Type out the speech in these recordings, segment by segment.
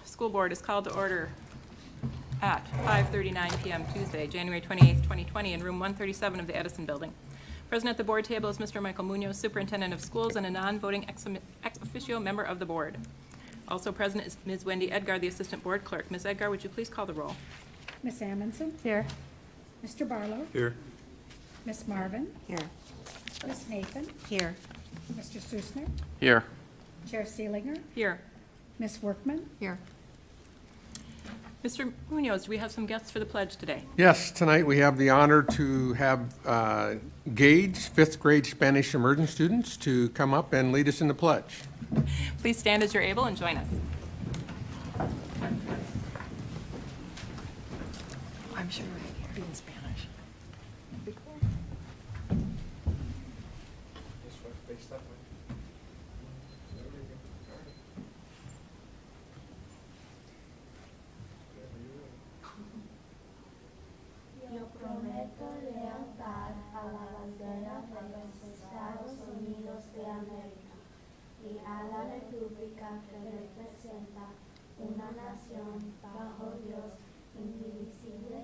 School Board is called to order at 5:39 p.m. Tuesday, January 28th, 2020, in room 137 of the Edison Building. Present at the board table is Mr. Michael Munoz, Superintendent of Schools, and a non-voting ex officio member of the board. Also present is Ms. Wendy Edgar, the Assistant Board Clerk. Ms. Edgar, would you please call the roll? Ms. Amundson? Here. Mr. Barlow? Here. Ms. Marvin? Here. Ms. Nathan? Here. Mr. Susner? Here. Chair Seeliger? Here. Ms. Workman? Here. Mr. Munoz, do we have some guests for the pledge today? Yes, tonight we have the honor to have Gage, fifth grade Spanish immersion students, to come up and lead us in the pledge. Please stand as you're able and join us. I'm sure it'll be in Spanish. Yo prometo lealtad a la bandera de los Estados Unidos de América y a la república que representa una nación bajo Dios, indivisible,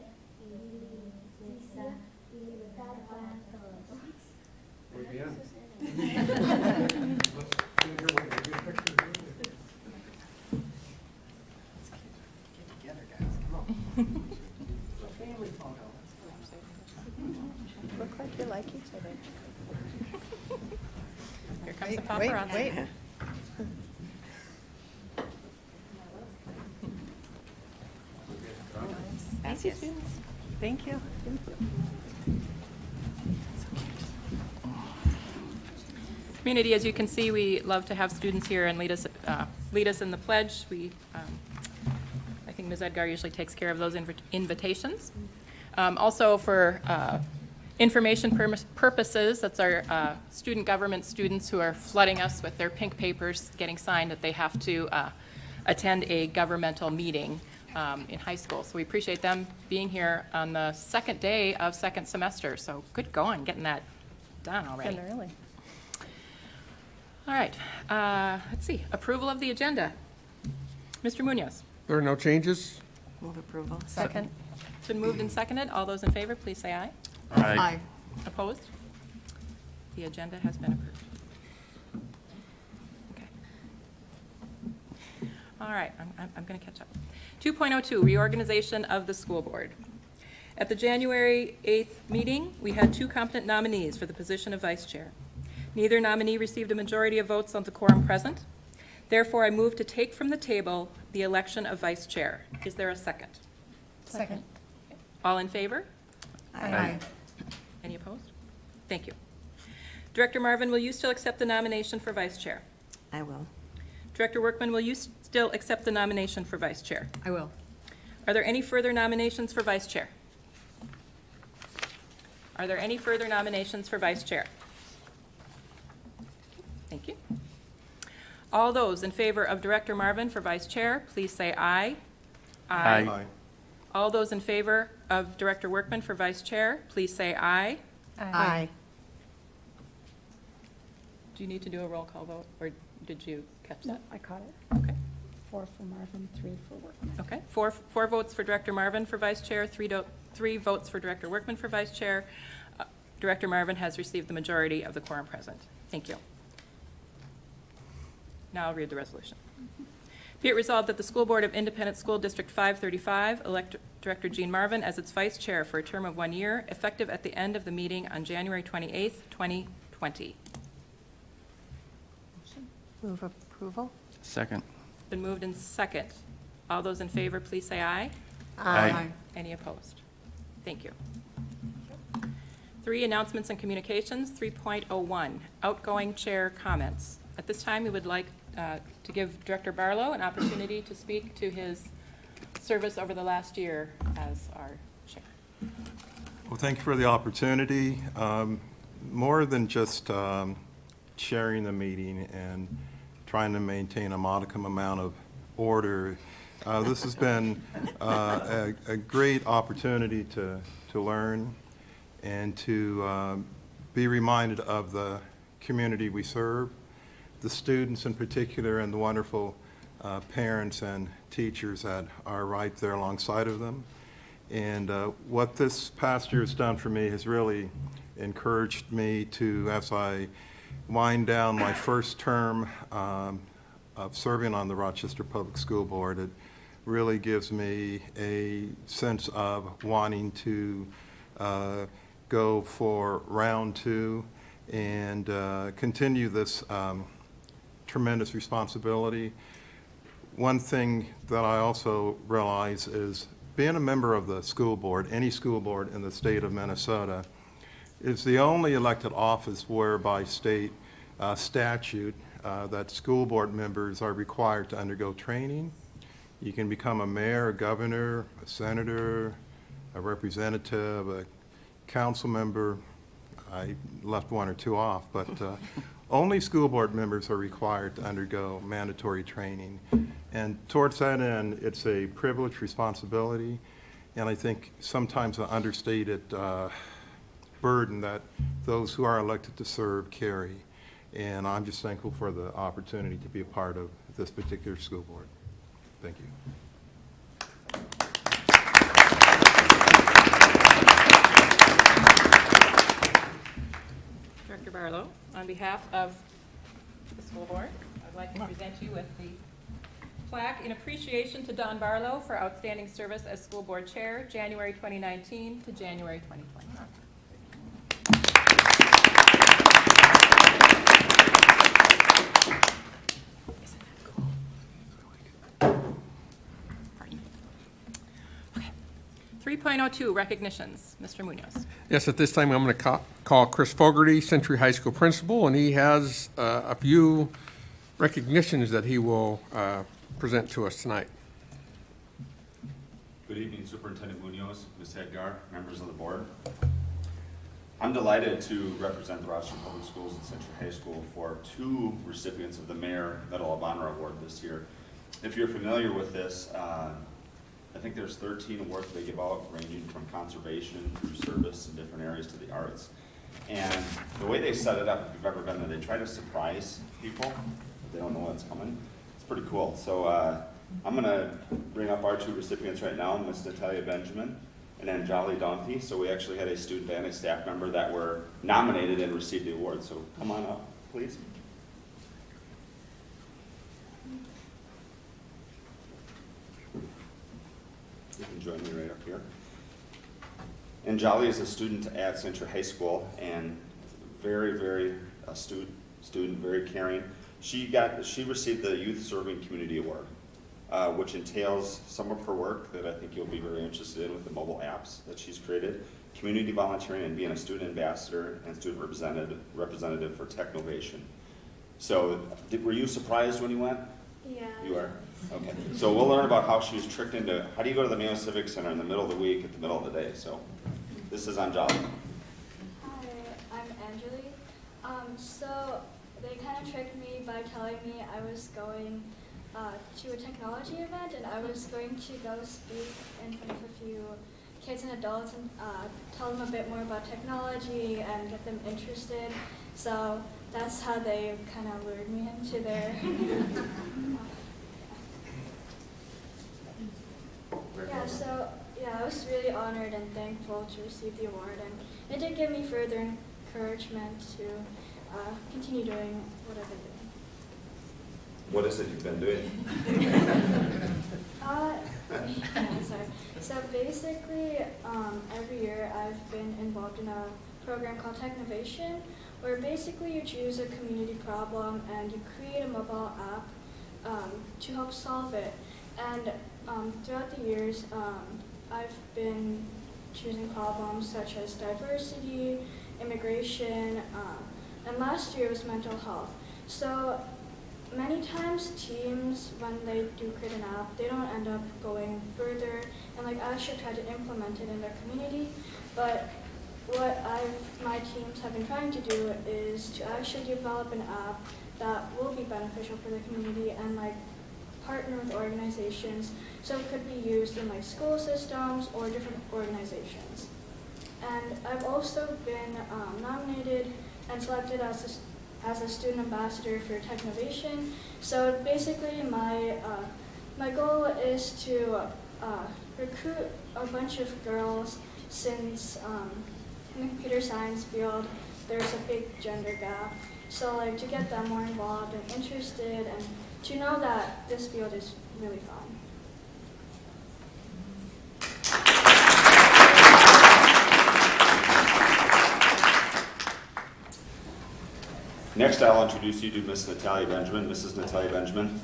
justicia y libertad para todos. Muy bien. Look like you like each other. Here comes the paparazzi. Wait. Thank you, students. Thank you. Community, as you can see, we love to have students here and lead us in the pledge. I think Ms. Edgar usually takes care of those invitations. Also, for information purposes, that's our student government students who are flooding us with their pink papers getting signed that they have to attend a governmental meeting in high school. So we appreciate them being here on the second day of second semester. So good going, getting that done already. Done early. All right, let's see, approval of the agenda. Mr. Munoz. There are no changes? Move approval. Second. It's been moved and seconded. All those in favor, please say aye. Aye. Opposed? The agenda has been approved. Okay. All right, I'm going to catch up. 2.02, reorganization of the school board. At the January 8th meeting, we had two competent nominees for the position of vice chair. Neither nominee received a majority of votes on the quorum present. Therefore, I move to take from the table the election of vice chair. Is there a second? Second. All in favor? Aye. Any opposed? Thank you. Director Marvin, will you still accept the nomination for vice chair? I will. Director Workman, will you still accept the nomination for vice chair? I will. Are there any further nominations for vice chair? Are there any further nominations for vice chair? Thank you. All those in favor of Director Marvin for vice chair, please say aye. Aye. All those in favor of Director Workman for vice chair, please say aye. Aye. Do you need to do a roll call vote, or did you catch No, that? I caught it. Okay. 4 for Marvin, 3 for Workman. Okay, four votes for Director Marvin for vice chair, three votes for Director Workman for vice chair. Director Marvin has received the majority of the quorum present. Thank you. Now I'll read the resolution. Be it resolved that the School Board of Independent School District 535 elect Director Jean Marvin as its vice chair for a term of 1 year, effective at the end of the meeting on January 28th, 2020. Move approval. Second. Been moved in second. All those in favor, please say aye. Aye. Any opposed? Thank you. 3, announcements and communications. 3.01, outgoing chair comments. At this time, we would like to give Director Barlow an opportunity to speak to his service over the last year as our chair. Well, thank you for the opportunity. More than just chairing the meeting and trying to maintain a modicum amount of order, this has been a great opportunity to learn and to be reminded of the community we serve, the students in particular, and the wonderful parents and teachers that are right there alongside of them. And what this past year has done for me has really encouraged me to, as I wind down my first term of serving on the Rochester Public School Board, it really gives me a sense of wanting to go for round 2 and continue this tremendous responsibility. One thing that I also realize is being a member of the school board, any school board in the state of Minnesota, is the only elected office where by state statute that school board members are required to undergo training. You can become a mayor, a governor, a senator, a representative, a council member. I left 1 or 2 off, but only school board members are required to undergo mandatory training. And towards that end, it's a privileged responsibility, and I think sometimes an understated burden that those who are elected to serve carry. And I'm just thankful for the opportunity to be a part of this particular school board. Thank you. Director Barlow, on behalf of the school board, I'd like to present you with the plaque in appreciation to Don Barlow for outstanding service as school board chair, January 2019 to January 2020. Isn't that cool? Pardon me. Okay. 3.02 recognitions. Mr. Munoz. Yes, at this time, I'm going to call Chris Fogarty, Century High School principal, and he has a few recognitions that he will present to us tonight. Good evening, Superintendent Munoz, Ms. Edgar, members of the board. I'm delighted to represent the Rochester Public Schools and Century High School for 2 recipients of the Mayor Medal of Honor Award this year. If you're familiar with this, I think there's 13 awards they give out, ranging from conservation through service in different areas to the arts. And the way they set it up, if you've ever been there, they try to surprise people. They don't know what's coming. It's pretty cool. So I'm going to bring up our 2 recipients right now, Ms. Natalia Benjamin and Anjali Dante. So we actually had a student and a staff member that were nominated and received the award. So come on up, please. You can join me right up here. Anjali is a student at Century High School and very astute student, very caring. She received the Youth Serving Community Award, which entails some of her work that I think you'll be very interested in with the mobile apps that she's created, community volunteering, and being a student ambassador and student representative for Technovation. So were you surprised when you went? Yeah. You are? Okay. So we'll learn about how she was tricked into, how do you go to the Mayo Civic Center in the middle of the week at the middle of the day? So this is Anjali. Hi, I'm Anjali. So they kind of tricked me by telling me I was going to a technology event and I was going to go speak in front of a few kids and adults and tell them a bit more about technology and get them interested. So that's how they kind of lured me into their I was really honored and thankful to receive the award, and it did give me further encouragement to continue doing what I've been doing. What is it you've been doing? Sorry. So basically, every year I've been involved in a program called Technovation, where basically you choose a community problem and you create a mobile app to help solve it. And throughout the years, I've been choosing problems such as diversity, immigration, and last year was mental health. So many times teams, when they do create an app, they don't end up going further and actually try to implement it in their community. But what my teams have been trying to do is to actually develop an app that will be beneficial for the community and partner with organizations, so it could be used in school systems or different organizations. And I've also been nominated and selected as as a student ambassador for Technovation. So basically my goal is to recruit a bunch of girls, since in the computer science field there's a big gender gap. So like to get them more involved and interested, and to know that this field is really fun. Next, I'll introduce you to Miss Natalia Benjamin. Mrs. Natalia Benjamin.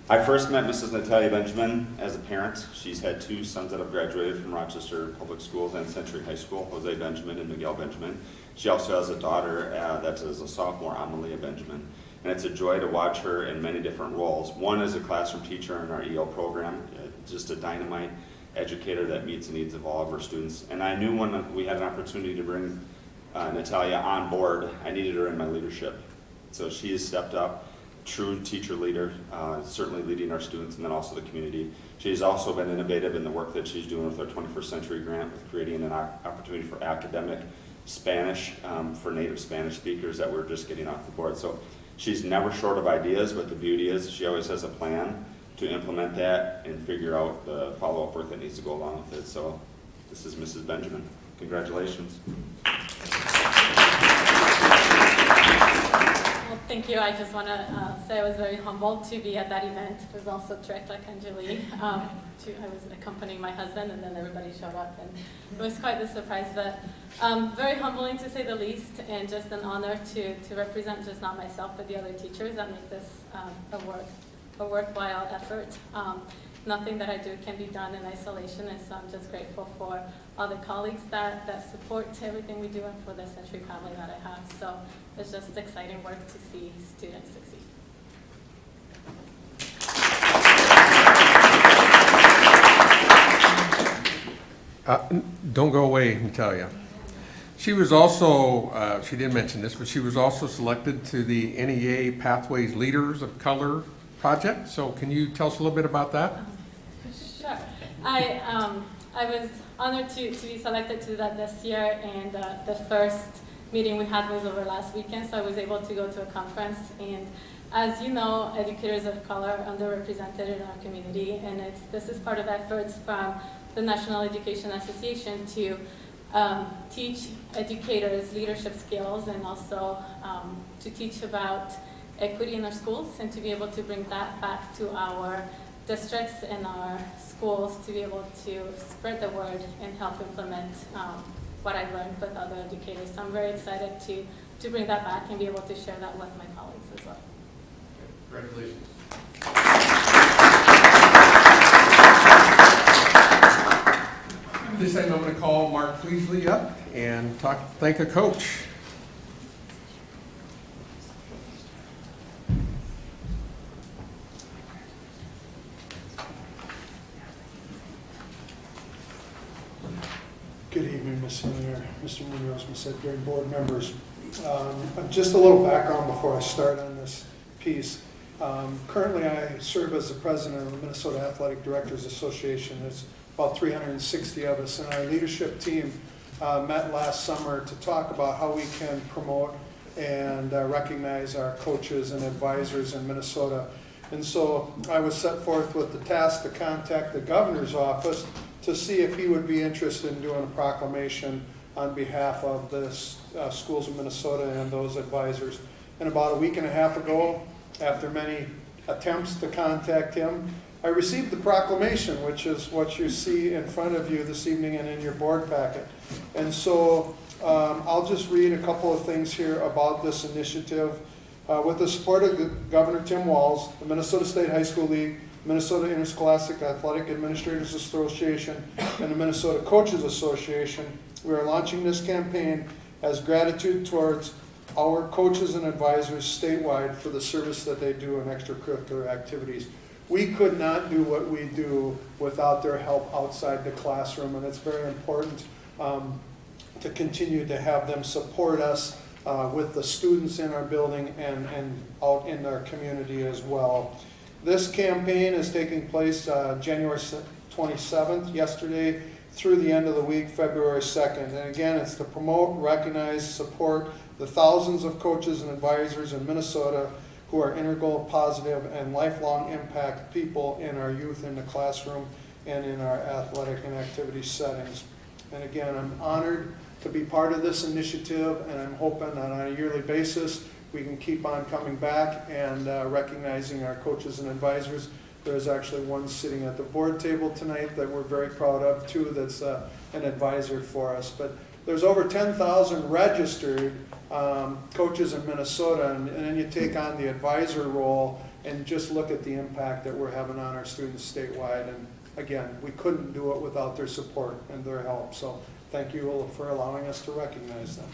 I first met Mrs. Natalia Benjamin as a parent. She's had two sons that have graduated from Rochester Public Schools and Century High School, Jose Benjamin and Miguel Benjamin. She also has a daughter that is a sophomore, Amalia Benjamin. And it's a joy to watch her in many different roles. One is a classroom teacher in our EL program, just a dynamite educator that meets the needs of all of our students. And I knew when we had an opportunity to bring Natalia on board, I needed her in my leadership. So she has stepped up, true teacher leader, certainly leading our students and then also the community. She's also been innovative in the work that she's doing with our 21st Century Grant, with creating an opportunity for academic Spanish for native Spanish speakers that we're just getting off the board. So she's never short of ideas, but the beauty is she always has a plan to implement that and figure out the follow-up work that needs to go along with it. So this is Mrs. Benjamin. Congratulations. Well, thank you. I just want to say I was very humbled to be at that event. It was also Trek like Anjali. I was accompanying my husband, and then everybody showed up, and it was quite the surprise, but very humbling to say the least, and just an honor to represent just not myself, but the other teachers that make this a worthwhile effort. Nothing that I do can be done in isolation, and so I'm just grateful for all the colleagues that support everything we do, and for the Century family that I have. So it's just exciting work to see students succeed. Don't go away, Natalia. She was also, she didn't mention this, but she was also selected to the NEA Pathways Leaders of Color project. So can you tell us a little bit about that? Sure. I was honored to be selected to that this year, and the first meeting we had was over last weekend, so I was able to go to a conference. And as you know, educators of color are underrepresented in our community, and this is part of efforts from the National Education Association to teach educators leadership skills, and also to teach about equity in our schools, and to be able to bring that back to our districts and our schools, to be able to spread the word and help implement what I've learned with other educators. So I'm very excited to bring that back and be able to share that with my colleagues as well. Congratulations. This time I'm going to call Mark Fleasley up and thank a coach. Good evening, Ms. Senior, Mr. Munoz, Ms. Edgar, and board members. Just a little background before I start on this piece. Currently, I serve as the president of the Minnesota Athletic Directors Association. There's about 360 of us, and our leadership team met last summer to talk about how we can promote and recognize our coaches and advisors in Minnesota. And so I was set forth with the task to contact the governor's office to see if he would be interested in doing a proclamation on behalf of the schools of Minnesota and those advisors. And about a week and a half ago, after many attempts to contact him, I received the proclamation, which is what you see in front of you this evening and in your board packet. And so I'll just read a couple of things here about this initiative. With the support of Governor Tim Walz, the Minnesota State High School League, Minnesota Interscholastic Athletic Administrators Association, and the Minnesota Coaches Association, we are launching this campaign as gratitude towards our coaches and advisors statewide for the service that they do in extracurricular activities. We could not do what we do without their help outside the classroom, and it's very important to continue to have them support us with the students in our building and out in our community as well. This campaign is taking place January 27th, yesterday, through the end of the week, February 2nd. And again, it's to promote, recognize, support the thousands of coaches and advisors in Minnesota who are integral, positive, and lifelong impact people in our youth in the classroom and in our athletic and activity settings. And again, I'm honored to be part of this initiative, and I'm hoping that on a yearly basis we can keep on coming back and recognizing our coaches and advisors. There's actually one sitting at the board table tonight that we're very proud of too, that's an advisor for us. But there's over 10,000 registered coaches in Minnesota, and then you take on the advisor role and just look at the impact that we're having on our students statewide. And again, we couldn't do it without their support and their help. So thank you for allowing us to recognize them.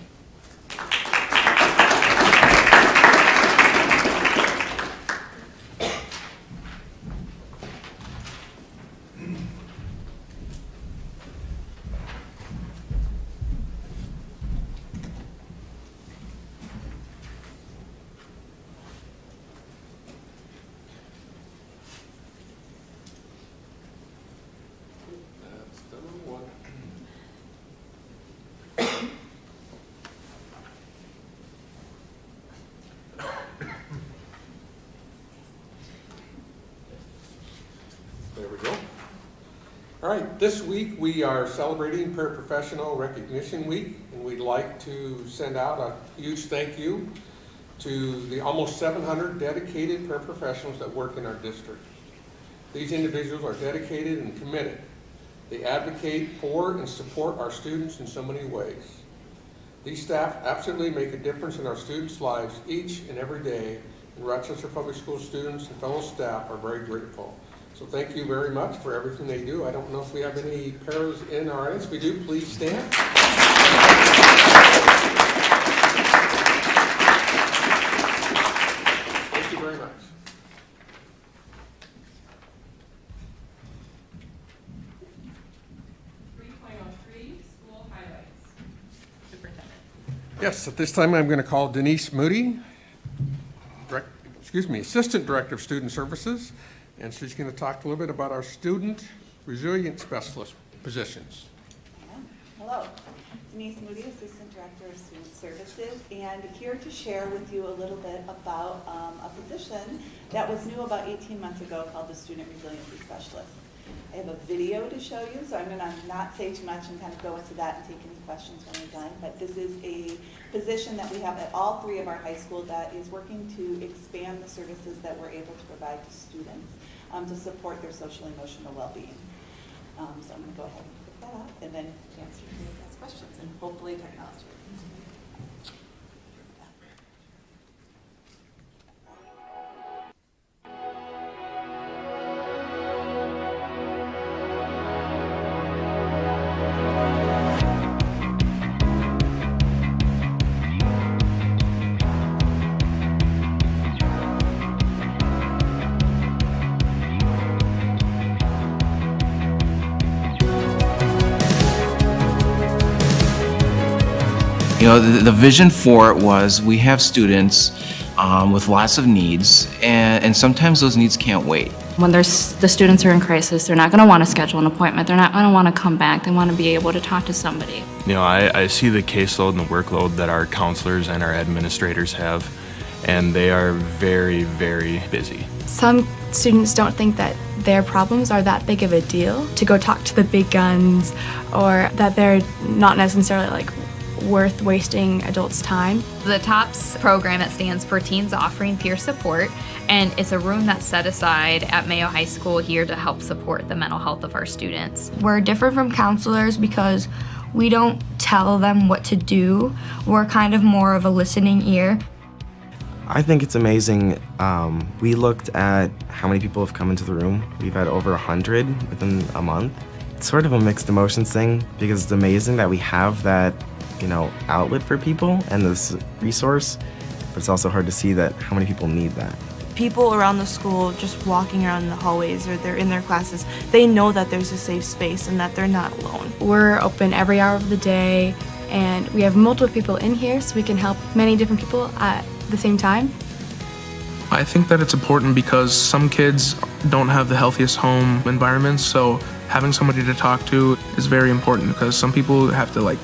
That's the one. There we go. All right, this week we are celebrating Paraprofessional Recognition Week, and we'd like to send out a huge thank you to the almost 700 dedicated paraprofessionals that work in our district. These individuals are dedicated and committed. They advocate for and support our students in so many ways. These staff absolutely make a difference in our students' lives each and every day, and Rochester Public School students and fellow staff are very grateful. So thank you very much for everything they do. I don't know if we have any paras in our audience. We do, please stand. Thank you very much. Yes, at this time I'm going to call Denise Moody, Assistant Director of Student Services, and she's going to talk a little bit about our Student Resilience Specialist positions. Hello, Denise Moody, Assistant Director of Student Services, and here to share with you a little bit about a position that was new about 18 months ago called the Student Resiliency Specialist. I have a video to show you, so I'm going to not say too much and kind of go into that and take any questions when we're done. But this is a position that we have at all three of our high schools that is working to expand the services that we're able to provide to students to support their social and emotional well-being. So I'm going to go ahead and put that up and then answer these questions and hopefully technology. You know, the vision for it was we have students with lots of needs, and sometimes those needs can't wait. When the students are in crisis, they're not going to want to schedule an appointment. They're not going to want to come back. They want to be able to talk to somebody. You know, I see the caseload and the workload that our counselors and our administrators have, and they are very, very busy. Some students don't think that their problems are that big of a deal to go talk to the big guns, or that they're not necessarily like worth wasting adults' time. The TOPS program, that stands for Teens Offering Peer Support, and it's a room that's set aside at Mayo High School here to help support the mental health of our students. We're different from counselors because we don't tell them what to do. We're kind of more of a listening ear. I think it's amazing. We looked at how many people have come into the room. We've had over 100 within a month. It's sort of a mixed emotions thing because it's amazing that we have that, you know, outlet for people and this resource, but it's also hard to see that how many people need that. People around the school just walking around in the hallways or they're in their classes, they know that there's a safe space and that they're not alone. We're open every hour of the day, and we have multiple people in here so we can help many different people at the same time. I think that it's important because some kids don't have the healthiest home environments, so having somebody to talk to is very important because some people have to like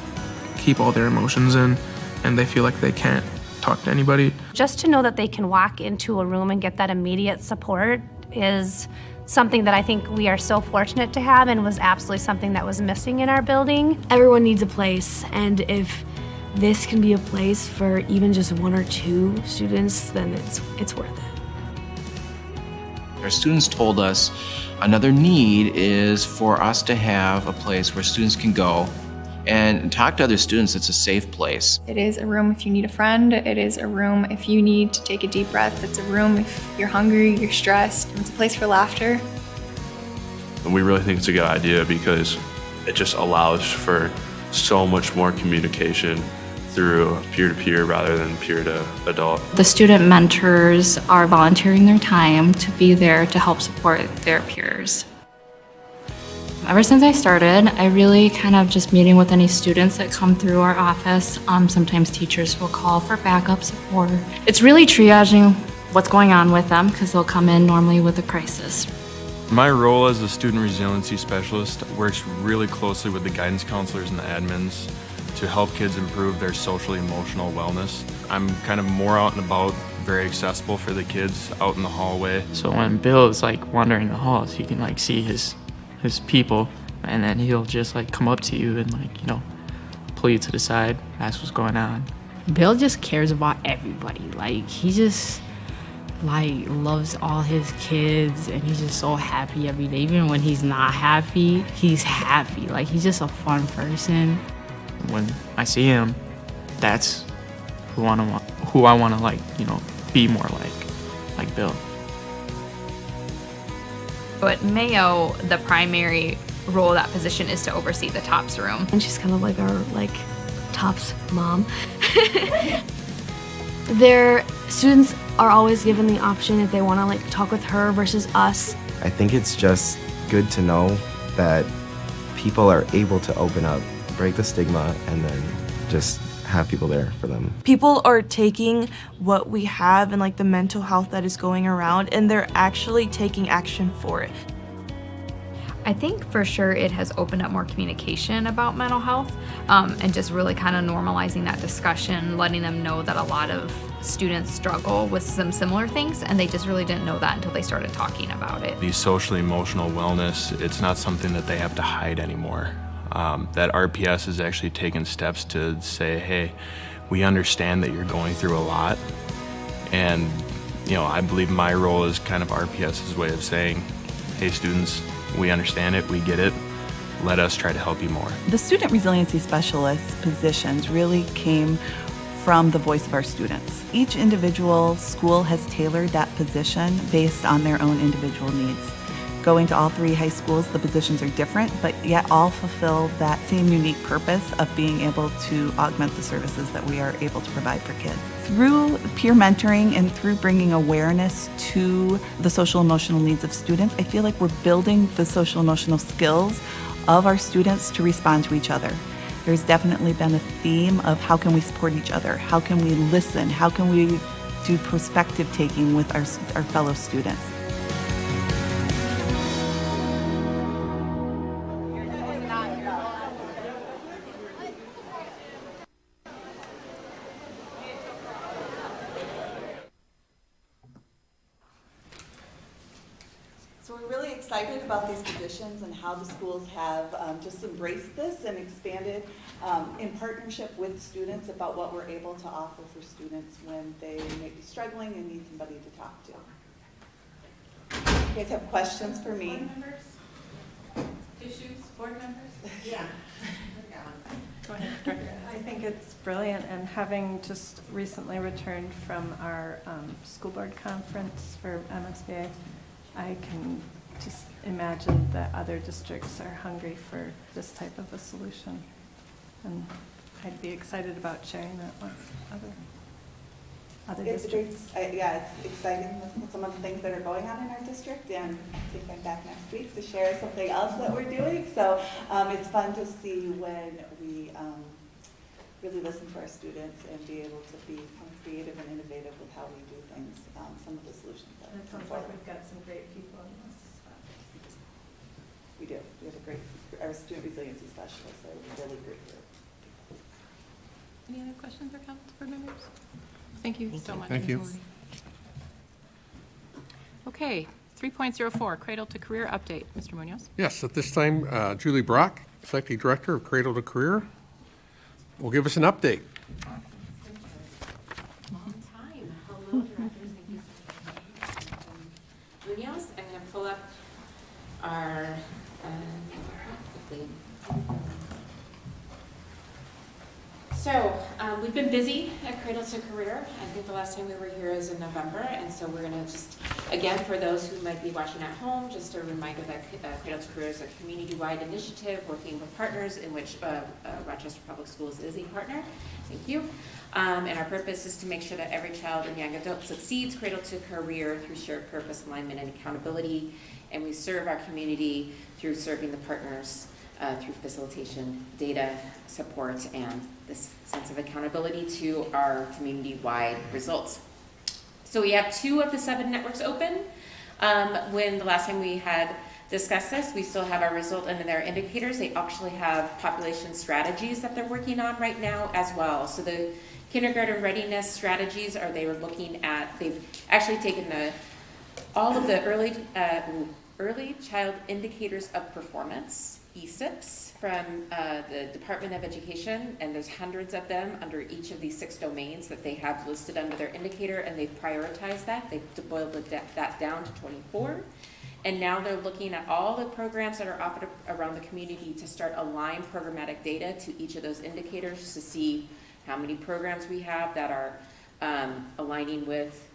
keep all their emotions in and they feel like they can't talk to anybody. Just to know that they can walk into a room and get that immediate support is something that I think we are so fortunate to have and was absolutely something that was missing in our building. Everyone needs a place, and if this can be a place for even just 1 or 2 students, then it's worth it. Our students told us another need is for us to have a place where students can go and talk to other students. It's a safe place. It is a room if you need a friend. It is a room if you need to take a deep breath. It's a room if you're hungry, you're stressed. It's a place for laughter. And we really think it's a good idea because it just allows for so much more communication through peer-to-peer rather than peer-to-adult. The student mentors are volunteering their time to be there to help support their peers. Ever since I started, I really kind of just meeting with any students that come through our office. Sometimes teachers will call for backup support. It's really triaging what's going on with them because they'll come in normally with a crisis. My role as a student resiliency specialist works really closely with the guidance counselors and the admins to help kids improve their social emotional wellness. I'm kind of more out and about, very accessible for the kids out in the hallway. So when Bill is like wandering the halls, he can like see his people, and then he'll just like come up to you and like, you know, pull you to the side, ask what's going on. Bill just cares about everybody. Like, he just like loves all his kids, and he's just so happy every day. Even when he's not happy, he's happy. Like, he's just a fun person. When I see him, that's who I want to like, you know, be more like Bill. So at Mayo, the primary role of that position is to oversee the TOPS room. And she's kind of like our TOPS mom. Their students are always given the option if they want to talk with her versus us. I think it's just good to know that people are able to open up, break the stigma, and then just have people there for them. People are taking what we have and the mental health that is going around, and they're actually taking action for it. I think for sure it has opened up more communication about mental health and just really kind of normalizing that discussion, letting them know that a lot of students struggle with some similar things, and they just really didn't know that until they started talking about it. The social emotional wellness, it's not something that they have to hide anymore. That RPS has actually taken steps to say, hey, we understand that you're going through a lot. And, you know, I believe my role is kind of RPS's way of saying, hey, students, we understand it, we get it. Let us try to help you more. The student resiliency specialist positions really came from the voice of our students. Each individual school has tailored that position based on their own individual needs. Going to all 3 high schools, the positions are different, but yet all fulfill that same unique purpose of being able to augment the services that we are able to provide for kids. Through peer mentoring and through bringing awareness to the social emotional needs of students, I feel like we're building the social emotional skills of our students to respond to each other. There's definitely been a theme of how can we support each other, how can we listen, how can we do perspective taking with our fellow students. So we're really excited about these positions and how the schools have just embraced this and expanded in partnership with students about what we're able to offer for students when they may be struggling and need somebody to talk to. You guys have questions for me? Board members? Issues, board members? Yeah. Go ahead, Director. I think it's brilliant, and having just recently returned from our school board conference for MSBA, I can just imagine that other districts are hungry for this type of a solution. And I'd be excited about sharing that with other districts. Yeah, it's exciting with some of the things that are going on in our district, and I think I'm back next week to share something else that we're doing. So it's fun to see when we really listen to our students and be able to become creative and innovative with how we do things, some of the solutions that And it come sounds like forward. we've got some great people in this. We do. We have a great, our student resiliency specialists are really great group. Any other questions or comments, board members? Thank you so much. Thank you. Ms. Moody. Okay, 3.04, Cradle-to-Career update. Mr. Munoz? Yes, at this time, Julie Brock, Executive Director of Cradle-to-Career, will give us an update. Long time. Hello, directors. Thank you so much. Munoz, I'm going to pull up our quickly. So we've been busy at Cradle-to-Career. I think the last time we were here is in November, and so we're going to just, again, for those who might be watching at home, just a reminder that Cradle-to-Career is a community-wide initiative working with partners in which Rochester Public Schools is a partner. Thank you. And our purpose is to make sure that every child and young adult succeeds Cradle-to-Career through shared purpose, alignment, and accountability. And we serve our community through serving the partners through facilitation, data, support, and this sense of accountability to our community-wide results. So we have 2 of the 7 networks open. When the last time we had discussed this, we still have our result and their indicators. They actually have population strategies that they're working on right now as well. So the kindergarten readiness strategies are they were looking at, they've actually taken all of the early child indicators of performance, ESIPs, from the Department of Education, and there's hundreds of them under each of these 6 domains that they have listed under their indicator, and they've prioritized that. They've boiled that down to 24. And now they're looking at all the programs that are offered around the community to start align programmatic data to each of those indicators to see how many programs we have that are aligning with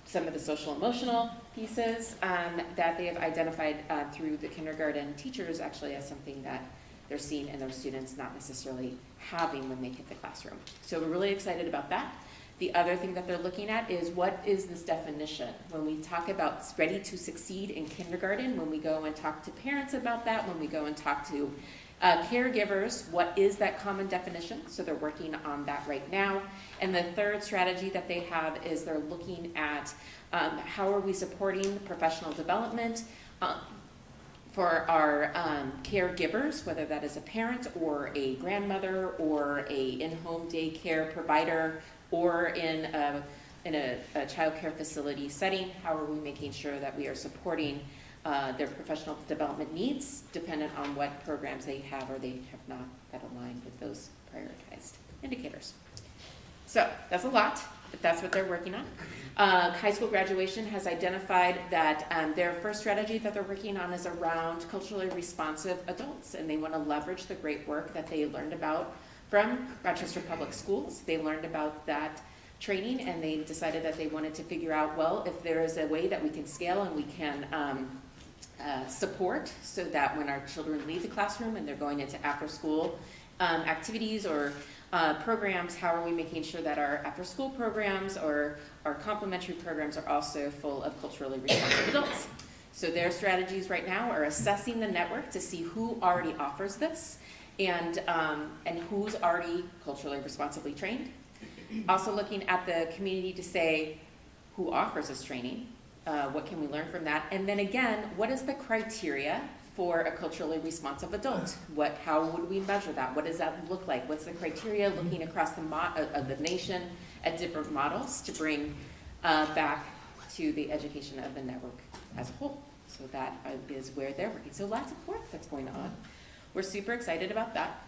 some of the social emotional pieces that they have identified through the kindergarten teachers actually as something that they're seeing in their students not necessarily having when they hit the classroom. So we're really excited about that. The other thing that they're looking at is what is this definition? When we talk about ready to succeed in kindergarten, when we go and talk to parents about that, when we go and talk to caregivers, what is that common definition? So they're working on that right now. And the third strategy that they have is they're looking at how are we supporting professional development for our caregivers, whether that is a parent or a grandmother or a in-home daycare provider or in a child care facility setting. How are we making sure that we are supporting their professional development needs dependent on what programs they have or they have not that align with those prioritized indicators. So that's a lot, but that's what they're working on. High school graduation has identified that their first strategy that they're working on is around culturally responsive adults, and they want to leverage the great work that they learned about from Rochester Public Schools. They learned about that training, and they decided that they wanted to figure out, well, if there is a way that we can scale and we can support so that when our children leave the classroom and they're going into after-school activities or programs, how are we making sure that our after-school programs or our complementary programs are also full of culturally responsive adults? So their strategies right now are assessing the network to see who already offers this and who's already culturally responsibly trained. Also looking at the community to say who offers this training, what can we learn from that, and then again, what is the criteria for a culturally responsive adult? How would we measure that? What does that look like? What's the criteria looking across the nation at different models to bring back to the education of the network as a whole? So that is where they're working. So lots of work that's going on. We're super excited about that.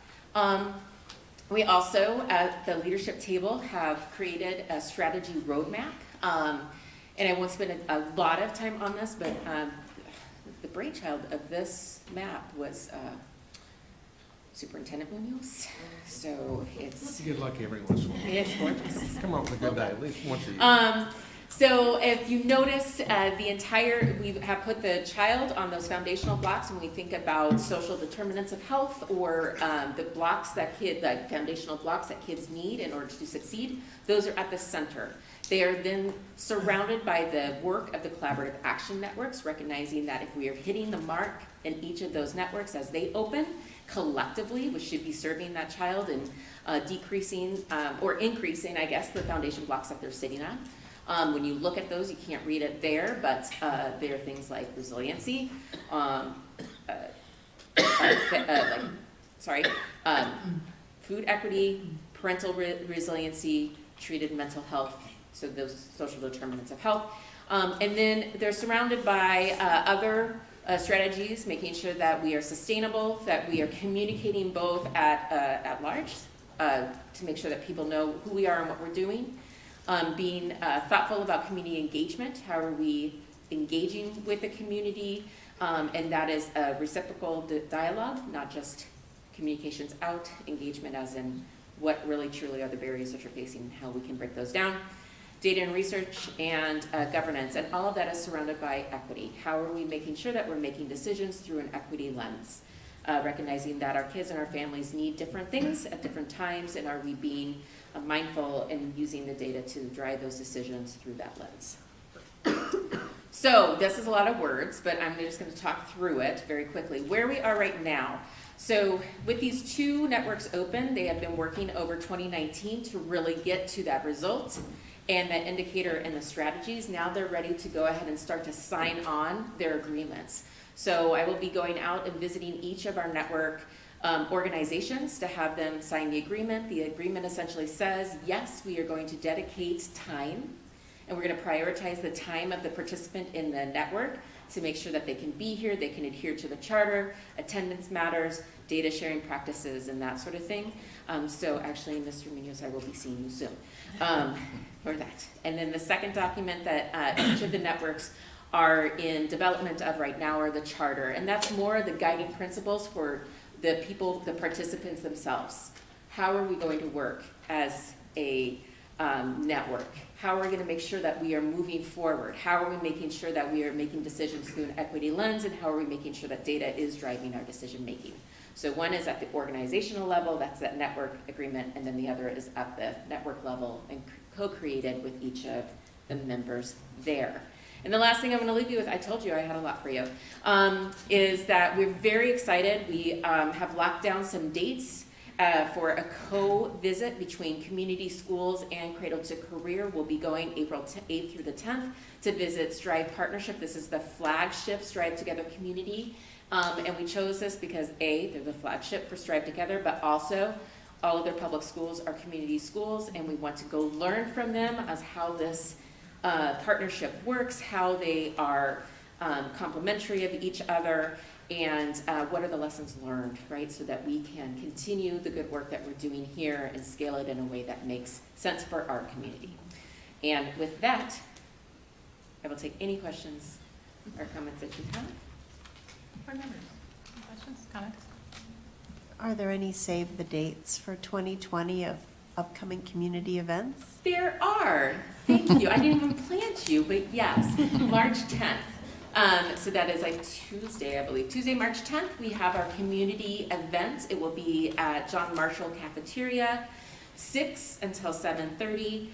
We also, at the leadership table, have created a strategy roadmap. And I won't spend a lot of time on this, but the brainchild of this map was Superintendent Munoz. So it's... You get lucky every once in a while. It's gorgeous. Come up with a good day, at least once a year. So if you notice, we have put the child on those foundational blocks when we think about social determinants of health, or the foundational blocks that kids need in order to succeed. Those are at the center. They are then surrounded by the work of the collaborative action networks, recognizing that if we are hitting the mark in each of those networks as they open, collectively, we should be serving that child and decreasing or increasing, I guess, the foundation blocks that they're sitting on. When you look at those, you can't read it there, but there are things like resiliency, food equity, parental resiliency, treated mental health, so those social determinants of health. And then they're surrounded by other strategies, making sure that we are sustainable, that we are communicating both at large to make sure that people know who we are and what we're doing. Being thoughtful about community engagement. How are we engaging with the community? And that is a reciprocal dialogue, not just communications out, engagement as in what really truly are the barriers that you're facing and how we can break those down. Data and research and governance, and all of that is surrounded by equity. How are we making sure that we're making decisions through an equity lens? Recognizing that our kids and our families need different things at different times, and are we being mindful and using the data to drive those decisions through that lens. So this is a lot of words, but I'm just going to talk through it very quickly. Where we are right now. So with these two networks open, they have been working over 2019 to really get to that result and that indicator and the strategies. Now they're ready to go ahead and start to sign on their agreements. So I will be going out and visiting each of our network organizations to have them sign the agreement. The agreement essentially says, yes, we are going to dedicate time, and we're going to prioritize the time of the participant in the network to make sure that they can be here, they can adhere to the charter, attendance matters, data sharing practices, and that sort of thing. So actually, Mr. Munoz, I will be seeing you soon for that. And then the second document that each of the networks are in development of right now are the charter, and that's more the guiding principles for the people, the participants themselves. How are we going to work as a network? How are we going to make sure that we are moving forward? How are we making sure that we are making decisions through an equity lens, and how are we making sure that data is driving our decision making? So one is at the organizational level, that's that network agreement, and then the other is at the network level and co-created with each of the members there. And the last thing I'm going to leave you with, I told you I had a lot for you, is that we're very excited. We have locked down some dates for a co-visit between community schools and Cradle-to-Career. We'll be going April 8th through the 10th to visit Strive Partnership. This is the flagship Strive Together community. And we chose this because A, they're the flagship for Strive Together, but also all of their public schools are community schools, and we want to go learn from them as how this partnership works, how they are complementary of each other, and what are the lessons learned, right? So that we can continue the good work that we're doing here and scale it in a way that makes sense for our community. And with that, I will take any questions or comments that you have. Board members, any questions, comments? Are there any save the dates for 2020 of upcoming community events? There are. Thank you. I didn't even plant you, but yes, March 10th. So that is like Tuesday, I believe. Tuesday, March 10th, we have our community event. It will be at John Marshall Cafeteria, 6 until 7:30.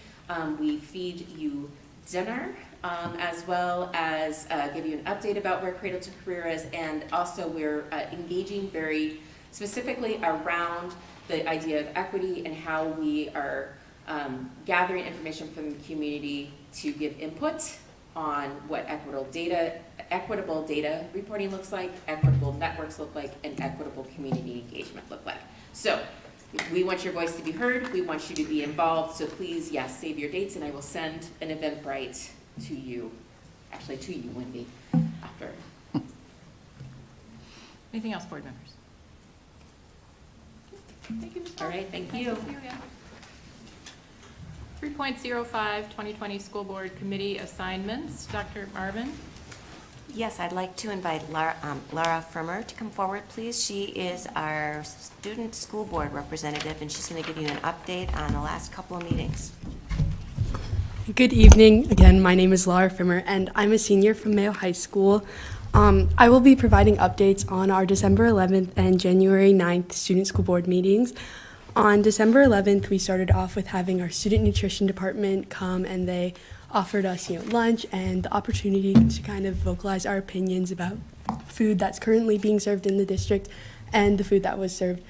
We feed you dinner, as well as give you an update about where Cradle-to-Career is, and also we're engaging very specifically around the idea of equity and how we are gathering information from the community to give input on what equitable data reporting looks like, equitable networks look like, and equitable community engagement look like. So we want your voice to be heard. We want you to be involved. So please, yes, save your dates, and I will send an Eventbrite to you, actually to you, Wendy, after. Anything else, board members? Thank you, Ms. All right, thank you. 3.05, 2020 School Board Committee Assignments. Dr. Marvin? Yes, I'd like to invite Laura Frimmer to come forward, please. She is our student school board representative, and she's going to give you an update on the last couple of meetings. Good evening. Again, my name is Laura Frimmer, and I'm a senior from Mayo High School. I will be providing updates on our December 11th and January 9th student school board meetings. On December 11th, we started off with having our student nutrition department come, and they offered us, lunch and the opportunity to kind of vocalize our opinions about food that's currently being served in the district and the food that was served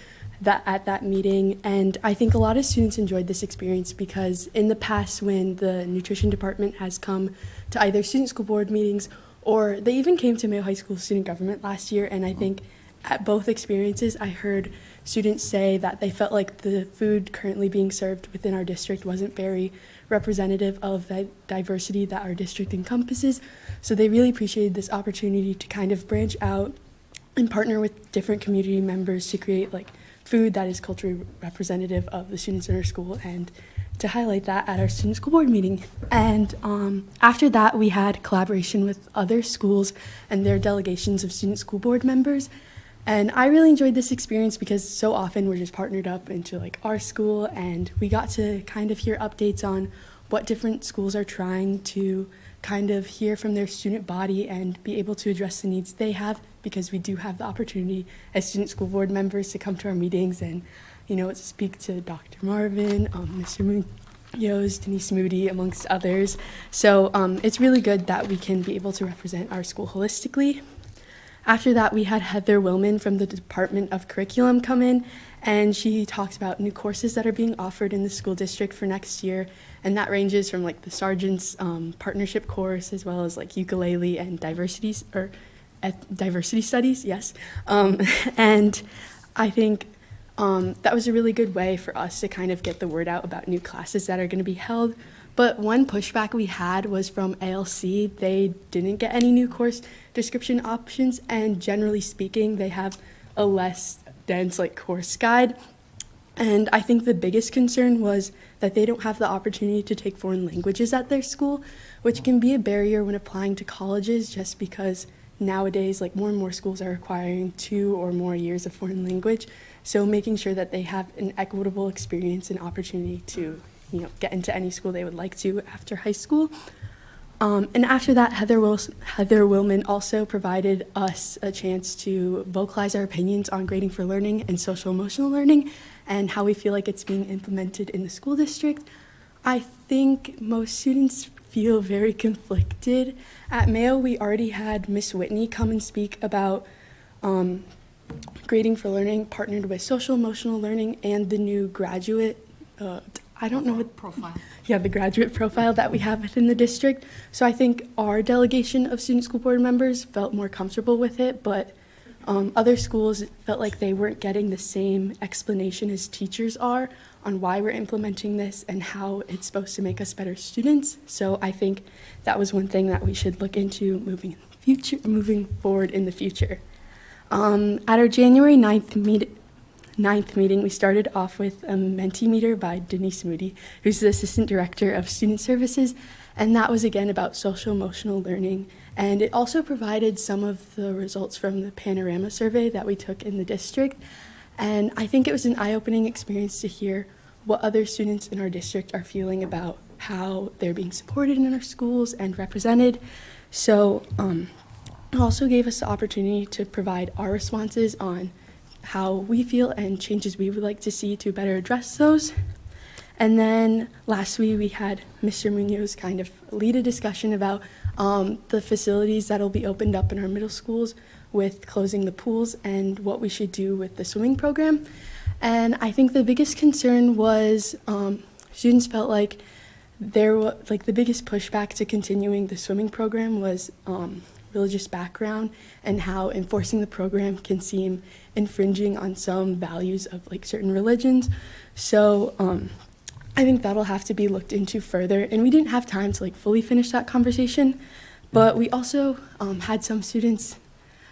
at that meeting. And I think a lot of students enjoyed this experience because in the past, when the nutrition department has come to either student school board meetings or they even came to Mayo High School student government last year, and I think at both experiences I heard students say that they felt like the food currently being served within our district wasn't very representative of the diversity that our district encompasses. So they really appreciated this opportunity to kind of branch out and partner with different community members to create food that is culturally representative of the students in our school, and to highlight that at our student school board meeting. And after that, we had collaboration with other schools and their delegations of student school board members. And I really enjoyed this experience because so often we're just partnered up into our school, and we got to kind of hear updates on what different schools are trying to kind of hear from their student body and be able to address the needs they have, because we do have the opportunity as student school board members to come to our meetings and, speak to Dr. Marvin, Mr. Munoz, Denise Moody, amongst others. So it's really good that we can be able to represent our school holistically. After that, we had Heather Willman from the Department of Curriculum come in, and she talks about new courses that are being offered in the school district for next year, and that ranges from the Sergeant's partnership course, as well as ukulele and diversity studies, yes. And I think that was a really good way for us to kind of get the word out about new classes that are going to be held. But one pushback we had was from ALC. They didn't get any new course description options, and generally speaking, they have a less dense course guide. And I think the biggest concern was that they don't have the opportunity to take foreign languages at their school, which can be a barrier when applying to colleges, just because nowadays more and more schools are requiring 2 or more years of foreign language. So making sure that they have an equitable experience and opportunity to get into any school they would like to after high school. And after that, Heather Willman also provided us a chance to vocalize our opinions on grading for learning and social emotional learning and how we feel like it's being implemented in the school district. I think most students feel very conflicted. At Mayo, we already had Miss Whitney come and speak about grading for learning partnered with social emotional learning and the new graduate profile. Yeah, the graduate profile that we have within the district. So I think our delegation of student school board members felt more comfortable with it, but other schools felt like they weren't getting the same explanation as teachers are on why we're implementing this and how it's supposed to make us better students. So I think that was one thing that we should look into moving forward in the future. At our January 9th meeting, we started off with a Mentimeter by Denise Moody, who's the Assistant Director of Student Services, and that was again about social emotional learning. And it also provided some of the results from the Panorama survey that we took in the district. And I think it was an eye-opening experience to hear what other students in our district are feeling about how they're being supported in our schools and represented. So it also gave us the opportunity to provide our responses on how we feel and changes we would like to see to better address those. And then lastly, we had Mr. Munoz kind of lead a discussion about the facilities that'll be opened up in our middle schools with closing the pools and what we should do with the swimming program. And I think the biggest concern was students felt like the biggest pushback to continuing the swimming program was religious background and how enforcing the program can seem infringing on some values of certain religions. So I think that'll have to be looked into further, and we didn't have time to fully finish that conversation, but we also had some students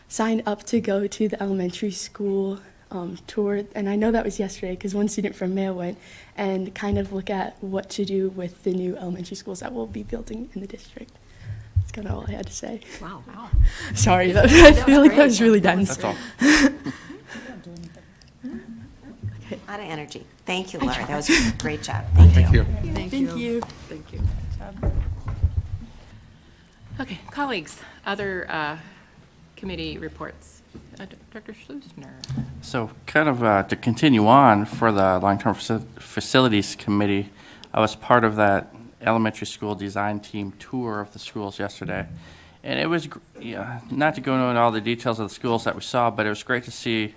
sign up to go to the elementary school tour, and I know that was yesterday because one student from Mayo went, and kind of look at what to do with the new elementary schools that we'll be building in the district. That's kind of all I had to say. Wow. Sorry, I feel like that was really dense. That's all. A lot of energy. Thank you, Laura. That was a great job. Thank you. Thank you. Thank you. job. Okay, colleagues, other committee reports. Dr. Schleusner. So kind of to continue on for the Long-Term Facilities Committee, I was part of that elementary school design team tour of the schools yesterday. And it was, not to go into all the details of the schools that we saw, but it was great to see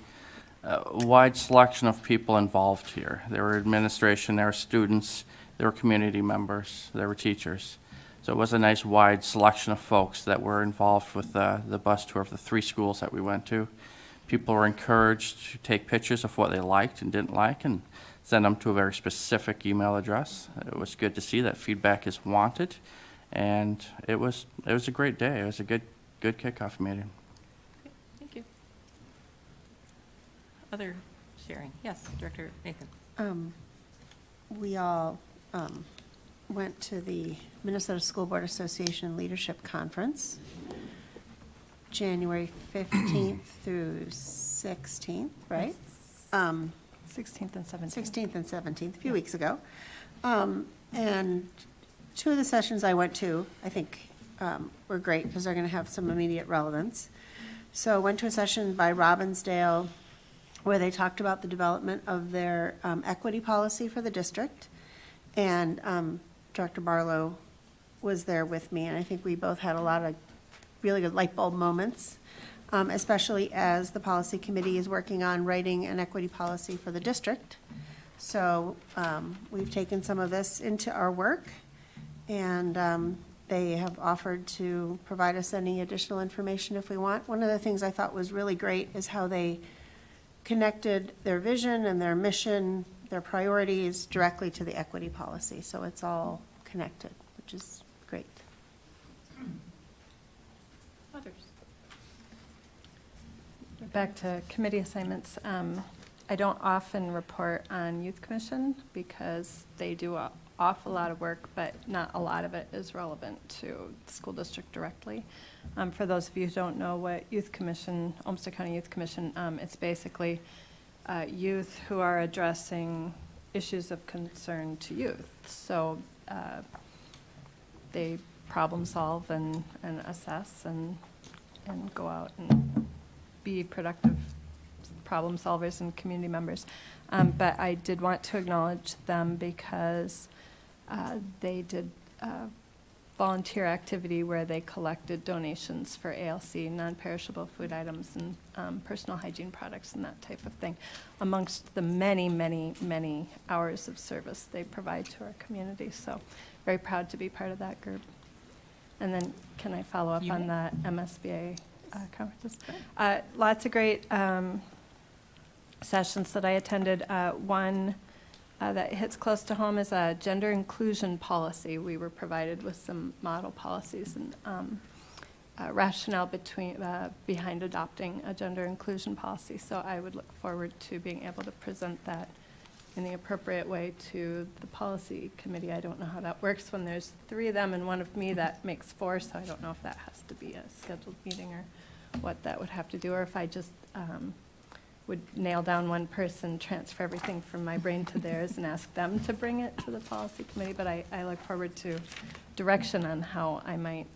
a wide selection of people involved here. There were administration, there were students, there were community members, there were teachers. So it was a nice wide selection of folks that were involved with the bus tour of the 3 schools that we went to. People were encouraged to take pictures of what they liked and didn't like and send them to a very specific email address. It was good to see that feedback is wanted, and it was a great day. It was a good kickoff meeting. Okay, thank you. Other sharing? Yes, Director Nathan. We all went to the Minnesota School Board Association Leadership Conference, January 15th through 16th, right? 16th and 17th. 16th and 17th, a few weeks ago. And 2 of the sessions I went to, I think, were great because they're going to have some immediate relevance. So I went to a session by Robbinsdale where they talked about the development of their equity policy for the district. And Dr. Barlow was there with me, and I think we both had a lot of really good light bulb moments, especially as the policy committee is working on writing an equity policy for the district. So we've taken some of this into our work, and they have offered to provide us any additional information if we want. One of the things I thought was really great is how they connected their vision and their mission, their priorities directly to the equity policy. So it's all connected, which is great. Others? Back to committee assignments. I don't often report on Youth Commission because they do an awful lot of work, but not a lot of it is relevant to the school district directly. For those of you who don't know what Youth Commission, Olmsted County Youth Commission, it's basically youth who are addressing issues of concern to youth. So they problem solve and assess and go out and be productive problem solvers and community members. But I did want to acknowledge them because they did volunteer activity where they collected donations for ALC, non-perishable food items, and personal hygiene products and that type of thing, amongst the many, many, many hours of service they provide to our community. So very proud to be part of that group. And then can I follow up on the MSBA conferences? Lots of great sessions that I attended. One that hits close to home is a gender inclusion policy. We were provided with some model policies and rationale behind adopting a gender inclusion policy. So I would look forward to being able to present that in the appropriate way to the policy committee. I don't know how that works when there's 3 of them and 1 of me. That makes 4, so I don't know if that has to be a scheduled meeting or what that would have to do, or if I just would nail down 1 person, transfer everything from my brain to theirs, and ask them to bring it to the policy committee. But I look forward to direction on how I might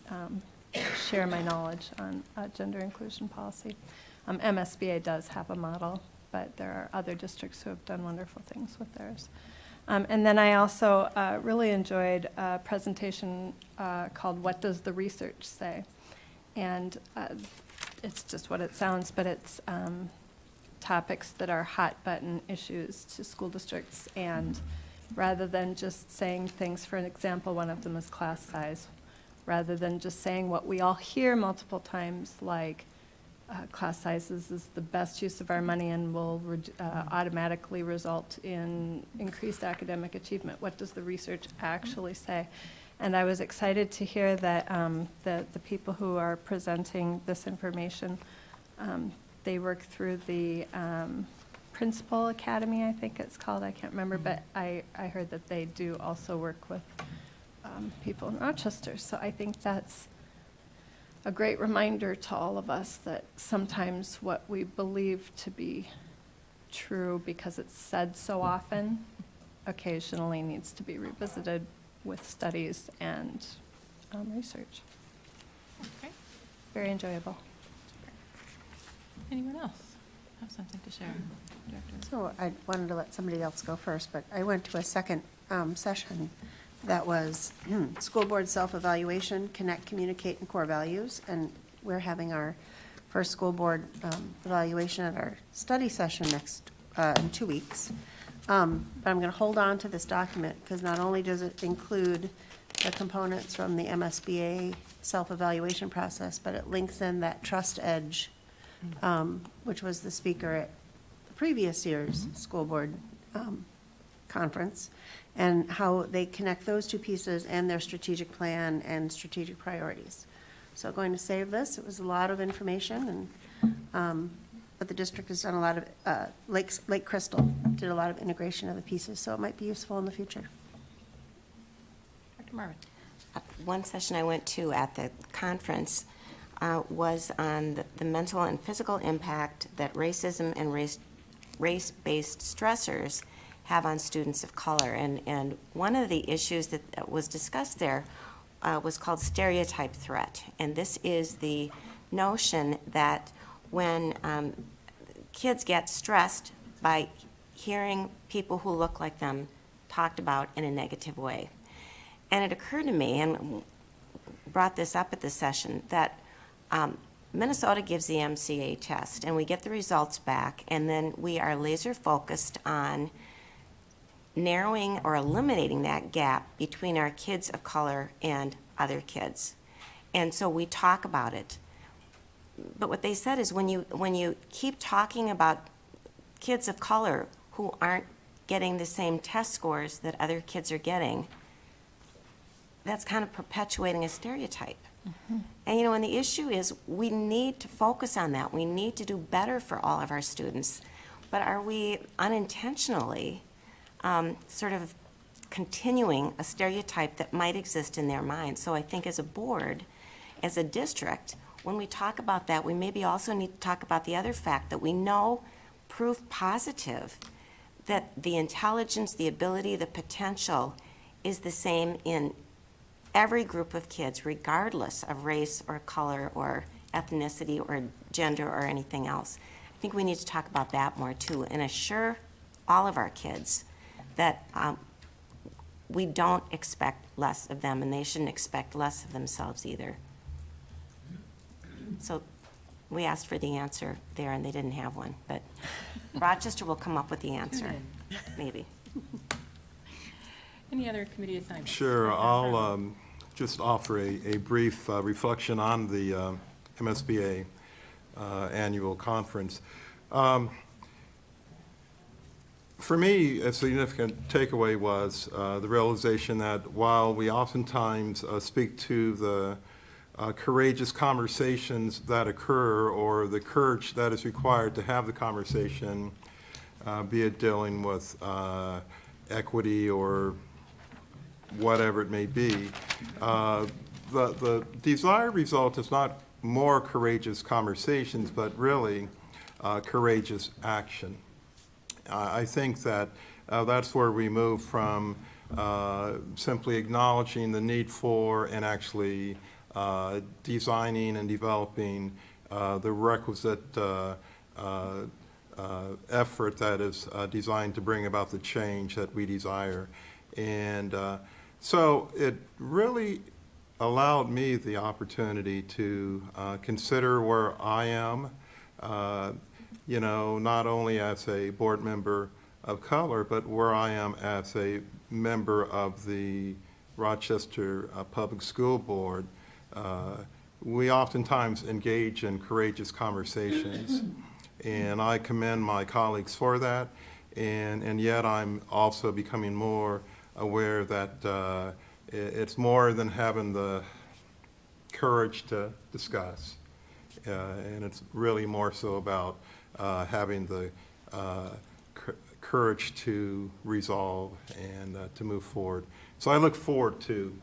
share my knowledge on gender inclusion policy. MSBA does have a model, but there are other districts who have done wonderful things with theirs. And then I also really enjoyed a presentation called What Does the Research Say? And it's just what it sounds, but it's topics that are hot button issues to school districts. And rather than just saying things, for an example, one of them is class size, rather than just saying what we all hear multiple times, like class sizes is the best use of our money and will automatically result in increased academic achievement. What does the research actually say? And I was excited to hear that the people who are presenting this information, they work through the Principal Academy, I think it's called. I can't remember, but I heard that they do also work with people in Rochester. So I think that's a great reminder to all of us that sometimes what we believe to be true because it's said so often occasionally needs to be revisited with studies and research. Okay. Very enjoyable. Anyone else have something to share? Director? So I wanted to let somebody else go first, but I went to a second session that was School Board Self-Evaluation, Connect, Communicate, and Core Values. And we're having our first school board evaluation at our study session next, in 2 weeks. But I'm going to hold on to this document because not only does it include the components from the MSBA self-evaluation process, but it links in that Trust Edge, which was the speaker at the previous year's school board conference, and how they connect those two pieces and their strategic plan and strategic priorities. So going to save this. It was a lot of information, and but the district has done a lot of, Lake Crystal did a lot of integration of the pieces, so it might be useful in the future. Dr. Marvin? One session I went to at the conference was on the mental and physical impact that racism and race-based stressors have on students of color. And one of the issues that was discussed there was called stereotype threat. And this is the notion that when kids get stressed by hearing people who look like them talked about in a negative way. And it occurred to me, and brought this up at the session, that Minnesota gives the MCA test, and we get the results back, and then we are laser focused on narrowing or eliminating that gap between our kids of color and other kids. And so we talk about it. But what they said is when you keep talking about kids of color who aren't getting the same test scores that other kids are getting, that's kind of perpetuating a stereotype. Mm-hmm. And and the issue is we need to focus on that. We need to do better for all of our students. But are we unintentionally sort of continuing a stereotype that might exist in their minds? So I think as a board, as a district, when we talk about that, we maybe also need to talk about the other fact that we know proof positive that the intelligence, the ability, the potential is the same in every group of kids, regardless of race or color or ethnicity or gender or anything else. I think we need to talk about that more too and assure all of our kids that we don't expect less of them and they shouldn't expect less of themselves either. So we asked for the answer there and they didn't have one, but Rochester will come up with the answer, maybe. Any other committee assignments? Sure, I'll just offer a brief reflection on the MSBA annual conference. For me, a significant takeaway was the realization that while we oftentimes speak to the courageous conversations that occur or the courage that is required to have the conversation, be it dealing with equity or whatever it may be, the desired result is not more courageous conversations, but really courageous action. I think that that's where we move from simply acknowledging the need for and actually designing and developing the requisite effort that is designed to bring about the change that we desire. And so it really allowed me the opportunity to consider where I am, not only as a board member of color, but where I am as a member of the Rochester Public School Board. We oftentimes engage in courageous conversations, and I commend my colleagues for that, and yet I'm also becoming more aware that it's more than having the courage to discuss, and it's really more so about having the courage to resolve and to move forward. So I look forward to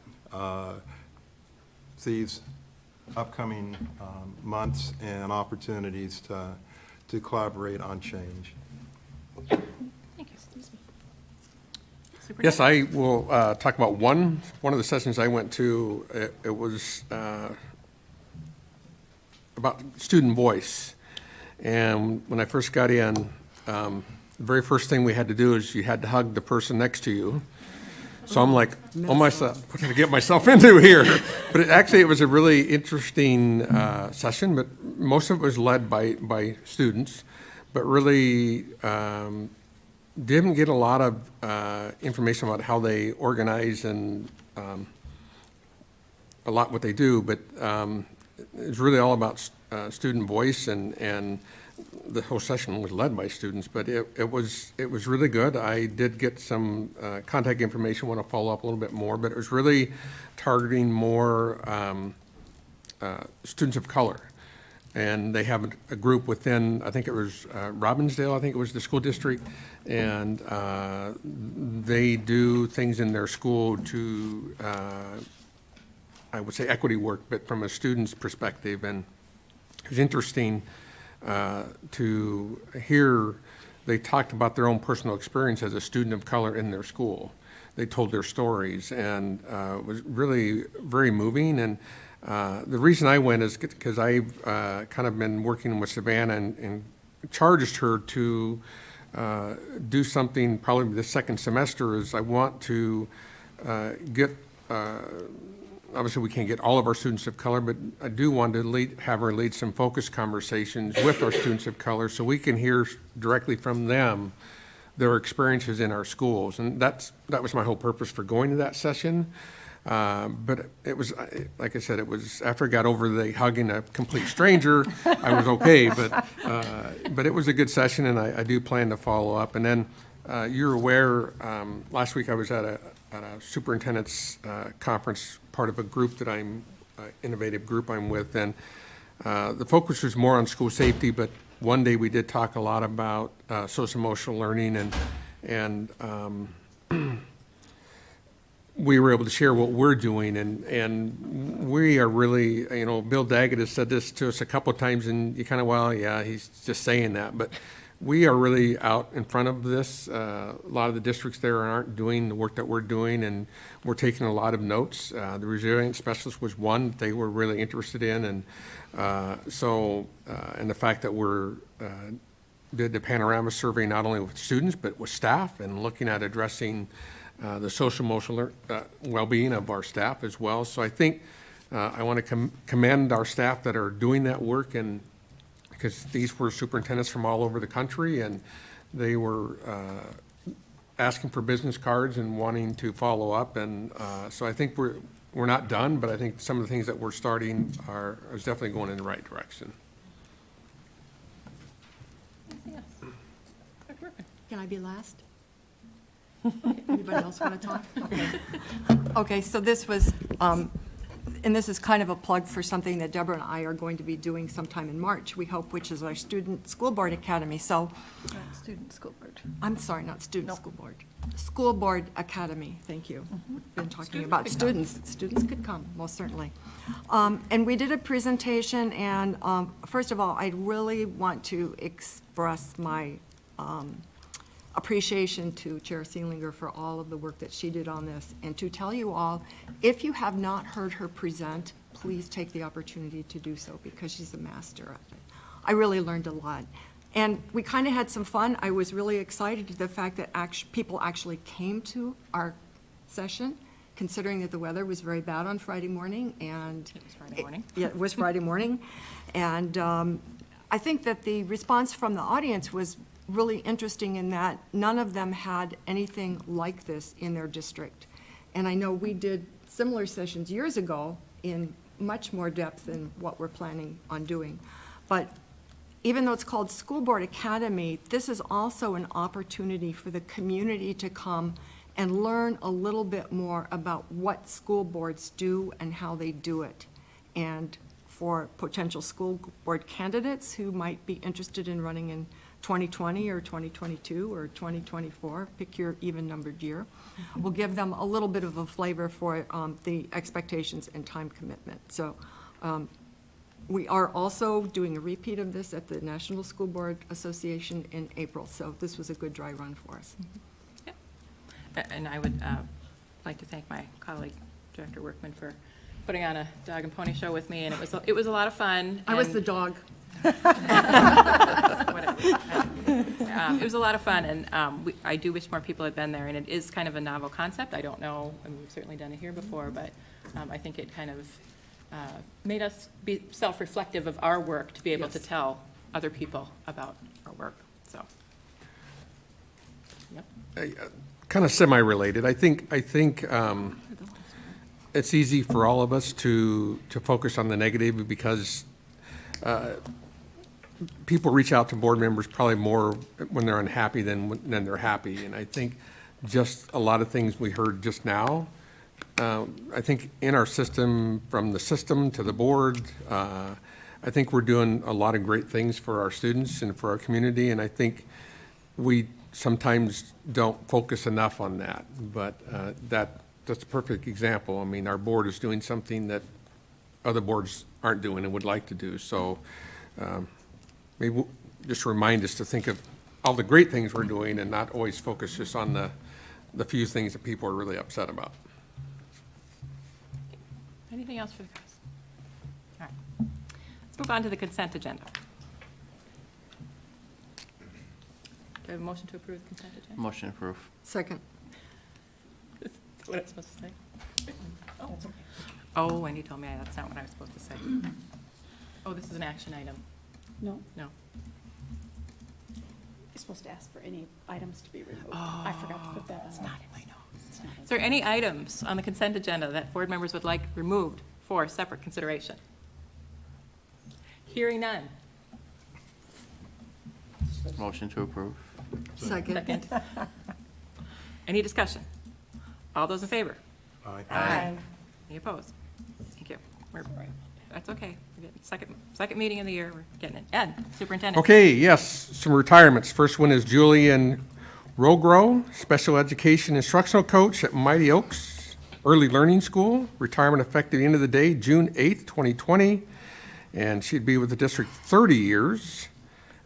these upcoming months and opportunities to collaborate on change. Thank you. Yes, I will talk about one of the sessions I went to. It was about student voice. And when I first got in, the very first thing we had to do is you had to hug the person next to you. So I'm like, oh myself, what did I get myself into here? But it was a really interesting session, but most of it was led by students, but really didn't get a lot of information about how they organize and a lot what they do, but it's really all about student voice, and the whole session was led by students, but it was really good. I did get some contact information, want to follow up a little bit more, but it was really targeting more students of color. And they have a group within, I think it was Robbinsdale, I think it was the school district, and they do things in their school to, I would say equity work, but from a student's perspective. And it was interesting to hear they talked about their own personal experience as a student of color in their school. They told their stories, and it was really very moving. And the reason I went is because I've kind of been working with Savannah and charged her to do something probably the second semester. Is I want to get, obviously we can't get all of our students of color, but I do want to have her lead some focus conversations with our students of color so we can hear directly from them their experiences in our schools. And that was my whole purpose for going to that session. But it was, like I said, it was after I got over the hugging a complete stranger, I was okay. But it was a good session, and I do plan to follow up. And then you're aware, last week I was at a superintendent's conference, part of a group that innovative group I'm with, and the focus was more on school safety, but one day we did talk a lot about social-emotional learning, and we were able to share what we're doing, and we are really, Bill Daggett has said this to us a couple of times, and you kind of, well, yeah, he's just saying that, but we are really out in front of this. A lot of the districts there aren't doing the work that we're doing, and we're taking a lot of notes. The resilience specialist was one that they were really interested in, and and the fact that we're did the panorama survey not only with students but with staff, and looking at addressing the social-emotional well-being of our staff as well. So I think I want to commend our staff that are doing that work, and because these were superintendents from all over the country, and they were asking for business cards and wanting to follow up. And so I think we're not done, but I think some of the things that we're starting is definitely going in the right direction. Anything else? Dr. Workman? Can I be last? Anybody else want to talk? Okay. Okay, so this was, and this is kind of a plug for something that Deborah and I are going to be doing sometime in March, we hope, which is our Student School Board Academy. So, Not Student School Board. I'm sorry, not Student School Board. School Board Academy, thank you. We've been talking about students. Students could come, most certainly. And we did a presentation, and first of all, I really want to express my appreciation to Chair Seelinger for all of the work that she did on this, and to tell you all, if you have not heard her present, please take the opportunity to do so, because she's a master of it. I really learned a lot. And we kind of had some fun. I was really excited at the fact that people actually came to our session, considering that the weather was very bad on Friday morning. And it was Friday morning. Yeah, it was Friday morning. And I think that the response from the audience was really interesting in that none of them had anything like this in their district. And I know we did similar sessions years ago in much more depth than what we're planning on doing. But even though it's called School Board Academy, this is also an opportunity for the community to come and learn a little bit more about what school boards do and how they do it. And for potential school board candidates who might be interested in running in 2020 or 2022 or 2024, pick your even-numbered year. We'll give them a little bit of a flavor for the expectations and time commitment. So we are also doing a repeat of this at the National School Board Association in April. So this was a good dry run for us. And I would like to thank my colleague, Director Workman, for putting on a dog and pony show with me, and it was a lot of fun. I was and- the dog. It was a lot of fun, and I do wish more people had been there, and it is kind of a novel concept. I don't know, I mean, we've certainly done it here before, but I think it kind of made us be self-reflective of our work to be able to Yes. tell other people about our work, so. Yep. Kind of semi-related. I think it's easy for all of us to focus on the negative because people reach out to board members probably more when they're unhappy than they're happy. And I think just a lot of things we heard just now, I think in our system, from the system to the board, I think we're doing a lot of great things for our students and for our community. And I think we sometimes don't focus enough on that. But that's a perfect example. I mean, our board is doing something that other boards aren't doing and would like to do. So maybe just remind us to think of all the great things we're doing and not always focus just on the few things that people are really upset about. Anything else for the guys? All right. Let's move on to the consent agenda. Do I have a motion to approve the consent agenda? Motion approved. Second. That's what I'm supposed to say? Oh, and you told me that's not what I was supposed to say. Oh, this is an action item. No, No. you're supposed to ask for any items to be removed. I forgot to put that It's on. not in my notes. Is there any items on the consent agenda that board members would like removed for separate consideration? Hearing none. Motion to approve. Second. Any discussion? All those in favor? Aye. Any opposed? Thank you. That's okay. We're getting second meeting of the year. We're getting it. Ed, Superintendent. Okay, yes, some retirements. First one is Julian Rogro, Special Education Instructional Coach at Mighty Oaks Early Learning School. Retirement effective the end of the day, June 8th, 2020. And she'd be with the district 30 years.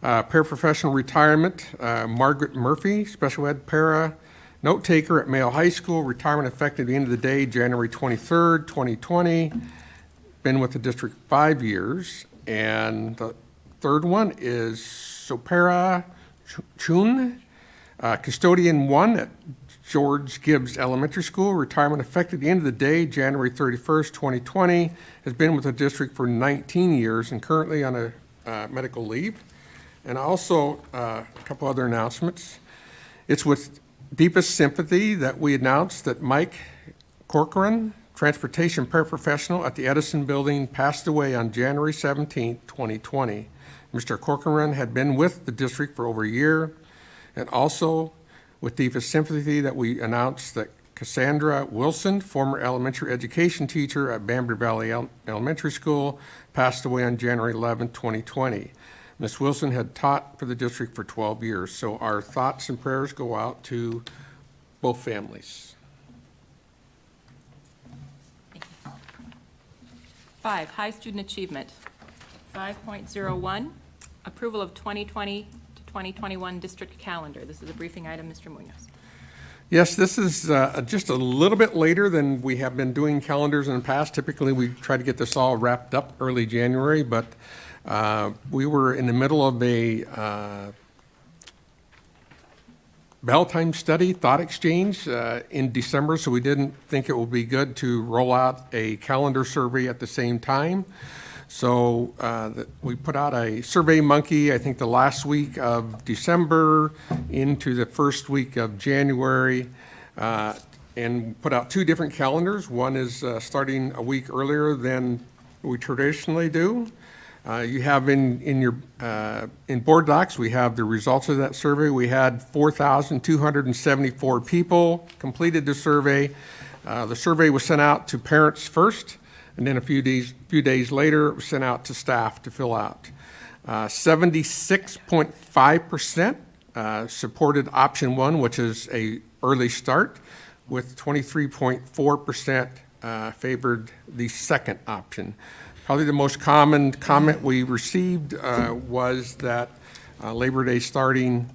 Paraprofessional retirement, Margaret Murphy, Special Ed Para Note Taker at Mayo High School. Retirement effective the end of the day, January 23rd, 2020. Been with the district 5 years. And the third one is Sopara Chun, Custodian 1 at George Gibbs Elementary School. Retirement effective the end of the day, January 31st, 2020. Has been with the district for 19 years and currently on a medical leave. And also a couple other announcements. It's with deepest sympathy that we announced that Mike Corcoran, transportation paraprofessional at the Edison Building, passed away on January 17th, 2020. Mr. Corcoran had been with the district for over a year. And also with deepest sympathy that we announced that Cassandra Wilson, former elementary education teacher at Bamber Valley Elementary School, passed away on January 11th, 2020. Ms. Wilson had taught for the district for 12 years, so our thoughts and prayers go out to both families. 5, high student achievement. 5.01, approval of 2020 to 2021 district calendar. This is a briefing item, Mr. Munoz. Yes, this is just a little bit later than we have been doing calendars in the past. Typically, we try to get this all wrapped up early January, but we were in the middle of a Valentine study, thought exchange in December, so we didn't think it would be good to roll out a calendar survey at the same time. So we put out a Survey Monkey, I think the last week of December into the first week of January, and put out 2 different calendars. One is starting a week earlier than we traditionally do. You have in your in board docs, we have the results of that survey. We had 4,274 people completed the survey. The survey was sent out to parents first, and then a few days later, it was sent out to staff to fill out. 76.5% supported option 1, which is a early start, with 23.4% favored the second option. Probably the most common comment we received was that Labor Day starting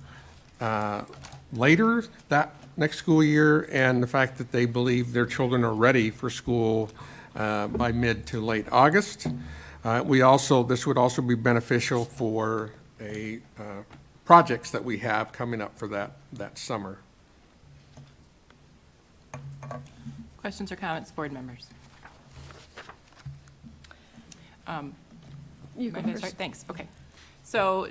later that next school year and the fact that they believe their children are ready for school by mid to late August. This would also be beneficial for projects that we have coming up for that summer. Questions or comments, board members? You go Okay, first. sorry, thanks, okay. So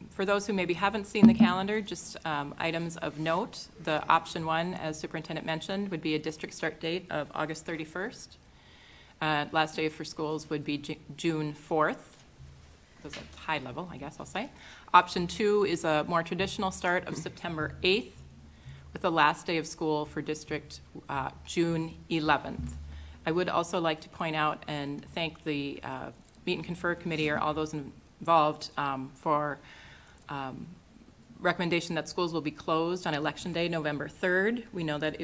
for those who maybe haven't seen the calendar, just items of note, the option 1, as superintendent mentioned, would be a district start date of August 31st. Last day for schools would be June 4th. Those are high level, I guess I'll say. Option 2 is a more traditional start of September 8th, with the last day of school for district June 11th. I would also like to point out and thank the Meet and Confer Committee, or all those involved, for recommendation that schools will be closed on Election Day, November 3rd. We know that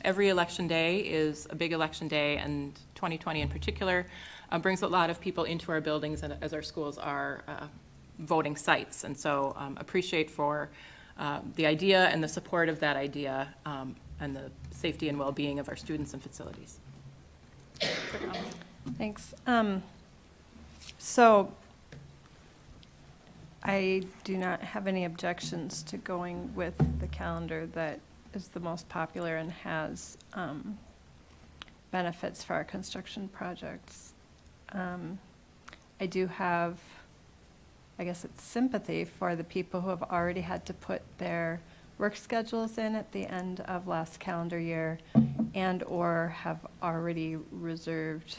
every election day is a big election day, and 2020 in particular brings a lot of people into our buildings, and as our schools are voting sites. And so appreciate for the idea and the support of that idea, and the safety and well-being of our students and facilities. Thanks. So I do not have any objections to going with the calendar that is the most popular and has benefits for our construction projects. I do have, I guess it's sympathy for the people who have already had to put their work schedules in at the end of last calendar year and or have already reserved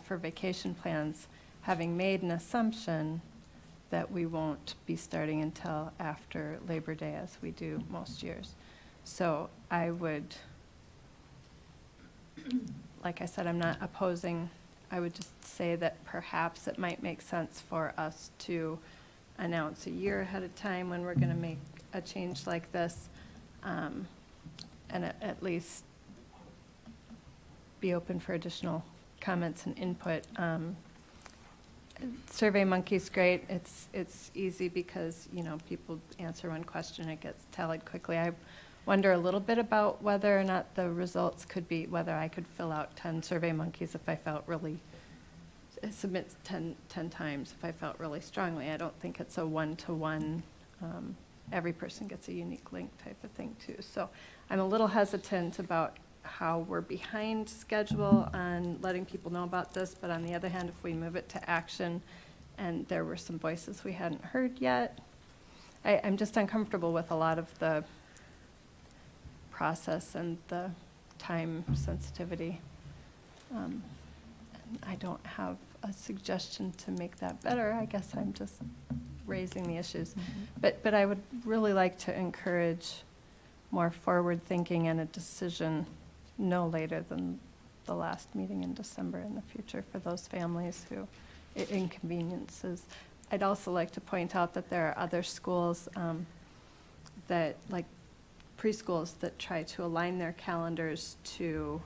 for vacation plans, having made an assumption that we won't be starting until after Labor Day, as we do most years. So I would, like I said, I'm not opposing. I would just say that perhaps it might make sense for us to announce a year ahead of time when we're going to make a change like this, and at least be open for additional comments and input. SurveyMonkey's great. It's easy because, you know, people answer one question, it gets tallied quickly. I wonder a little bit about whether or not the results could be, whether I could fill out 10 SurveyMonkeys if I felt really, submit 10 times if I felt really strongly. I don't think it's a one-to-one, every person gets a unique link type of thing too. So I'm a little hesitant about how we're behind schedule on letting people know about this, but on the other hand, if we move it to action and there were some voices we hadn't heard yet, I'm just uncomfortable with a lot of the process and the time sensitivity. And I don't have a suggestion to make that better. I guess I'm just raising the issues. But I would really like to encourage more forward thinking and a decision no later than the last meeting in December in the future for those families who inconveniences. I'd also like to point out that there are other schools that, like preschools, that try to align their calendars to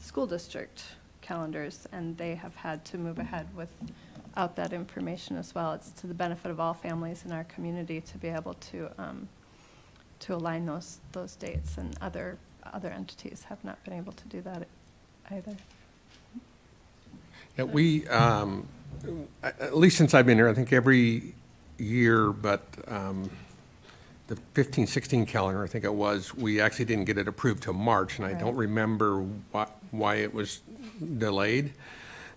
school district calendars, and they have had to move ahead without that information as well. It's to the benefit of all families in our community to be able to align those dates, and other entities have not been able to do that either. Yeah, we, at least since I've been here, I think every year, but the 15-16 calendar, I think it was, we actually didn't get it approved till March, and I don't remember why it was delayed.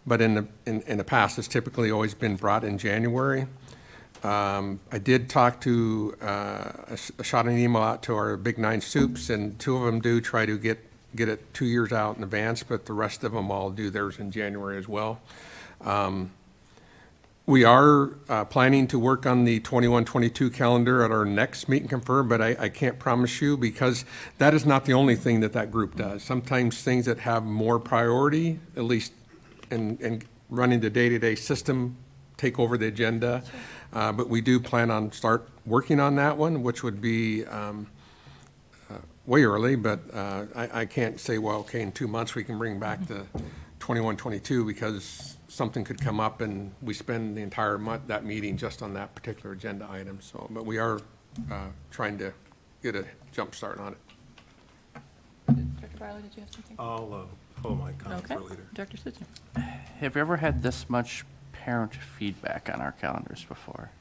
But in the past, it's typically always been brought in January. I did talk to, shot an email out to our Big Nine Soups, and 2 of them do try to get it 2 years out in advance, but the rest of them all do theirs in January as well. We are planning to work on the 21-22 calendar at our next Meet and Confer, but I can't promise you, because that is not the only thing that group does. Sometimes things that have more priority, at least in running the day-to-day system, take over the agenda. But we do plan on start working on that one, which would be way early, but I can't say, well, okay, in 2 months we can bring back the 21-22, because something could come up and we spend the entire month, that meeting, just on that particular agenda item. So, but we are trying to get a jump start on it. Dr. Barlow, did you have something? I'll hold my comments Okay. for later. Dr. Susan? Have you ever had this much parent feedback on our calendars before?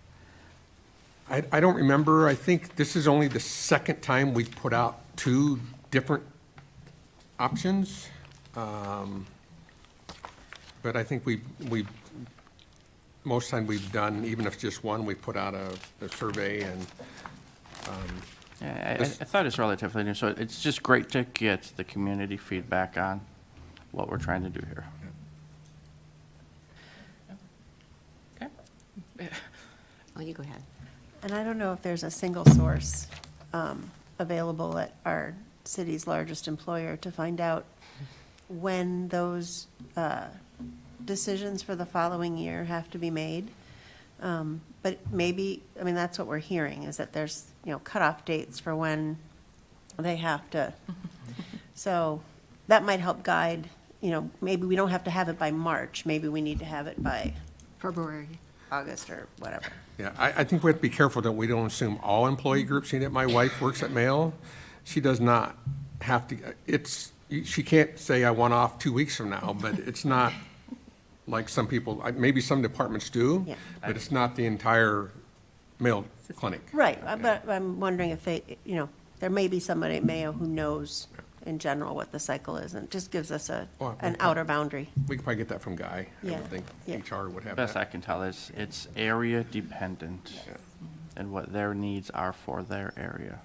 I don't remember. I think this is only the second time we've put out 2 different options. But I think most time we've done, even if it's just one, we put out a survey and. Yeah, I thought it's relatively new, so it's just great to get the community feedback on what we're trying to do here. Okay. Oh, you go ahead. And I don't know if there's a single source available at our city's largest employer to find out when those decisions for the following year have to be made. But maybe, I mean, that's what we're hearing, is that there's, cutoff dates for when they have to. So that might help guide, maybe we don't have to have it by March. Maybe we need to have it by February. August or whatever. Yeah, I think we have to be careful that we don't assume all employee groups need it. My wife works at Mail. She does not have to, she can't say I want off 2 weeks from now, but it's not like some people, maybe some departments do, Yeah. but it's not the entire Mail clinic. Right, but I'm wondering if they, there may be somebody at Mayo who knows in general what the cycle is, and it just gives us an outer boundary. We could probably get that from Guy. I Yeah, would think yeah. HR would have Best I that. can tell is it's area dependent and what their needs are for their area.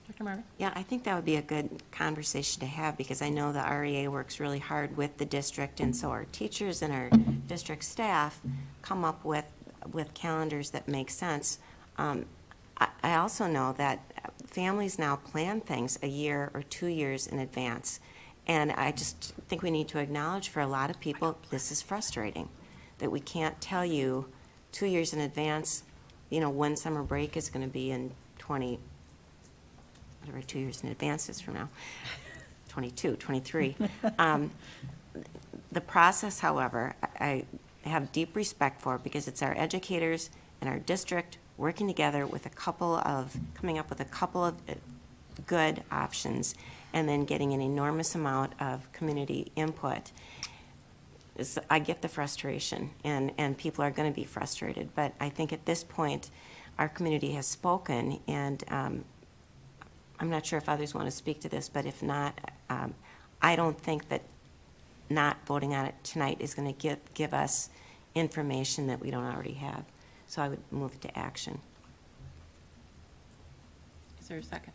Dr. Marvin? Yeah, I think that would be a good conversation to have, because I know the REA works really hard with the district, and so our teachers and our district staff come up with calendars that make sense. I also know that families now plan things a year or 2 years in advance, and I just think we need to acknowledge, for a lot of people, this is frustrating, that we can't tell you 2 years in advance, when summer break is going to be in whatever 2 years in advance is from now, 22, 23. The process, however, I have deep respect for, because it's our educators and our district working together with coming up with a couple of good options, and then getting an enormous amount of community input. I get the frustration, and people are going to be frustrated, but I think at this point, our community has spoken, and I'm not sure if others want to speak to this, but if not, I don't think that not voting on it tonight is going to give us information that we don't already have. So I would move it to action. Is there a second?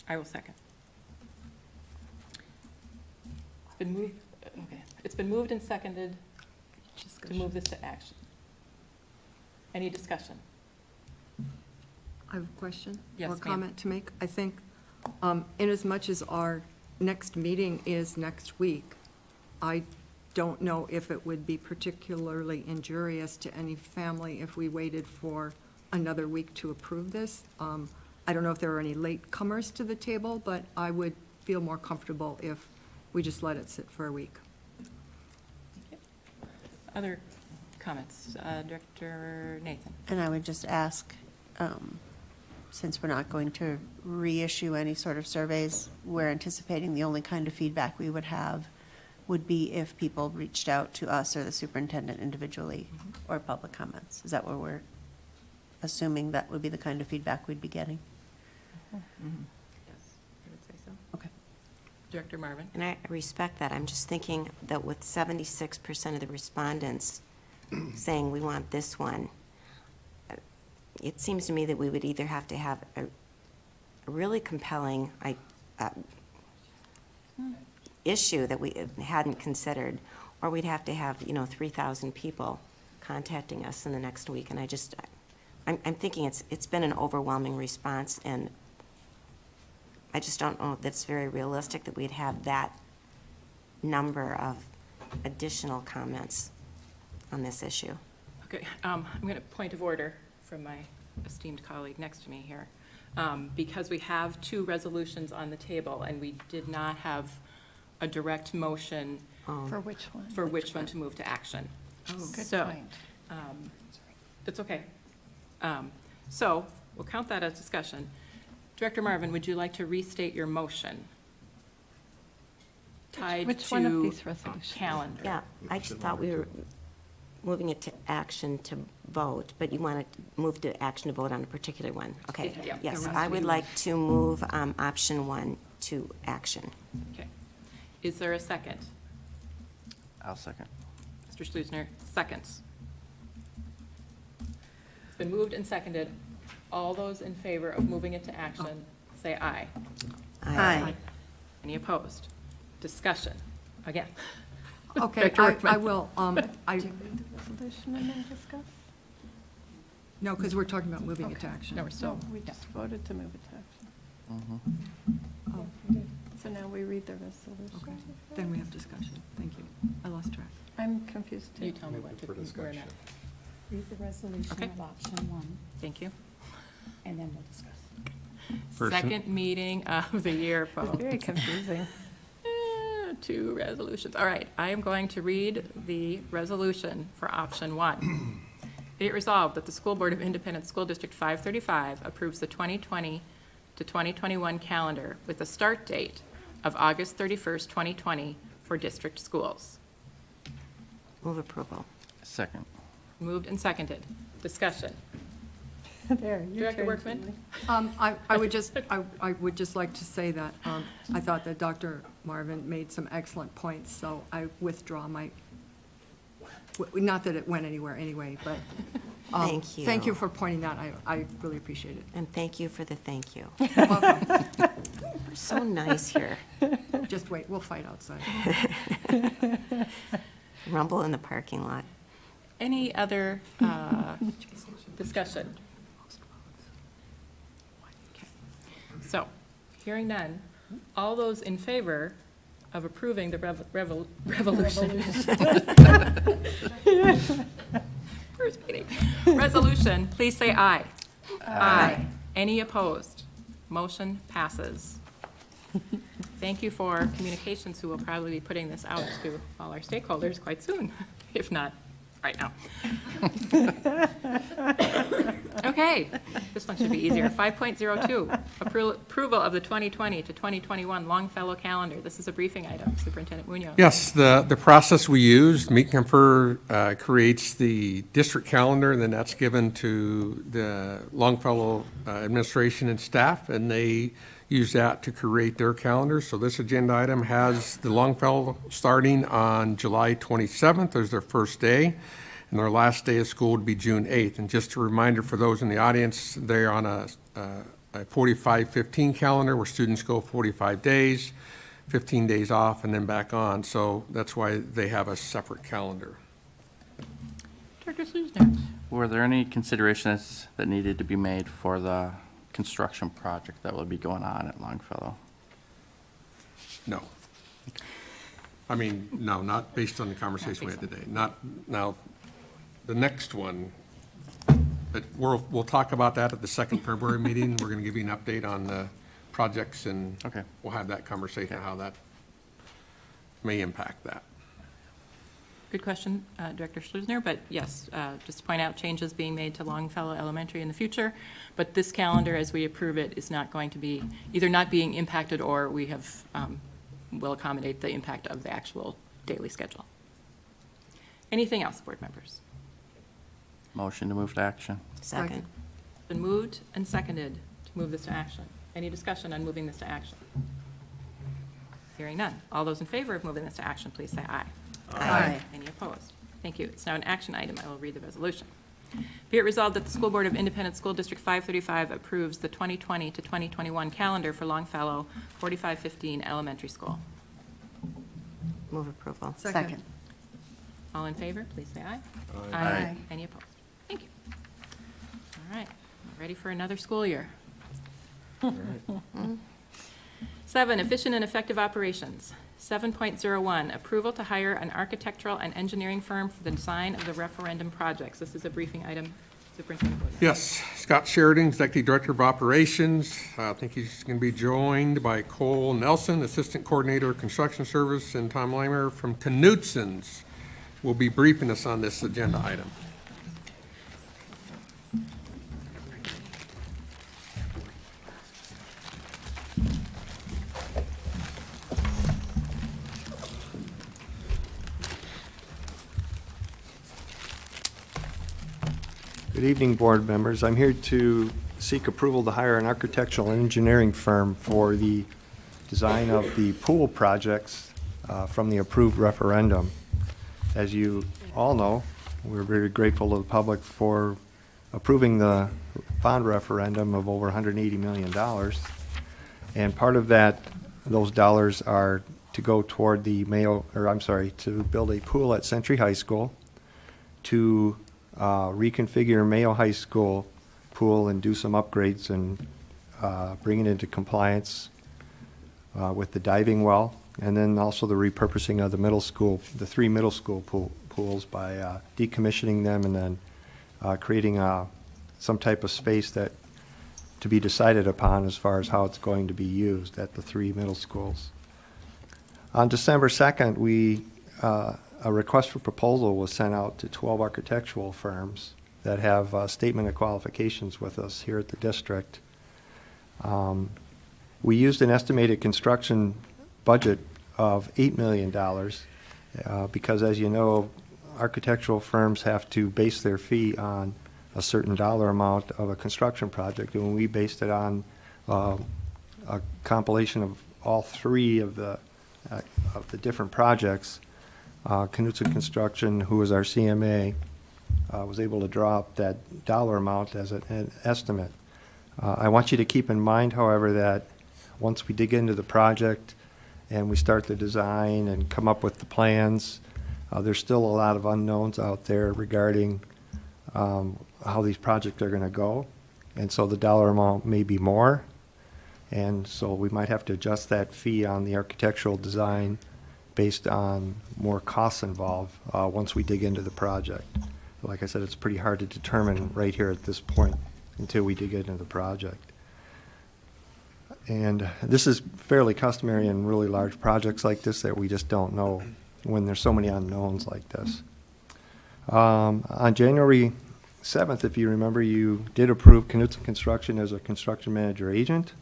I will second. It's been moved and seconded to move this to action. Any discussion? I have a question Yes, or ma'am. comment to make. I think, inasmuch as our next meeting is next week, I don't know if it would be particularly injurious to any family if we waited for another week to approve this. I don't know if there are any latecomers to the table, but I would feel more comfortable if we just let it sit for a week. Other comments? Director Nathan? And I would just ask, since we're not going to reissue any sort of surveys, we're anticipating the only kind of feedback we would have would be if people reached out to us or the superintendent individually, or public comments. Is that what we're assuming that would be the kind of feedback we'd be getting? Yes, I would say so. Okay. Director Marvin? And I respect that. I'm just thinking that with 76% of the respondents saying we want this one, it seems to me that we would either have to have a really compelling issue that we hadn't considered, or we'd have to have, 3,000 people contacting us in the next week. And I'm thinking it's been an overwhelming response, and I just don't know if that's very realistic that we'd have that number of additional comments on this issue. Okay, I'm going to point of order from my esteemed colleague next to me here. Because we have 2 resolutions on the table, and we did not have a direct motion. For which one? For which one to move to action. Good So, point. That's okay. So, we'll count that as discussion. Director Marvin, would you like to restate your motion? Tied Which one of to these resolutions? calendar. Yeah, I just thought we were moving it to action to vote, but you want to move to action to vote on a particular one. Okay, Yeah. yes, I would like to move option 1 to action. Okay. Is there a second? I'll second. Mr. Schleusner, seconds. It's been moved and seconded. All those in favor of moving it to action, say aye. Aye. Any opposed? Discussion, again. Okay, Director I Workman. will, I, Do you read the resolution and then discuss? no, because we're talking about moving it to Okay. action. No, we're still, We just voted to move it to action. Oh, We did. So now we read the resolution. okay, then we have discussion. Thank you. I lost track. I'm confused too. you tell me what to, where and at. Read the resolution Okay. of option 1, Thank you. and then we'll discuss. Second meeting of the year, folks. Very confusing. 2 resolutions. All right, I am going to read the resolution for option 1. Be it resolved that the School Board of Independent School District 535 approves the 2020 to 2021 calendar with a start date of August 31st, 2020 for district schools. Move approval. Second. Moved and seconded. Discussion. There, your Director turn, Workman? Julie. I would just like to say that I thought that Dr. Marvin made some excellent points, so I withdraw my, not that it went anywhere anyway, but. Thank you. Thank you for pointing that. I really appreciate it. And thank you for the thank you. Welcome. We're so nice here. Just wait, we'll fight outside. Rumble in the parking lot. Any other discussion? Okay. So, hearing none, all those in favor of approving the revolution. First meeting. Resolution, please say aye. Aye. Any opposed? Motion passes. Thank you for communications, who will probably be putting this out to all our stakeholders quite soon, if not right now. Okay, this one should be easier. 5.02, approval of the 2020 to 2021 Longfellow calendar. This is a briefing item. Superintendent Munoz. Yes, the process we used, Meet Kemper creates the district calendar, and then that's given to the Longfellow administration and staff, and they use that to create their calendar. So this agenda item has the Longfellow starting on July 27th as their first day, and their last day of school would be June 8th. And just a reminder for those in the audience, they're on a 45-15 calendar where students go 45 days, 15 days off, and then back on. So that's why they have a separate calendar. Director Schleusner. Were there any considerations that needed to be made for the construction project that will be going on at Longfellow? No. I mean, no, not based on the conversation we had today. Not, now, the next one, but we'll talk about that at the second February meeting. We're going to give you an update on the projects, and we'll have that conversation, how that may impact that. Good question, Director Schleusner, but yes, just to point out, changes being made to Longfellow Elementary in the future, but this calendar, as we approve it, is not going to be, either not being impacted, or we have, will accommodate the impact of the actual daily schedule. Anything else, board members? Motion to move to action. Second. Been moved and seconded to move this to action. Any discussion on moving this to action? Hearing none. All those in favor of moving this to action, please say aye. Aye. Any opposed? Thank you. It's now an action item. I will read the resolution. Be it resolved that the School Board of Independent School District 535 approves the 2020 to 2021 calendar for Longfellow 4515 Elementary School. Move approval. Second. All in favor, please say aye. Aye. Any opposed? Thank you. All right, we're ready for another school year. 7, efficient and effective operations. 7.01, approval to hire an architectural and engineering firm for the design of the referendum projects. This is a briefing item. Superintendent Boyd. Yes, Scott Sheridan, Executive Director of Operations. I think he's going to be joined by Cole Nelson, Assistant Coordinator of Construction Service, and Tom Lamer from Knutson's will be briefing us on this agenda item. Good evening, board members. I'm here to seek approval to hire an architectural and engineering firm for the design of the pool projects from the approved referendum. As you all know, we're very grateful to the public for approving the bond referendum of over $180 million. And part of that, those dollars are to go toward the to build a pool at Century High School, to reconfigure Mayo High School pool and do some upgrades and bring it into compliance with the diving well, and then also the repurposing of the middle school, the 3 middle school pools by decommissioning them and then creating some type of space that to be decided upon as far as how it's going to be used at the 3 middle schools. On December 2nd, a request for proposal was sent out to 12 architectural firms that have a statement of qualifications with us here at the district. We used an estimated construction budget of $8 million because, as you know, architectural firms have to base their fee on a certain dollar amount of a construction project, and we based it on a compilation of all 3 of the different projects. Knutson Construction, who is our CMA, was able to draw up that dollar amount as an estimate. I want you to keep in mind, however, that once we dig into the project and we start the design and come up with the plans, there's still a lot of unknowns out there regarding how these projects are going to go. And so the dollar amount may be more. And so we might have to adjust that fee on the architectural design based on more costs involved once we dig into the project. Like I said, it's pretty hard to determine right here at this point until we dig into the project. And this is fairly customary in really large projects like this that we just don't know when there's so many unknowns like this. On January 7th, if you remember, you did approve Knutson Construction as a construction manager agent.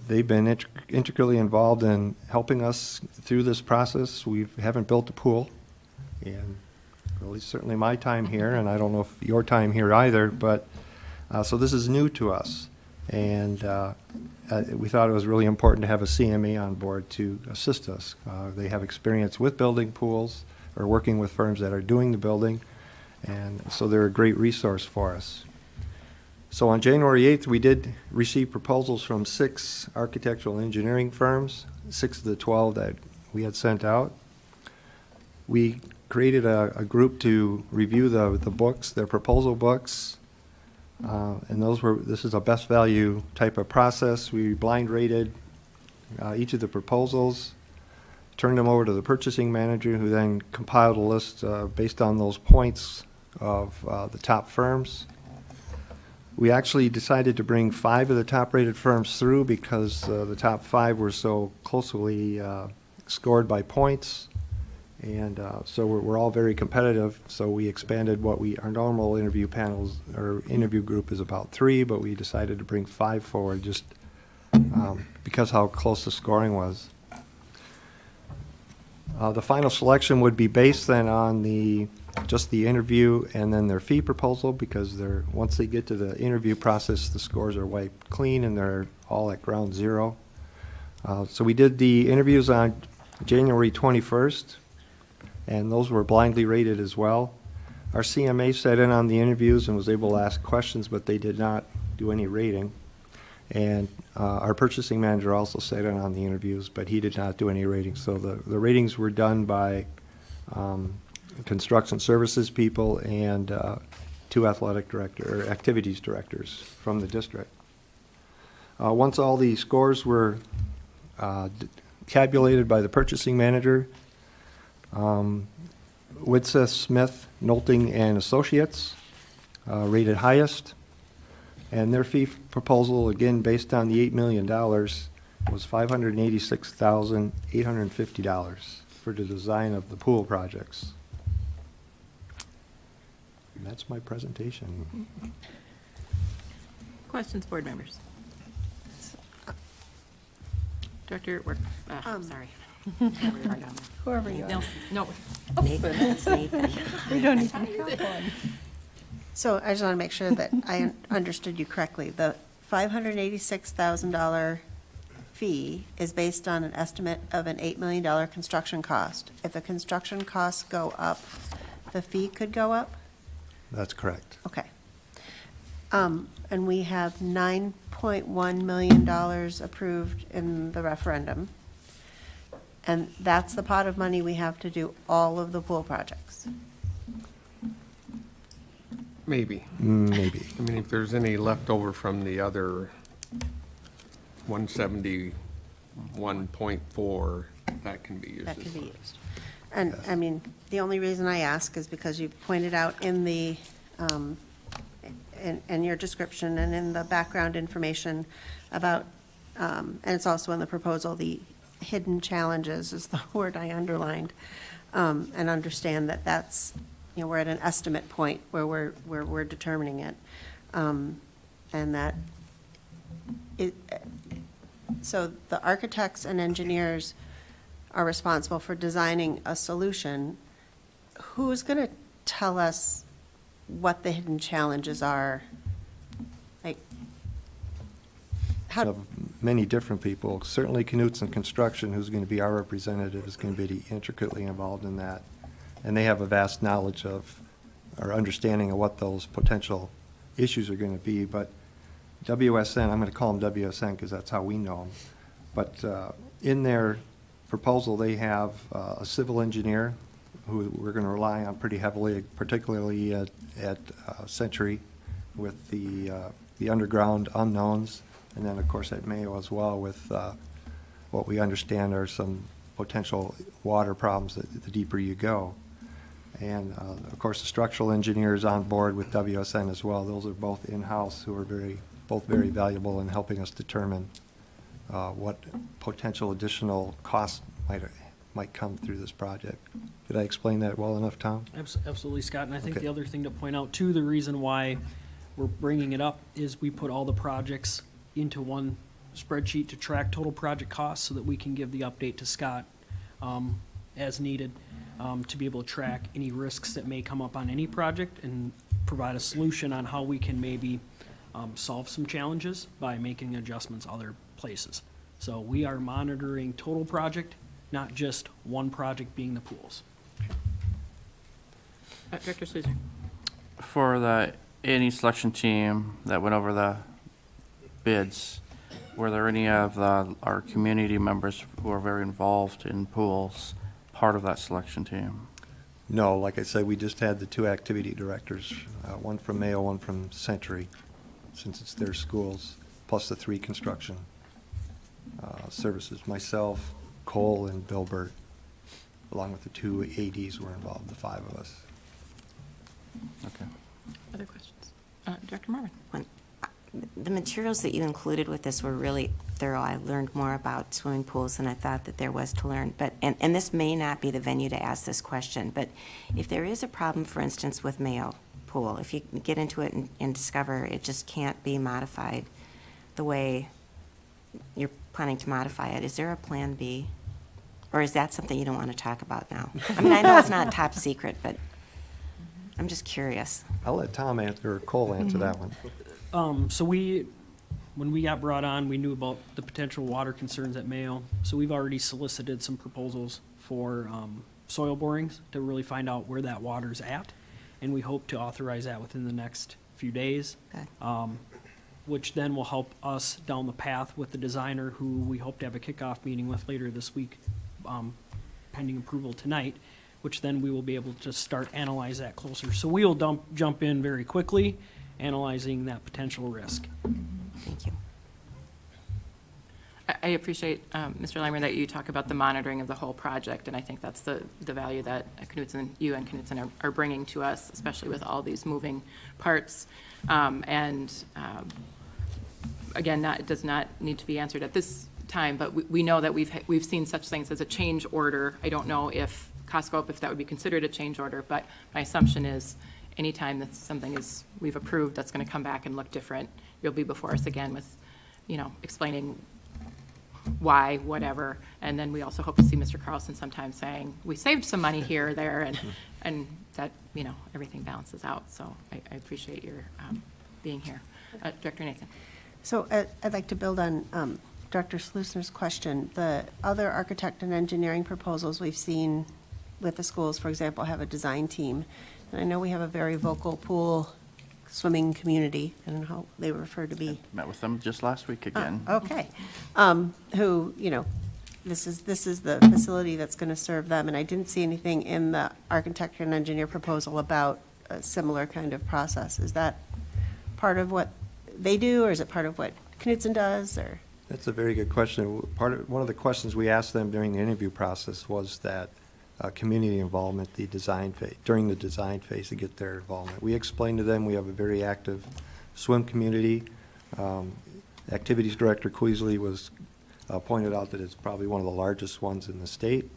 They've been integrally involved in helping us through this process. We haven't built a pool, and at least certainly my time here, and I don't know if your time here either, but so this is new to us. And we thought it was really important to have a CMA on board to assist us. They have experience with building pools or working with firms that are doing the building, and so they're a great resource for us. So on January 8th, we did receive proposals from 6 architectural engineering firms, 6 of the 12 that we had sent out. We created a group to review the books, their proposal books, and this is a best value type of process. We blind rated each of the proposals, turned them over to the purchasing manager, who then compiled a list based on those points of the top firms. We actually decided to bring 5 of the top-rated firms through because the top 5 were so closely scored by points, and so we're all very competitive. So we expanded our normal interview panels, or interview group is about 3, but we decided to bring 5 forward just because how close the scoring was. The final selection would be based then on just the interview and then their fee proposal, because once they get to the interview process, the scores are wiped clean and they're all at ground zero. So we did the interviews on January 21st, and those were blindly rated as well. Our CMA sat in on the interviews and was able to ask questions, but they did not do any rating. And our purchasing manager also sat in on the interviews, but he did not do any ratings. So the ratings were done by construction services people and 2 activities directors from the district. Once all the scores were tabulated by the purchasing manager, Whitseth, Smith, Nolting, and Associates rated highest, and their fee proposal, again based on the $8 million, was $586,850 for the design of the pool projects. And that's my presentation. Questions, board members? Director Work, sorry. Whoever you are. No. Nathan, it's Nathan. We don't even have one. So I just want to make sure that I understood you correctly. The $586,000 fee is based on an estimate of an $8 million construction cost. If the construction costs go up, the fee could go up? That's correct. Okay. And we have $9.1 million approved in the referendum. And that's the pot of money we have to do all of the pool projects. Maybe. Maybe. I mean, if there's any left over from the other 171.4, that can be used. That as could be well. used. And, I mean, the only reason I ask is because you pointed out in the, in your description and in the background information about, and it's also in the proposal, the hidden challenges is the word I underlined, and understand that that's, you know, we're at an estimate point where we're determining it. And that it, so the architects and engineers are responsible for designing a solution. Who's going to tell us what the hidden challenges are? Like, how? Of many different people. Certainly Knutson Construction, who's going to be our representative, is going to be intricately involved in that. And they have a vast knowledge of, or understanding of what those potential issues are going to be. But WSN, I'm going to call them WSN because that's how we know them. But in their proposal, they have a civil engineer who we're going to rely on pretty heavily, particularly at Century with the underground unknowns. And then, of course, at Mayo as well with what we understand are some potential water problems the deeper you go. And, of course, the structural engineers on board with WSN as well. Those are both in-house who are both very valuable in helping us determine what potential additional costs might come through this project. Did I explain that well enough, Tom? Absolutely, Scott. And I think Okay. the other thing to point out, too, the reason why we're bringing it up is we put all the projects into one spreadsheet to track total project costs so that we can give the update to Scott as needed to be able to track any risks that may come up on any project and provide a solution on how we can maybe solve some challenges by making adjustments other places. So we are monitoring total project, not just one project being the pools. Director Sluizer. For the A&E selection team that went over the bids, were there any of our community members who are very involved in pools part of that selection team? No, like I said, we just had the two activity directors, one from Mayo, one from Century, since it's their schools, plus the three construction services. Myself, Cole, and Bill Burt, along with the two ADs were involved, the five of us. Okay. Other questions? Director Marvin. The materials that you included with this were really thorough. I learned more about swimming pools than I thought that there was to learn. But and this may not be the venue to ask this question, but if there is a problem, for instance, with Mayo Pool, if you get into it and discover it just can't be modified the way you're planning to modify it, is there a plan B? Or is that something you don't want to talk about now? I mean, I know it's not top secret, but I'm just curious. I'll let Tom answer, or Cole answer that one. So when we got brought on, we knew about the potential water concerns at Mayo. So we've already solicited some proposals for soil borings to really find out where that water's at. And we hope to authorize that within the next few days, which then will help us down the path with the designer who we hope to have a kickoff meeting with later this week, pending approval tonight, which then we will be able to start analyze that closer. So we will jump in very quickly, analyzing that potential risk. Thank you. I appreciate, Mr. Leimer, that you talk about the monitoring of the whole project, and I think that's the value that you and Knutson are bringing to us, especially with all these moving parts. Again, it does not need to be answered at this time, but we know that we've seen such things as a change order. I don't know if Costco, if that would be considered a change order, but my assumption is anytime that something we've approved that's going to come back and look different, you'll be before us again with, explaining why, whatever. And then we also hope to see Mr. Carlson sometime saying, we saved some money here or there, and that everything balances out. So I appreciate your being here. Director Nathan. So I'd like to build on Dr. Slusner's question. The other architect and engineering proposals we've seen with the schools, for example, have a design team. And I know we have a very vocal pool swimming community. I don't know how they refer to be. Met with them just last week again. Okay. Who, this is the facility that's going to serve them. And I didn't see anything in the architect and engineer proposal about a similar kind of process. Is that part of what they do, or is it part of what Knudsen does, or? That's a very good question. One of the questions we asked them during the interview process was that community involvement, during the design phase, to get their involvement. We explained to them we have a very active swim community. Activities Director Queasley pointed out that it's probably one of the largest ones in the state.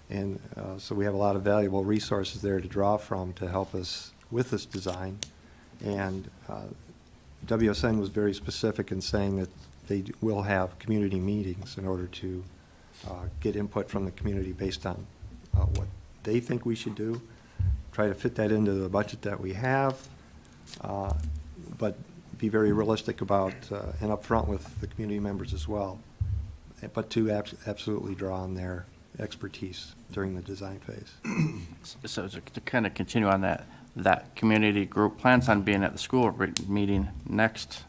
And so we have a lot of valuable resources there to draw from to help us with this design. And WSN was very specific in saying that they will have community meetings in order to get input from the community based on what they think we should do, try to fit that into the budget that we have, but be very realistic about and upfront with the community members as well, but to absolutely draw on their expertise during the design phase. So to kind of continue on that community group plans on being at the school meeting next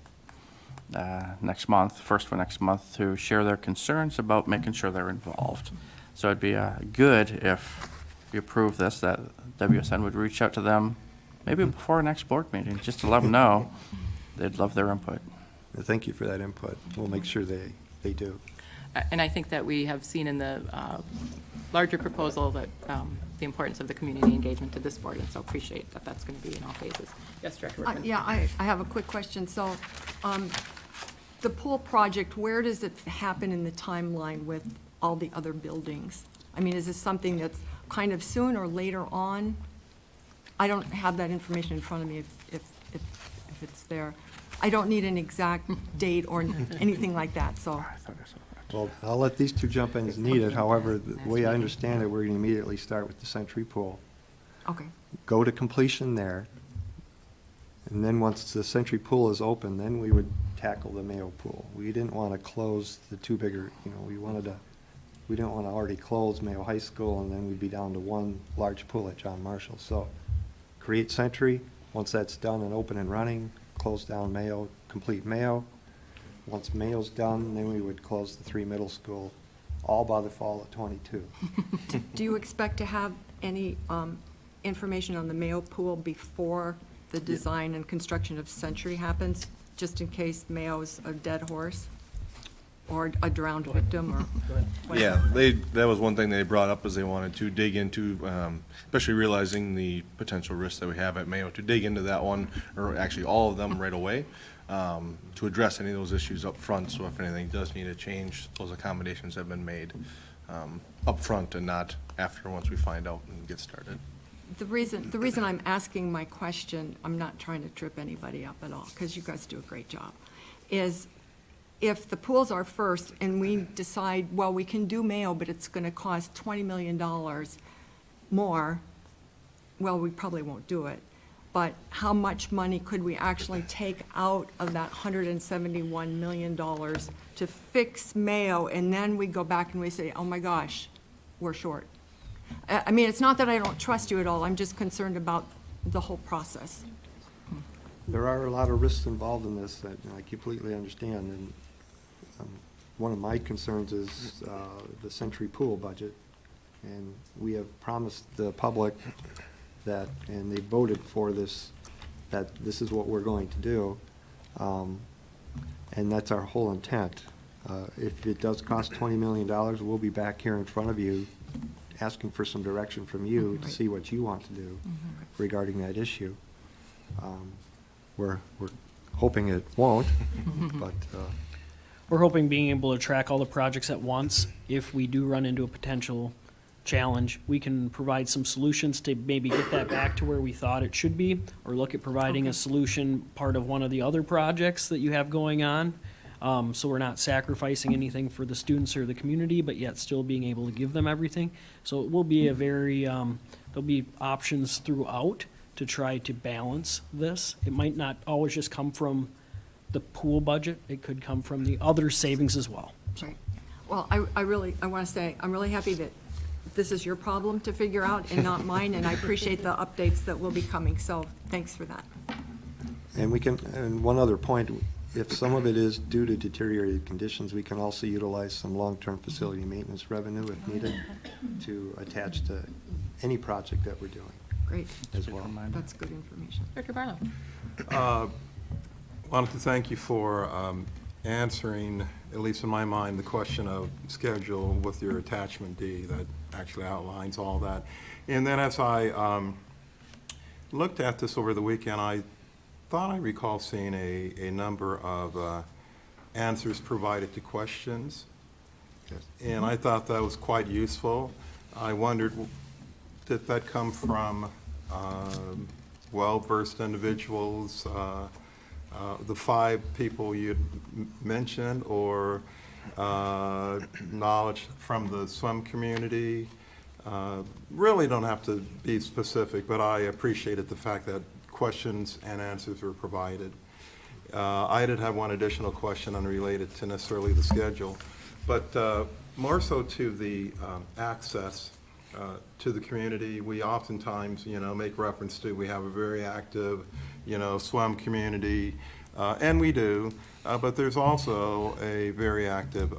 month, first one next month, to share their concerns about making sure they're involved. So it'd be good if you approve this, that WSN would reach out to them maybe before our next board meeting, just to let them know they'd love their input. Thank you for that input. We'll make sure they do. And I think that we have seen in the larger proposal that the importance of the community engagement to this board, and so appreciate that that's going to be in all phases. Yes, Director Workman. Yeah, I have a quick question. So the pool project, where does it happen in the timeline with all the other buildings? I mean, is this something that's kind of soon or later on? I don't have that information in front of me if it's there. I don't need an exact date or anything like that, so. Well, I'll let these two jump in as needed. However, the way I understand it, we're going to immediately start with the Century Pool. Okay. Go to completion there. And then once the Century Pool is open, then we would tackle the Mayo Pool. We didn't want to close the two bigger, we didn't want to already close Mayo High School and then we'd be down to one large pool at John Marshall. So create Century. Once that's done and open and running, close down Mayo, complete Mayo. Once Mayo's done, then we would close the 3 middle school, all by the fall of '22. Do you expect to have any information on the Mayo Pool before the design and construction of Century happens, just in case Mayo's a dead horse or a drowned victim or whatever? Yeah, that was one thing they brought up, is they wanted to dig into, especially realizing the potential risks that we have at Mayo, to dig into that one, or actually all of them right away, to address any of those issues up front. So if anything does need to change, those accommodations have been made up front and not after, once we find out and get started. The reason I'm asking my question, I'm not trying to trip anybody up at all, because you guys do a great job, is if the pools are first and we decide, well, we can do Mayo, but it's going to cost $20 million more, well, we probably won't do it. But how much money could we actually take out of that $171 million to fix Mayo, and then we go back and we say, oh my gosh, we're short? I mean, it's not that I don't trust you at all, I'm just concerned about the whole process. There are a lot of risks involved in this that I completely understand, and one of my concerns is the Century Pool budget, and we have promised the public that, and they voted for this, that this is what we're going to do, and that's our whole intent. If it does cost $20 million, we'll be back here in front of you asking for some direction from you to see what you want to do regarding that issue. We're hoping it won't, but we're hoping being able to track all the projects at once. If we do run into a potential challenge, we can provide some solutions to maybe get that back to where we thought it should be, or look at providing a solution part of one of the other projects that you have going on. So we're not sacrificing anything for the students or the community, but yet still being able to give them everything. So it will be a very there'll be options throughout to try to balance this. It might not always just come from the pool budget. It could come from the other savings as well. So, Right. Well, I want to say, I'm really happy that this is your problem to figure out and not mine, and I appreciate the updates that will be coming, so thanks for that. And one other point, if some of it is due to deteriorated conditions, we can also utilize some long-term facility maintenance revenue if needed to attach to any project that we're doing Great. as well. That's good information. Director Barlow. Wanted to thank you for answering, at least in my mind, the question of schedule with your attachment D that actually outlines all that. And then as I looked at this over the weekend, I thought I recall seeing a number of answers provided to questions. And I thought that was quite useful. I wondered, did that come from well-versed individuals, the 5 people you mentioned, or knowledge from the swim community? Really don't have to be specific, but I appreciated the fact that questions and answers were provided. I did have one additional question unrelated to necessarily the schedule, but more so to the access to the community. We oftentimes, make reference to, we have a very active, swim community, and we do, but there's also a very active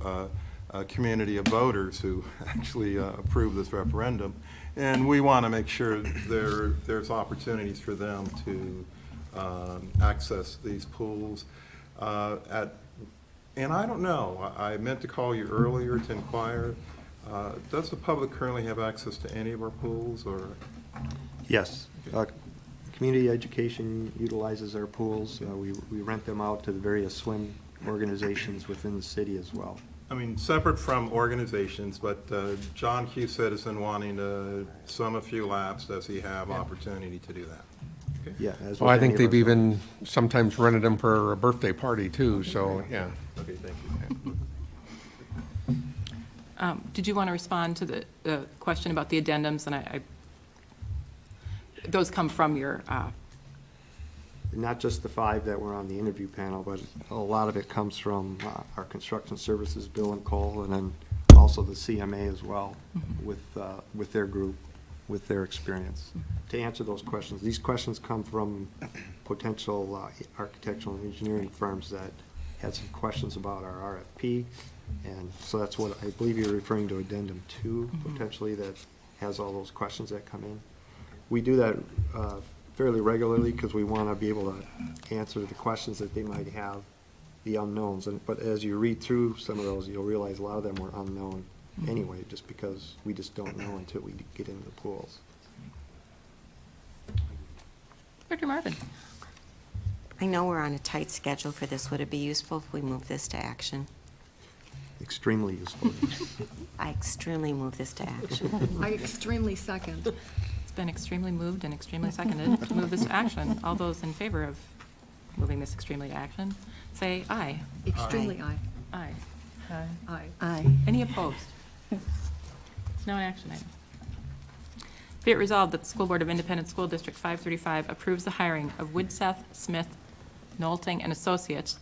community of voters who actually approve this referendum. And we want to make sure there's opportunities for them to access these pools. And I don't know, I meant to call you earlier to inquire, does the public currently have access to any of our pools, or? Yes. Community education utilizes our pools. We rent them out to the various swim organizations within the city as well. I mean, separate from organizations, but John Q. Citizen wanting to swim a few laps, does he have opportunity to do that? Okay. Yeah. As Well, I with think any of they've our- even sometimes rented them for a birthday party too, so, yeah. Okay, thank you. Did you want to respond to the question about the addendums? And those come from your, Not just the 5 that were on the interview panel, but a lot of it comes from our construction services, Bill and Cole, and then also the CMA as well, with their group, with their experience. To answer those questions, these questions come from potential architectural and engineering firms that had some questions about our RFP, and so that's what I believe you're referring to, addendum 2, potentially, that has all those questions that come in. We do that fairly regularly because we want to be able to answer the questions that they might have, the unknowns. But as you read through some of those, you'll realize a lot of them were unknown anyway, just because we just don't know until we get into the pools. Director Marvin. I know we're on a tight schedule for this. Would it be useful if we move this to action? Extremely useful. I extremely move this to action. I extremely second. It's been extremely moved and extremely seconded to move this to action. All those in favor of moving this extremely to action, say aye. Extremely aye. Aye. Aye. Aye. Any opposed? It's no action item. Be it resolved that the School Board of Independent School District 535 approves the hiring of Widseth, Smith, Knowlting and Associates,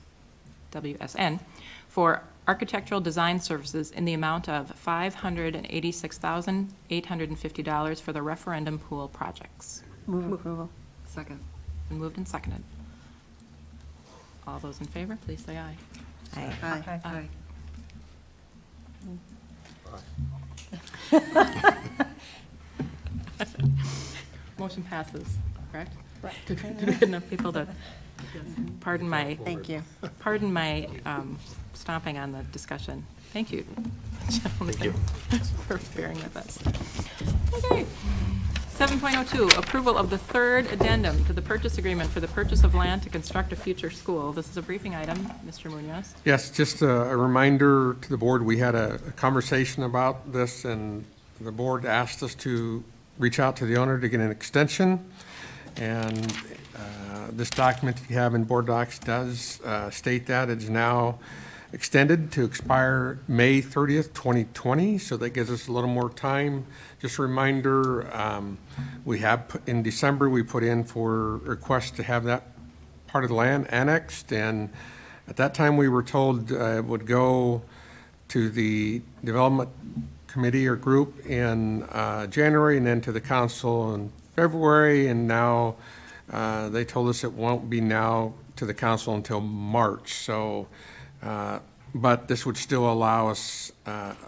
WSN, for architectural design services in the amount of $586,850 for the referendum pool projects. Move approval. Second. Been moved and seconded. All those in favor, please say aye. Aye. Aye. Aye. Motion passes, correct? Did we get enough people to, pardon my. Thank you. Pardon my stomping on the discussion. Thank you, gentlemen, for bearing with us. Okay. 7.02, approval of the third addendum to the purchase agreement for the purchase of land to construct a future school. This is a briefing item. Mr. Munoz. Yes, just a reminder to the board, we had a conversation about this, and the board asked us to reach out to the owner to get an extension. And this document that you have in board docs does state that. It's now extended to expire May 30th, 2020, so that gives us a little more time. Just a reminder, in December, we put in for request to have that part of the land annexed, and at that time, we were told it would go to the development committee or group in January, and then to the council in February, and now they told us it won't be now to the council until March. So, but this would still allow us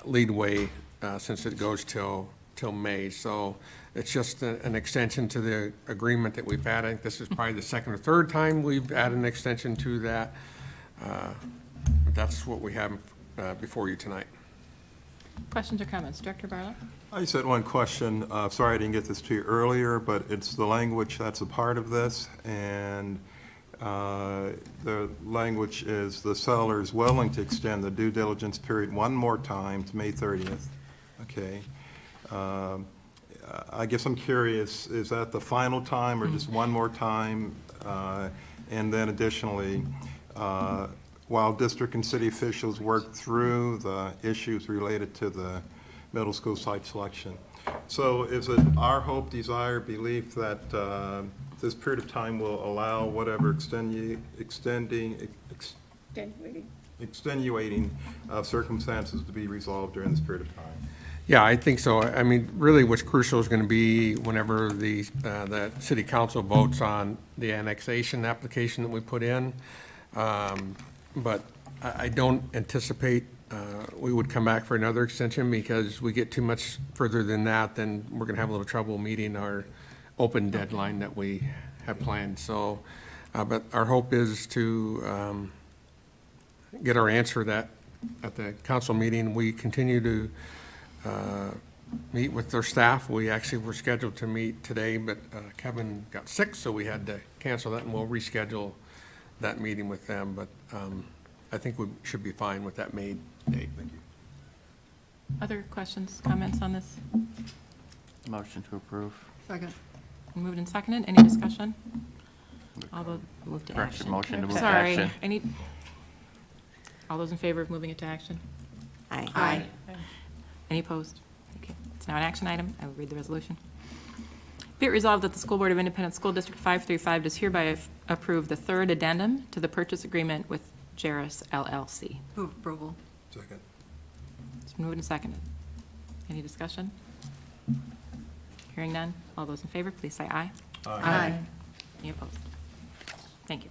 leadway since it goes till May. So it's just an extension to the agreement that we've had. I think this is probably the second or third time we've added an extension to that. That's what we have before you tonight. Questions or comments? Director Barlow? I just had one question. Sorry I didn't get this to you earlier, but it's the language that's a part of this, and the language is the seller is willing to extend the due diligence period one more time to May 30th. Okay. I guess I'm curious, is that the final time or just one more time? And then additionally, while district and city officials work through the issues related to the middle school site selection. So is it our hope, desire, belief that this period of time will allow whatever extenuating circumstances to be resolved during this period of time? Yeah, I think so. I mean, really what's crucial is going to be whenever the city council votes on the annexation application that we put in. But I don't anticipate we would come back for another extension, because we get too much further than that, then we're going to have a little trouble meeting our open deadline that we have planned. So, but our hope is to get our answer that at the council meeting. We continue to meet with their staff. We actually were scheduled to meet today, but Kevin got sick, so we had to cancel that, and we'll reschedule that meeting with them. But I think we should be fine with that May date. Thank you. Other questions, comments on this? Motion to approve. Second. Moved and seconded. Any discussion? All those move to Correction, action. motion to move to Sorry. action. All those in favor of moving it to action? Aye. Aye. Any opposed? Okay, it's now an action item. I will read the resolution. Be it resolved that the School Board of Independent School District 535 does hereby approve the third addendum to the purchase agreement with Jaris LLC. Move approval. Second. It's been moved and seconded. Any discussion? Hearing none. All those in favor, please say aye. Aye. Any opposed? Thank you.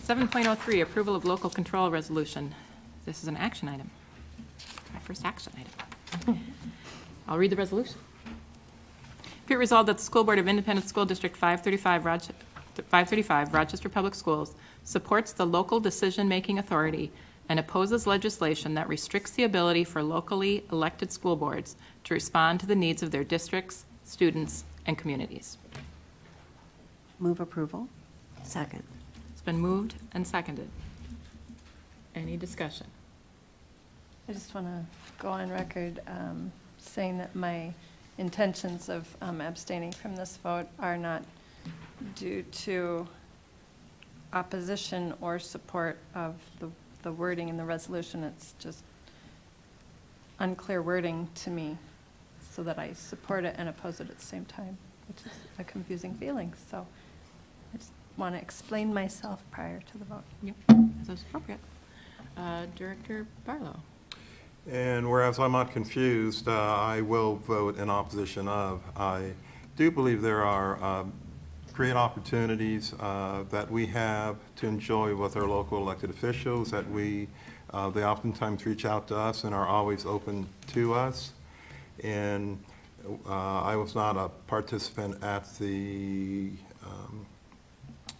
7.03, approval of local control resolution. This is an action item. My first action item. I'll read the resolution. Be it resolved that the School Board of Independent School District 535 Rochester Public Schools supports the local decision-making authority and opposes legislation that restricts the ability for locally elected school boards to respond to the needs of their districts, students, and communities. Move approval. Second. It's been moved and seconded. Any discussion? I just want to go on record saying that my intentions of abstaining from this vote are not due to opposition or support of the wording in the resolution. It's just unclear wording to me, so that I support it and oppose it at the same time, which is a confusing feeling. So I just want to explain myself prior to the vote. Yep, that's appropriate. Director Barlow. And whereas I'm not confused, I will vote in opposition of. I do believe there are great opportunities that we have to enjoy with our local elected officials, that they oftentimes reach out to us and are always open to us. And I was not a participant at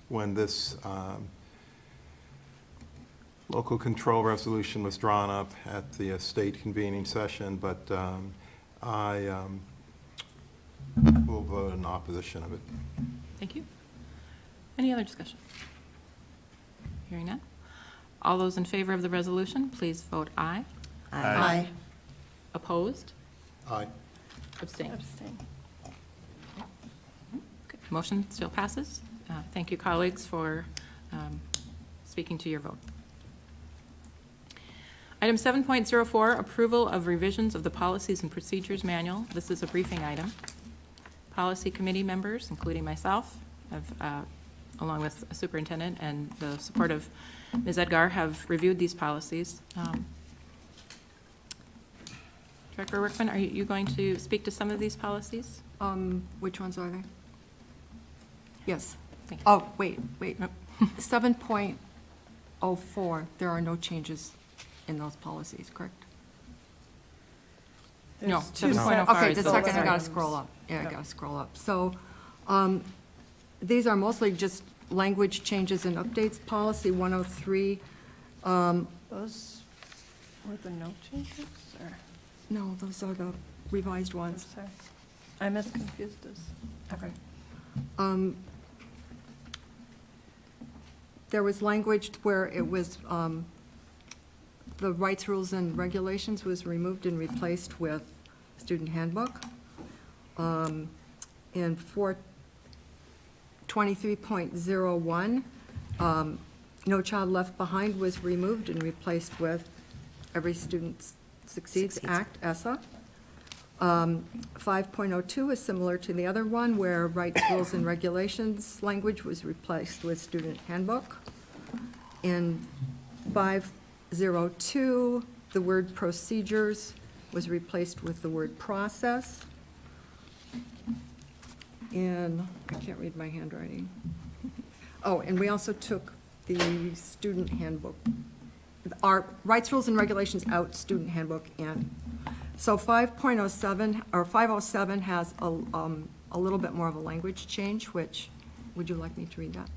when this local control resolution was drawn up at the state convening session, but I will vote in opposition of it. Thank you. Any other discussion? Hearing none. All those in favor of the resolution, please vote aye. Aye. Opposed? Aye. Abstained? Abstain. Okay, motion still passes. Thank you, colleagues, for speaking to your vote. Item 7.04, approval of revisions of the policies and procedures manual. This is a briefing item. Policy committee members, including myself, have, along with a superintendent and the support of Ms. Edgar, have reviewed these policies. Director Workman, are you going to speak to some of these policies? Which ones are they? Yes. Thank you. Oh, wait. 7.04, there are no changes in those policies, correct? No, There's two 7.05 Okay, is the the second, I gotta items. scroll up. Yeah, I Yep. gotta scroll up. So, these are mostly just language changes and updates. Policy 103, Those were the no changes, or, no, those are the revised I'm ones. sorry. I'm as confused as. Okay. There was language where it was, the rights, rules, and regulations was removed and replaced with student handbook. In 423.01, No Child Left Behind was removed and replaced with Every Student Succeeds Act, ESSA. 5.02 is similar to the other one, where rights, rules, and regulations language was replaced with student handbook. In 5.02, the word procedures was replaced with the word process. And I can't read my handwriting. Oh, and we also took the student handbook, our rights, rules, and regulations out, student handbook in. So 5.07, or 507 has a little bit more of a language change, which, would you like me to read that?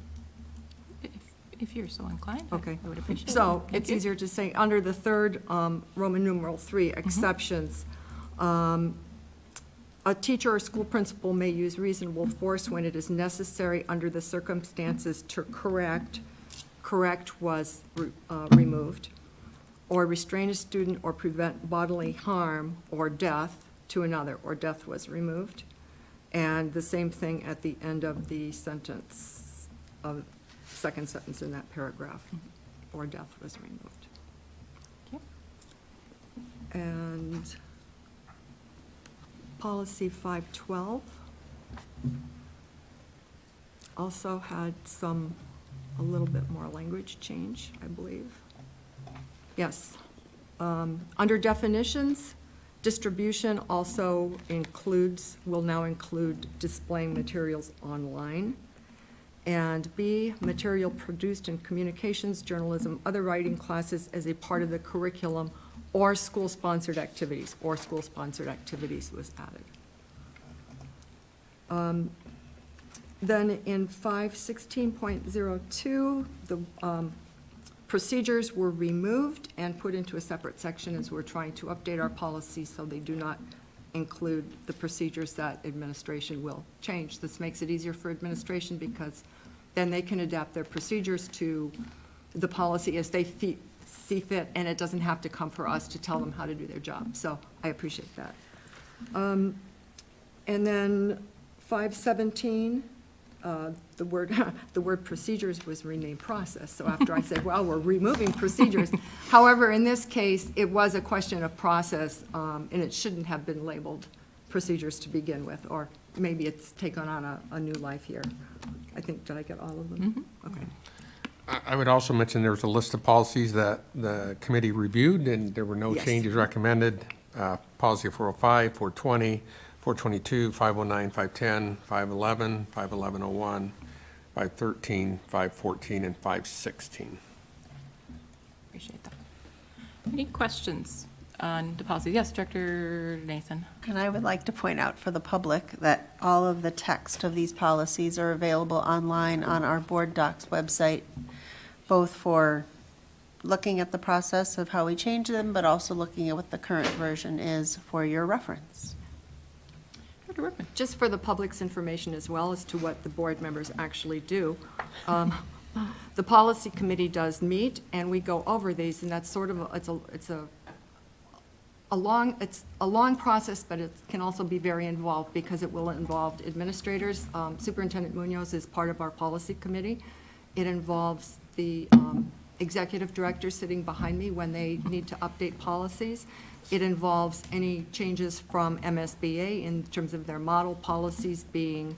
If you're so inclined, Okay. I would appreciate it. So Thank it's you. easier to say, under the third Roman numeral 3, exceptions, a teacher or school principal may use reasonable force when it is necessary under the circumstances to correct was removed, or restrain a student or prevent bodily harm or death to another, or death was removed. And the same thing at the end of the sentence, of second sentence in that paragraph, or death was removed. Okay. And policy 512 also had a little bit more language change, I believe. Yes. Under definitions, distribution also will now include displaying materials online. And B, material produced in communications, journalism, other writing classes as a part of the curriculum or school-sponsored activities, was added. Then in 516.02, the procedures were removed and put into a separate section as we're trying to update our policies so they do not include the procedures that administration will change. This makes it easier for administration because then they can adapt their procedures to the policy as they see fit, and it doesn't have to come for us to tell them how to do their job. So I appreciate that. And then 517, the word procedures was renamed process. So after I said, well, we're removing procedures. However, in this case, it was a question of process, and it shouldn't have been labeled procedures to begin with, or maybe it's taken on a new life here. I think, did I get all of them? Okay. I would also mention there was a list of policies that the committee reviewed, and there were no Yes. changes recommended. Policy 405, 420, 422, 509, 510, 511, 51101, 513, 514, and 516. Appreciate that. Any questions on the policy? Yes, Director Nathan. And I would like to point out for the public that all of the text of these policies are available online on our board docs website, both for looking at the process of how we change them, but also looking at what the current version is for your reference. Director Workman. Just for the public's information as well as to what the board members actually do, the policy committee does meet, and we go over these, and that's sort of, it's a long process, but it can also be very involved because it will involve administrators. Superintendent Munoz is part of our policy committee. It involves the executive directors sitting behind me when they need to update policies. It involves any changes from MSBA in terms of their model policies being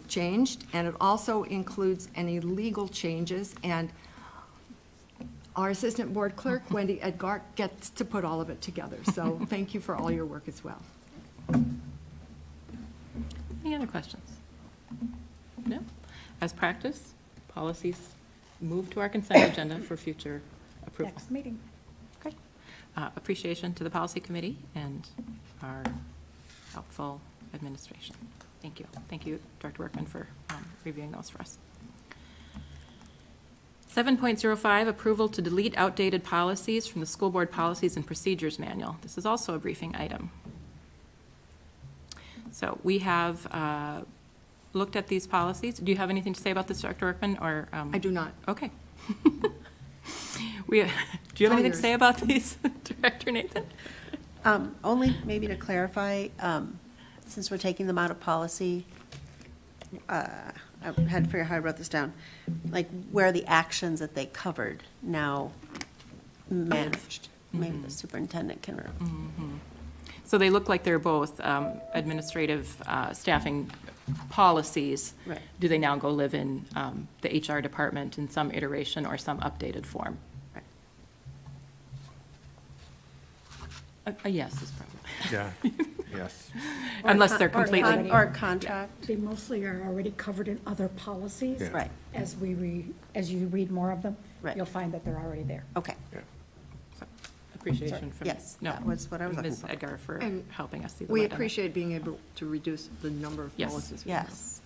changed, and it also includes any legal changes, and our Assistant Board Clerk, Wendy Edgar, gets to put all of it together. So thank you for all your work as well. Any other questions? No? As practice, policies move to our consent agenda for future approval. Next meeting. Great. Appreciation to the policy committee and our helpful administration. Thank you. Thank you, Director Workman, for reviewing those for us. 7.05, approval to delete outdated policies from the School Board Policies and Procedures Manual. This is also a briefing item. So we have looked at these policies. Do you have anything to say about this, Director Workman? Or I do not. Okay. Do you have anything to say about these, Director Nathan? Only maybe to clarify, since we're taking them out of policy, I had to figure out how I wrote this down, like where the actions that they covered now managed. Maybe the superintendent can. So they look like they're both administrative staffing policies. Right. Do they now go live in the HR department in some iteration or some updated form? A yes is probably. Yeah, yes. Unless they're completely. Or contract. They mostly are already covered in other policies. Yeah. Right. As you read more of them, Right. you'll find that they're already there. Okay. Appreciation from. Yes, No, that was what I was looking Ms. for. Edgar for And helping us see the We light on it. appreciate being able to reduce the number of Yes. policies. Yes.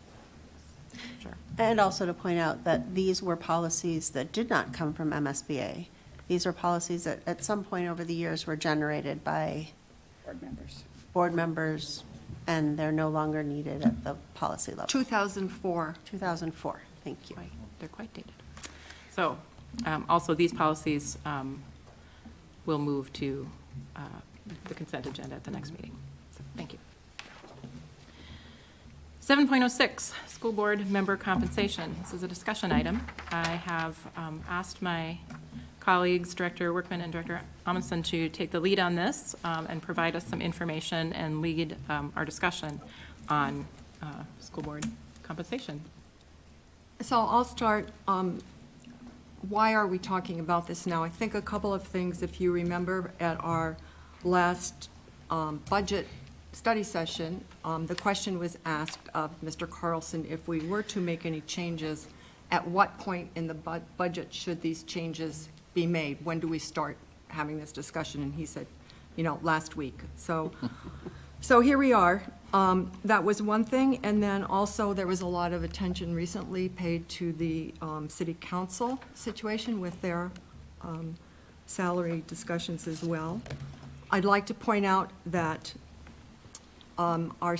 Sure. And also to point out that these were policies that did not come from MSBA. These were policies that at some point over the years were generated by board members, and they're no longer needed at the policy level. 2004. 2004, thank you. They're quite dated. So, also, these policies will move to the consent agenda at the next meeting. So, thank you. 7.06, school board member compensation. This is a discussion item. I have asked my colleagues, Director Workman and Director Amundsen, to take the lead on this and provide us some information and lead our discussion on school board compensation. So I'll start. Why are we talking about this now? I think a couple of things, if you remember at our last budget study session, the question was asked of Mr. Carlson, if we were to make any changes, at what point in the budget should these changes be made? When do we start having this discussion? And he said, last week. So here we are. That was one thing. And then also there was a lot of attention recently paid to the city council situation with their salary discussions as well. I'd like to point out that our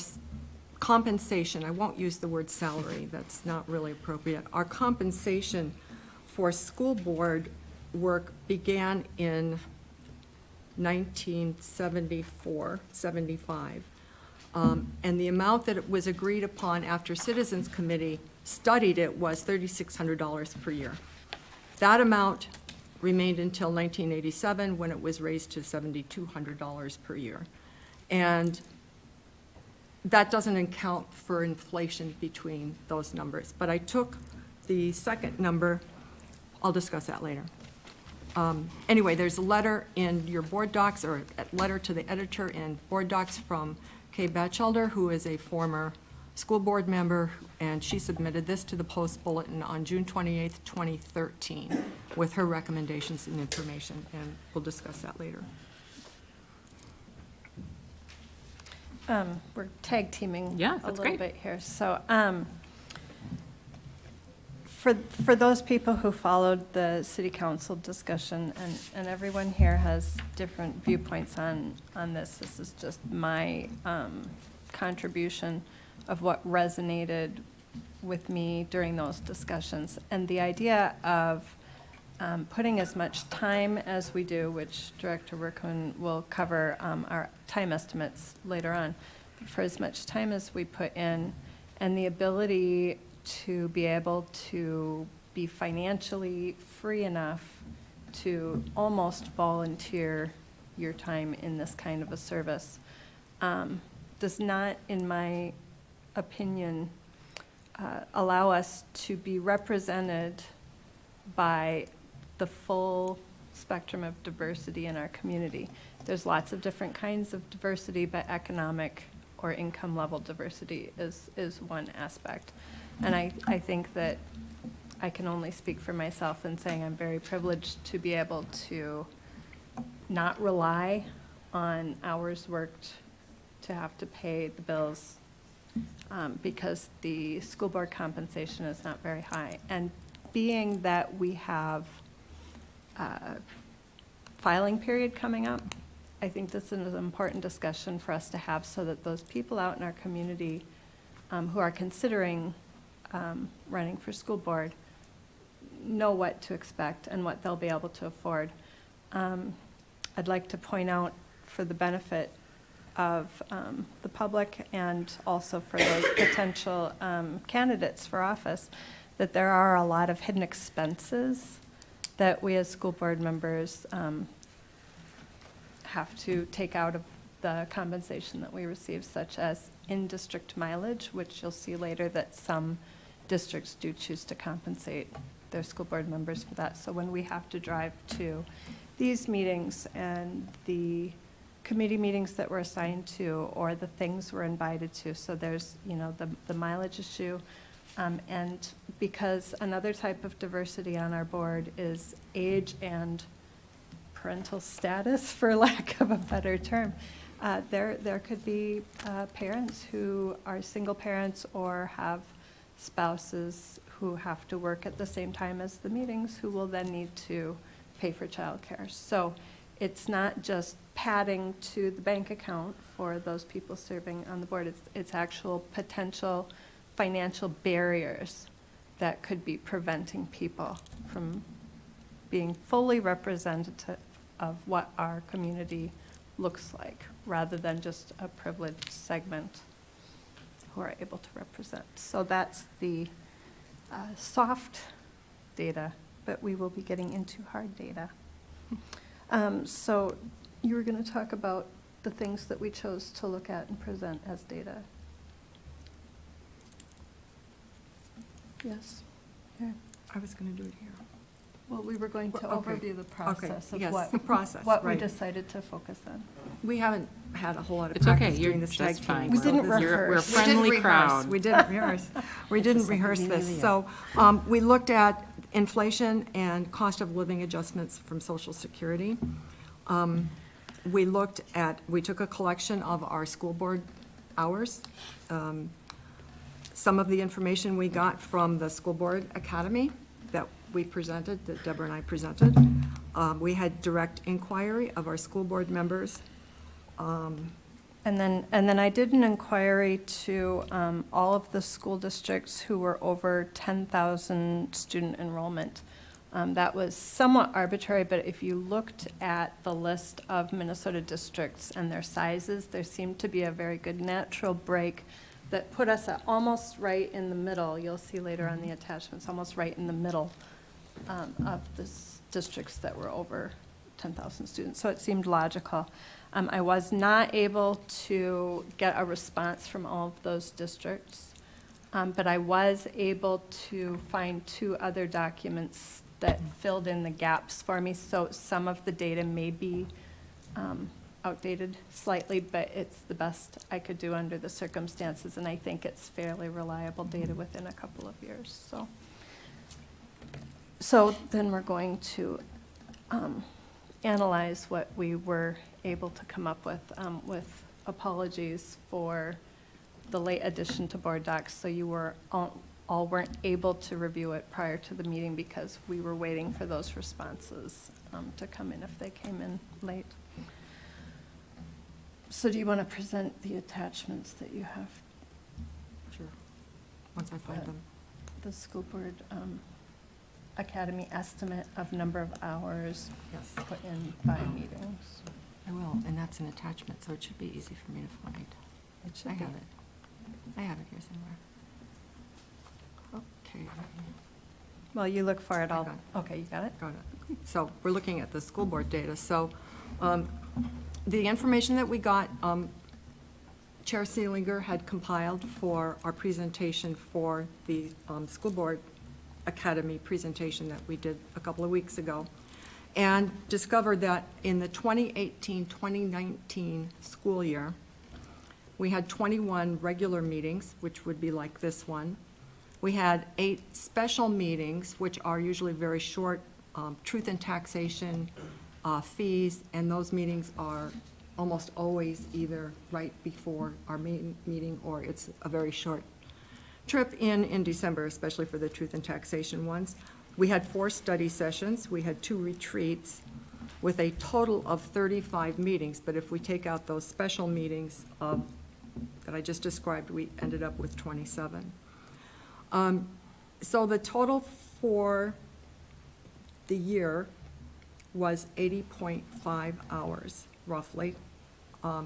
compensation, I won't use the word salary, that's not really appropriate. Our compensation for school board work began in 1974, 75. And the amount that it was agreed upon after Citizens Committee studied it was $3,600 per year. That amount remained until 1987, when it was raised to $7,200 per year. And that doesn't account for inflation between those numbers. But I took the second number, I'll discuss that later. Anyway, there's a letter in your board docs, or a letter to the editor in board docs from Kay Batchelder, who is a former school board member, and she submitted this to the Post Bulletin on June 28th, 2013, with her recommendations and information, and we'll discuss that later. We're tag teaming Yeah, a that's little great. bit here. So for those people who followed the city council discussion, and everyone here has different viewpoints on this. This is just my contribution of what resonated with me during those discussions. And the idea of putting as much time as we do, which Director Workman will cover our time estimates later on, for as much time as we put in, and the ability to be able to be financially free enough to almost volunteer your time in this kind of a service does not, in my opinion, allow us to be represented by the full spectrum of diversity in our community. There's lots of different kinds of diversity, but economic or income level diversity is one aspect. And I think that I can only speak for myself in saying I'm very privileged to be able to not rely on hours worked to have to pay the bills because the school board compensation is not very high. And being that we have a filing period coming up, I think this is an important discussion for us to have so that those people out in our community who are considering running for school board know what to expect and what they'll be able to afford. I'd like to point out, for the benefit of the public and also for those potential candidates for office, that there are a lot of hidden expenses that we as school board members have to take out of the compensation that we receive, such as in-district mileage, which you'll see later that some districts do choose to compensate their school board members for that. So when we have to drive to these meetings and the committee meetings that we're assigned to, or the things we're invited to, so there's, you know, the mileage issue. And because another type of diversity on our board is age and parental status, for lack of a better term, there could be parents who are single parents or have spouses who have to work at the same time as the meetings, who will then need to pay for childcare. So it's not just padding to the bank account for those people serving on the board. It's actual potential financial barriers that could be preventing people from being fully representative of what our community looks like, rather than just a privileged segment who are able to represent. So that's the soft data, but we will be getting into hard data. So you were going to talk about the things that we chose to look at and present as data. Yes. Yeah. I was going to do it here. Well, we were going to Well, okay. overview the process of yes, what, the process, what we right. decided to focus on. We haven't had a whole lot of It's okay, practice you're doing this just tag team. fine. We didn't We're a rehearse. friendly crowd. We didn't rehearse. We didn't rehearse this. So we looked at inflation and cost of living adjustments from Social Security. We took a collection of our school board hours. Some of the information we got from the School Board Academy that we presented, that Deborah and I presented. We had direct inquiry of our school board members. And then I did an inquiry to all of the school districts who were over 10,000 student enrollment. That was somewhat arbitrary, but if you looked at the list of Minnesota districts and their sizes, there seemed to be a very good natural break that put us at almost right in the middle. You'll see later on the attachments, almost right in the middle of the districts that were over 10,000 students. So it seemed logical. I was not able to get a response from all of those districts, but I was able to find 2 other documents that filled in the gaps for me. So some of the data may be outdated slightly, but it's the best I could do under the circumstances, and I think it's fairly reliable data within a couple of years. So then we're going to analyze what we were able to come up with apologies for the late addition to board docs. So you were all weren't able to review it prior to the meeting because we were waiting for those responses to come in if they came in late. So do you want to present the attachments that you have? Sure, once I find them. The school board academy estimate of number of hours Yes. put in by meetings. I will, and that's an attachment, so it should be easy for me to find. It should I be. have it. I have it here somewhere. Okay. Well, you look for it all. got it. Okay, you got it? Got it. So we're looking at the school board data. So the information that we got, Chair Seelinger had compiled for our presentation for the School Board Academy presentation that we did a couple of weeks ago, and discovered that in the 2018-2019 school year, we had 21 regular meetings, which would be like this one. We had 8 special meetings, which are usually very short, truth and taxation, fees, and those meetings are almost always either right before our main meeting or it's a very short trip in December, especially for the truth and taxation ones. We had 4 study sessions. We had 2 retreats with a total of 35 meetings. But if we take out those special meetings that I just described, we ended up with 27. So the total for the year was 80.5 hours, roughly. I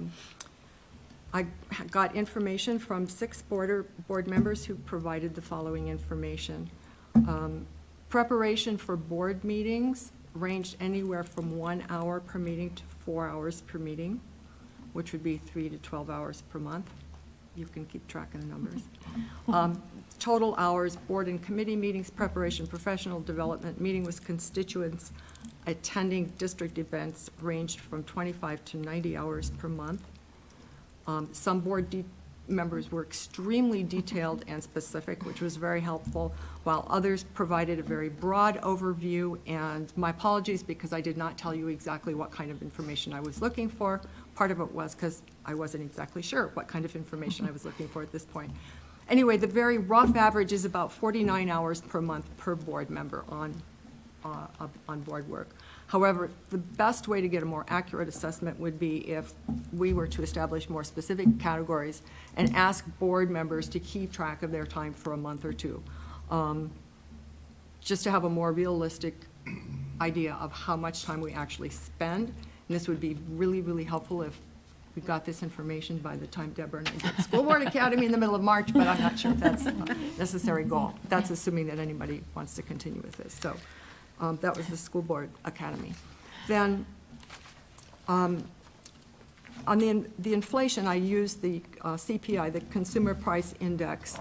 got information from 6 board members who provided the following information. Preparation for board meetings ranged anywhere from 1 hour per meeting to 4 hours per meeting, which would be 3 to 12 hours per month. You can keep track of the numbers. Total hours, board and committee meetings, preparation, professional development, meeting with constituents, attending district events ranged from 25 to 90 hours per month. Some board members were extremely detailed and specific, which was very helpful, while others provided a very broad overview. And my apologies because I did not tell you exactly what kind of information I was looking for. Part of it was because I wasn't exactly sure what kind of information I was looking for at this point. Anyway, the very rough average is about 49 hours per month per board member on board work. However, the best way to get a more accurate assessment would be if we were to establish more specific categories and ask board members to keep track of their time for a month or two, just to have a more realistic idea of how much time we actually spend. And this would be really, really helpful if we got this information by the time Deborah and I get School Board Academy in the middle of March, but I'm not sure if that's a necessary goal. That's assuming that anybody wants to continue with this. So that was the School Board Academy. Then on the inflation, I used the CPI, the Consumer Price Index,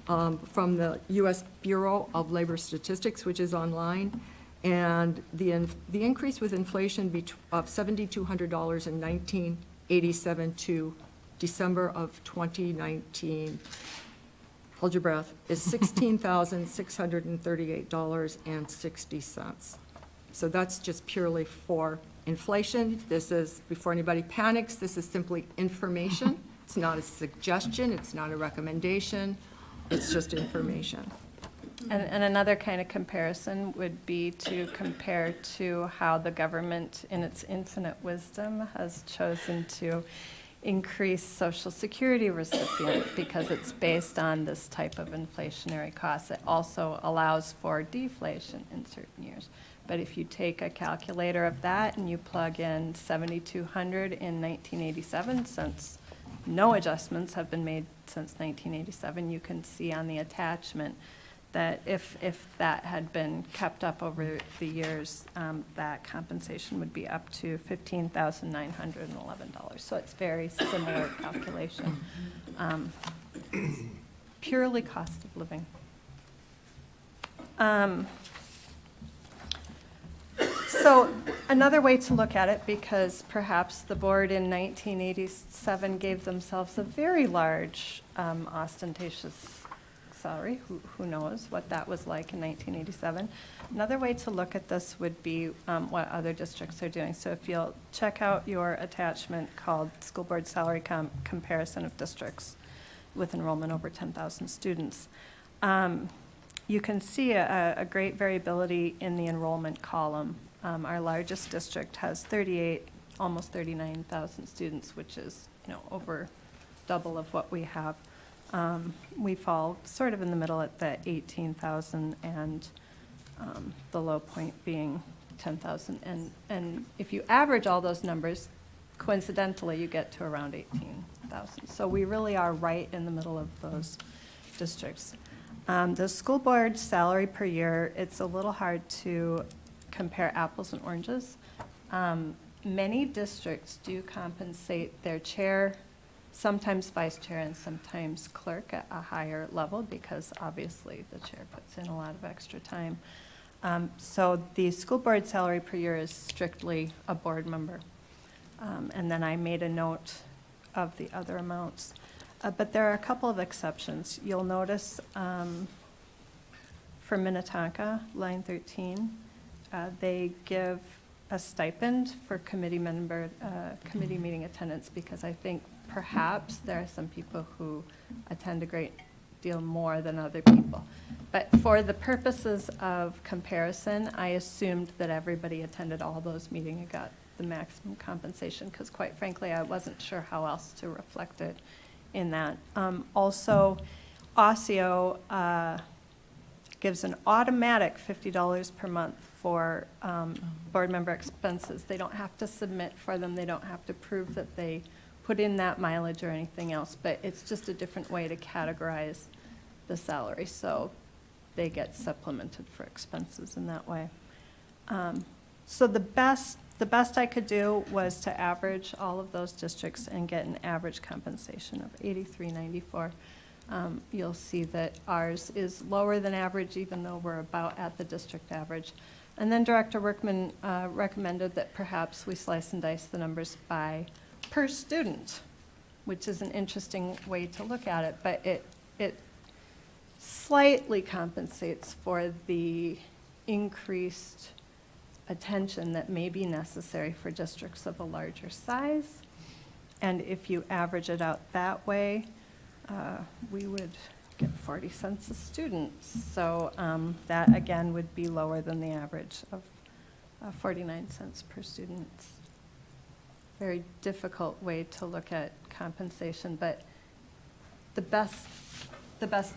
from the U.S. Bureau of Labor Statistics, which is online. And the increase with inflation of $7,200 in 1987 to December of 2019, hold your breath, is $16,638.60. So that's just purely for inflation. This is, before anybody panics, this is simply information. It's not a suggestion, it's not a recommendation, it's just information. And another kind of comparison would be to compare to how the government, in its infinite wisdom, has chosen to increase Social Security recipient because it's based on this type of inflationary cost. It also allows for deflation in certain years. But if you take a calculator of that and you plug in 7,200 in 1987, since no adjustments have been made since 1987, you can see on the attachment that if that had been kept up over the years, that compensation would be up to $15,911. So it's very similar calculation. Purely cost of living. So another way to look at it, because perhaps the board in 1987 gave themselves a very large, ostentatious salary. Who knows what that was like in 1987. Another way to look at this would be what other districts are doing. So if you'll check out your attachment called School Board Salary Comparison of Districts with enrollment over 10,000 students, you can see a great variability in the enrollment column. Our largest district has 38, almost 39,000 students, which is over double of what we have. We fall sort of in the middle at the 18,000 and the low point being 10,000. And if you average all those numbers, coincidentally, you get to around 18,000. So we really are right in the middle of those districts. The school board salary per year, it's a little hard to compare apples and oranges. Many districts do compensate their chair, sometimes vice chair, and sometimes clerk at a higher level because obviously the chair puts in a lot of extra time. So the school board salary per year is strictly a board member. And then I made a note of the other amounts. But there are a couple of exceptions. You'll notice for Minnetonka, line 13, they give a stipend for committee meeting attendance because I think perhaps there are some people who attend a great deal more than other people. But for the purposes of comparison, I assumed that everybody attended all those meetings and got the maximum compensation because quite frankly, I wasn't sure how else to reflect it in that. Also, OSSEO gives an automatic $50 per month for board member expenses. They don't have to submit for them. They don't have to prove that they put in that mileage or anything else, but it's just a different way to categorize the salary. So they get supplemented for expenses in that way. So the best I could do was to average all of those districts and get an average compensation of $83.94. You'll see that ours is lower than average, even though we're about at the district average. And then Director Workman recommended that perhaps we slice and dice the numbers by per student, which is an interesting way to look at it, but it slightly compensates for the increased attention that may be necessary for districts of a larger size. And if you average it out that way, we would get 40 cents a student. So that again would be lower than the average of 49 cents per student. Very difficult way to look at compensation, but the best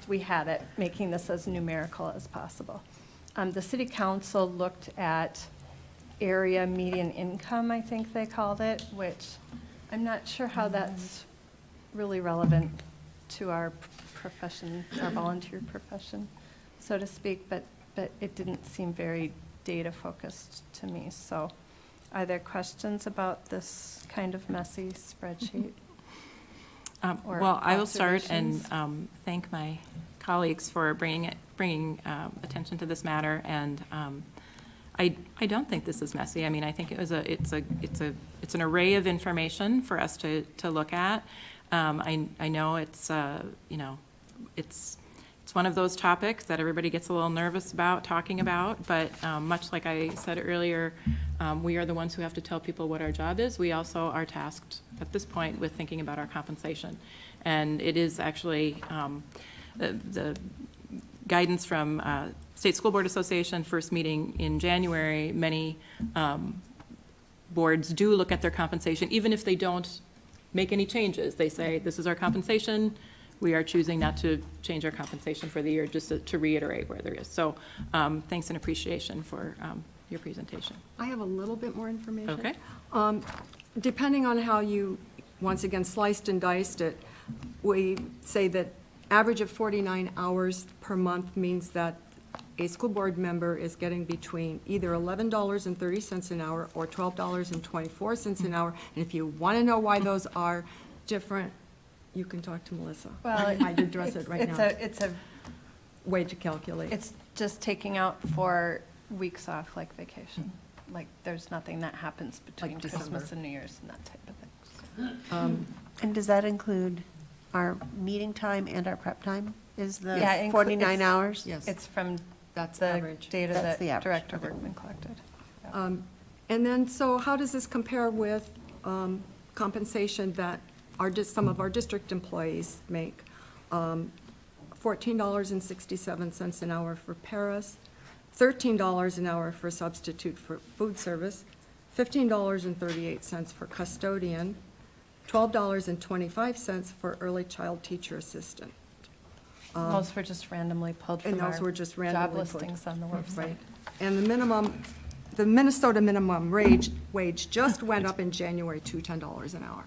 we had at making this as numerical as possible. The city council looked at area median income, I think they called it, which I'm not sure how that's really relevant to our profession, our volunteer profession, so to speak, but it didn't seem very data focused to me. So are there questions about this kind of messy spreadsheet? Or Well, I will start and observations? thank my colleagues for bringing attention to this matter. And I don't think this is messy. I mean, I think it's an array of information for us to look at. I know it's it's one of those topics that everybody gets a little nervous about talking about, but much like I said earlier, we are the ones who have to tell people what our job is. We also are tasked at this point with thinking about our compensation. And it is actually the guidance from State School Board Association, first meeting in January, many boards do look at their compensation, even if they don't make any changes. They say, this is our compensation. We are choosing not to change our compensation for the year, just to reiterate where there is. So thanks and appreciation for your presentation. I have a little bit more information. Okay. Depending on how you, once again, sliced and diced it, we say that average of 49 hours per month means that a school board member is getting between either $11.30 an hour or $12.24 an hour. And if you want to know why those are different, you can talk to Melissa. Well, I'd address it right now. It's a way to calculate. It's just taking out 4 weeks off, like vacation. Like, there's nothing that happens between Christmas and New Year's and that type of thing. And does that include our meeting time and our prep time? Is the Yeah, 49 hours? Yes. It's from That's the average. data That's that the average. Director Workman collected. And then, so how does this compare with compensation that some of our district employees make? $14.67 an hour for paras, $13 an hour for substitute for food service, $15.38 for custodian, $12.25 for early child teacher assistant. Those were just randomly pulled from And our those were just job randomly pulled. listings on the website. Right. And the Minnesota minimum wage just went up in January to $10 an hour.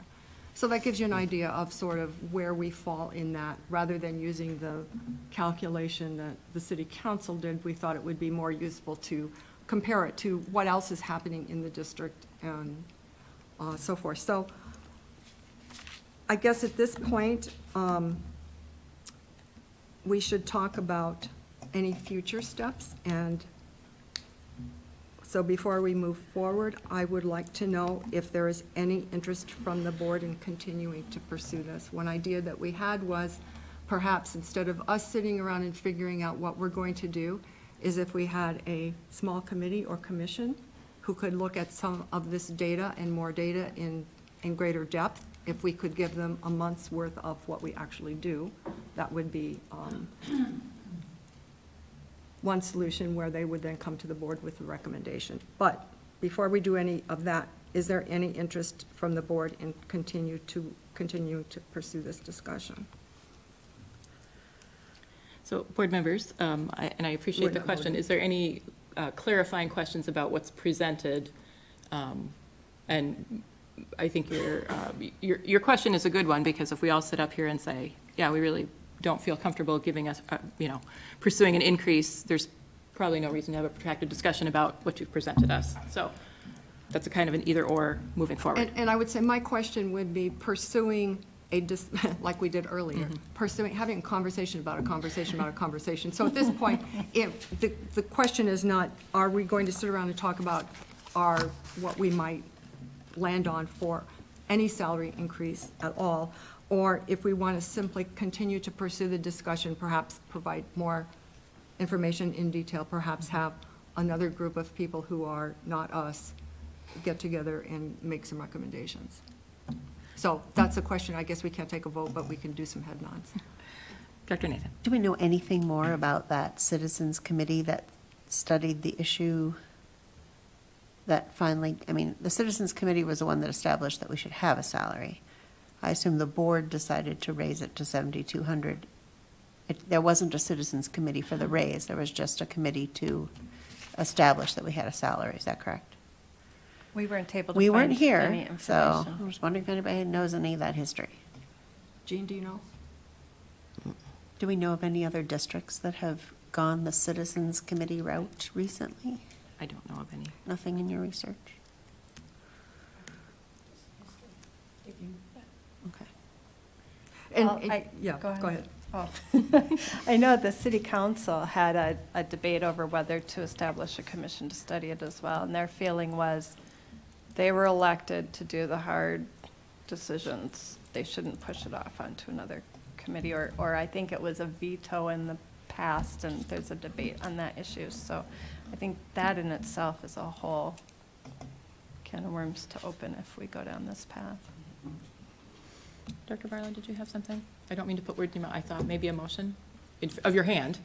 So that gives you an idea of sort of where we fall in that, rather than using the calculation that the city council did. We thought it would be more useful to compare it to what else is happening in the district and so forth. So I guess at this point, we should talk about any future steps. And so before we move forward, I would like to know if there is any interest from the board in continuing to pursue this. One idea that we had was perhaps instead of us sitting around and figuring out what we're going to do, is if we had a small committee or commission who could look at some of this data and more data in greater depth. If we could give them a month's worth of what we actually do, that would be one solution where they would then come to the board with a recommendation. But before we do any of that, is there any interest from the board in continue to pursue this discussion? So, board members, and I appreciate the question, is there any clarifying questions about what's presented? And I think your question is a good one, because if we all sit up here and say, yeah, we really don't feel comfortable giving us, pursuing an increase, there's probably no reason to have a protracted discussion about what you've presented us. So that's a kind of an either or moving forward. And I would say my question would be pursuing like we did earlier, having a conversation about a conversation about a conversation. So at this point, the question is not, are we going to sit around and talk about what we might land on for any salary increase at all, or if we want to simply continue to pursue the discussion, perhaps provide more information in detail, perhaps have another group of people who are not us get together and make some recommendations. So that's a question. I guess we can't take a vote, but we can do some head nods. Dr. Nathan. Do we know anything more about that citizens committee that studied the issue that finally, the citizens committee was the one that established that we should have a salary. I assume the board decided to raise it to 7,200. There wasn't a citizens committee for the raise. There was just a committee to establish that we had a salary. Is that correct? We weren't able to We find weren't here, any so information. I was wondering if anybody knows any of that history. Jean, do you know? Do we know of any other districts that have gone the citizens committee route recently? I don't know of any. Nothing in your research? Okay. Well, Yeah, go ahead. Oh. I know the city council had a debate over whether to establish a commission to study it as well, and their feeling was they were elected to do the hard decisions. They shouldn't push it off onto another committee, or I think it was a veto in the past, and there's a debate on that issue. So I think that in itself is a whole can of worms to open if we go down this path. Dr. Barlow, did you have something? I don't mean to put words in your mouth. I thought maybe a motion of your hand.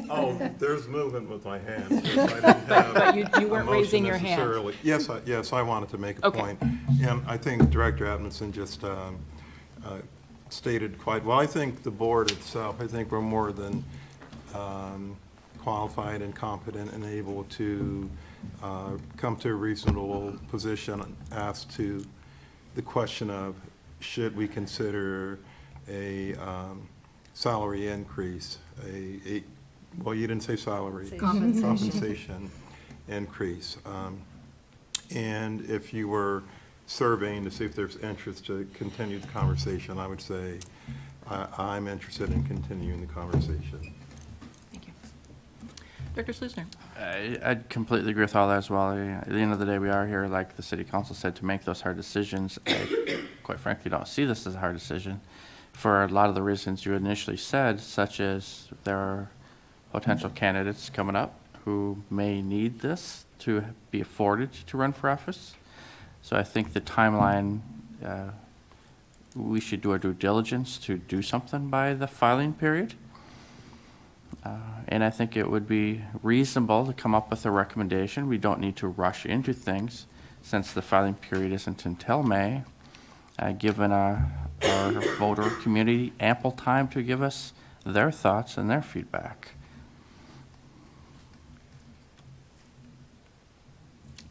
Oh, there's movement with my hands. But you weren't raising your hand. Yes, I wanted to make a Okay. point. And I think Director Adamson just stated quite well. I think the board itself, I think we're more than qualified and competent and able to come to a reasonable position as to the question of should we consider a salary increase, well, you didn't say salary. Compensation increase. And if you were surveying to see if there's interest to continue the conversation, I would say I'm interested in continuing the conversation. Thank you. Dr. Slusner. I'd completely agree with all that as well. At the end of the day, we are here, like the city council said, to make those hard decisions. I, quite frankly, don't see this as a hard decision for a lot of the reasons you initially said, such as there are potential candidates coming up who may need this to be afforded to run for office. So I think the timeline, we should do our due diligence to do something by the filing period. And I think it would be reasonable to come up with a recommendation. We don't need to rush into things since the filing period isn't until May, given our voter community ample time to give us their thoughts and their feedback.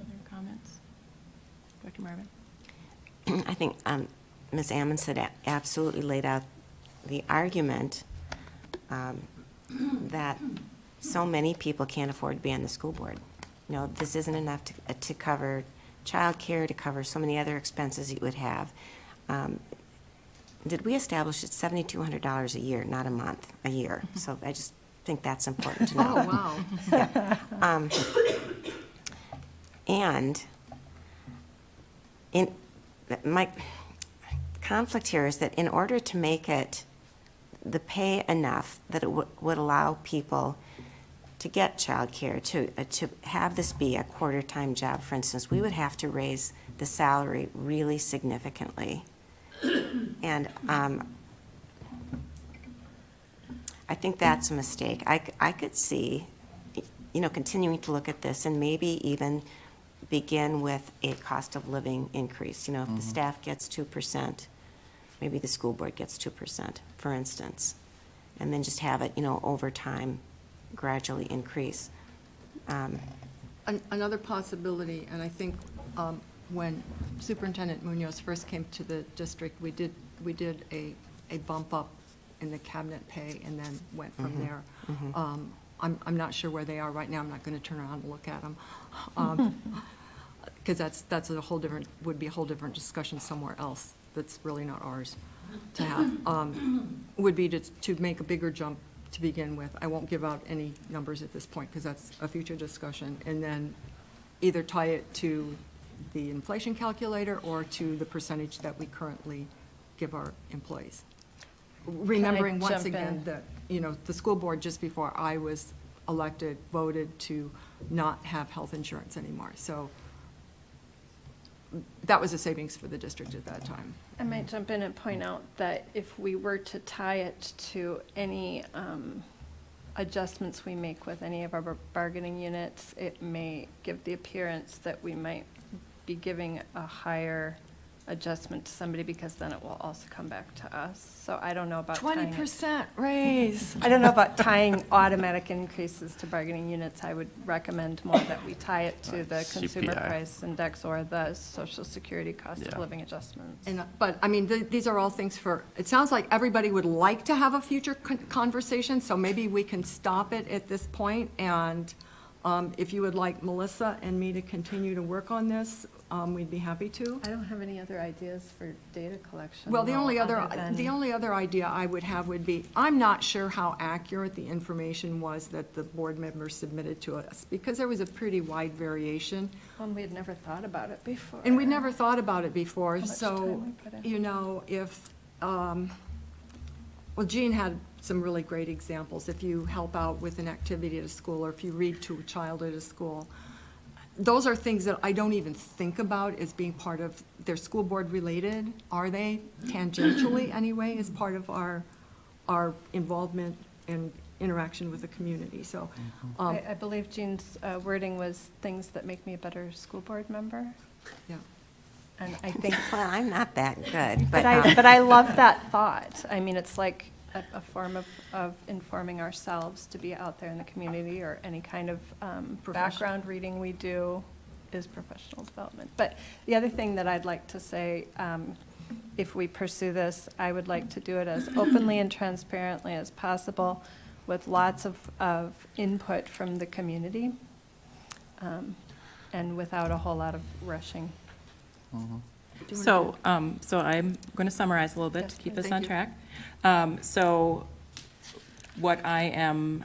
Other comments? Dr. Marvin? I think Ms. Amundsen absolutely laid out the argument that so many people can't afford to be on the school board. You know, this isn't enough to cover childcare, to cover so many other expenses you would have. Did we establish it's $7,200 a year, not a month, a year? So I just think that's important to know. Oh, wow. Yeah. And my conflict here is that in order to make it the pay enough that it would allow people to get childcare, to have this be a quarter-time job, for instance, we would have to raise the salary really significantly. And I think that's a mistake. I could see, you know, continuing to look at this and maybe even begin with a cost of living increase. You know, if the staff gets 2%, maybe the school board gets 2%, for instance, and then just have it, you know, over time gradually increase. Another possibility, and I think when Superintendent Munoz first came to the district, we did a bump up in the cabinet pay and then went from there. I'm not sure where they are right now. I'm not going to turn around and look at them. Because that's a whole different, would be a whole different discussion somewhere else that's really not ours to have. Would be to make a bigger jump to begin with. I won't give out any numbers at this point because that's a future discussion. And then either tie it to the inflation calculator or to the percentage that we currently give our employees. Remembering once jump again in? that, you know, the school board, just before I was elected, voted to not have health insurance anymore. So that was a savings for the district at that time. I might jump in and point out that if we were to tie it to any adjustments we make with any of our bargaining units, it may give the appearance that we might be giving a higher adjustment to somebody because then it will also come back to us. So I don't know about tying it. 20% raise. I don't know about tying automatic increases to bargaining units. I would recommend more that we tie it to the consumer CPI. price index or the Social Security cost of living adjustments. But, I mean, these are all things for, it sounds like everybody would like to have a future conversation, so maybe we can stop it at this point. And if you would like Melissa and me to continue to work on this, we'd be happy to. I don't have any other ideas for data collection. Well, the only other other idea I would have would be, I'm not sure how accurate the information was that the board members submitted to us, because there was a pretty wide variation. We had never thought about it before. And we'd never thought about it before, How much so, time we put in. you know, if, well, Jean had some really great examples. If you help out with an activity at a school, or if you read to a child at a school, those are things that I don't even think about as being part of, their school board related. Are they tangentially anyway, as part of our involvement and interaction with the community? So, I believe Jean's wording was things that make me a better school board member. yeah. And I think, Well, I'm not that good, but I love that thought. I mean, it's like a form of informing ourselves to be out there in the community, or any kind of background reading we do is professional development. But the other thing that I'd like to say, if we pursue this, I would like to do it as openly and transparently as possible, with lots of input from the community, and without a whole lot of rushing. So I'm going to summarize a little bit to keep us on track. So what I am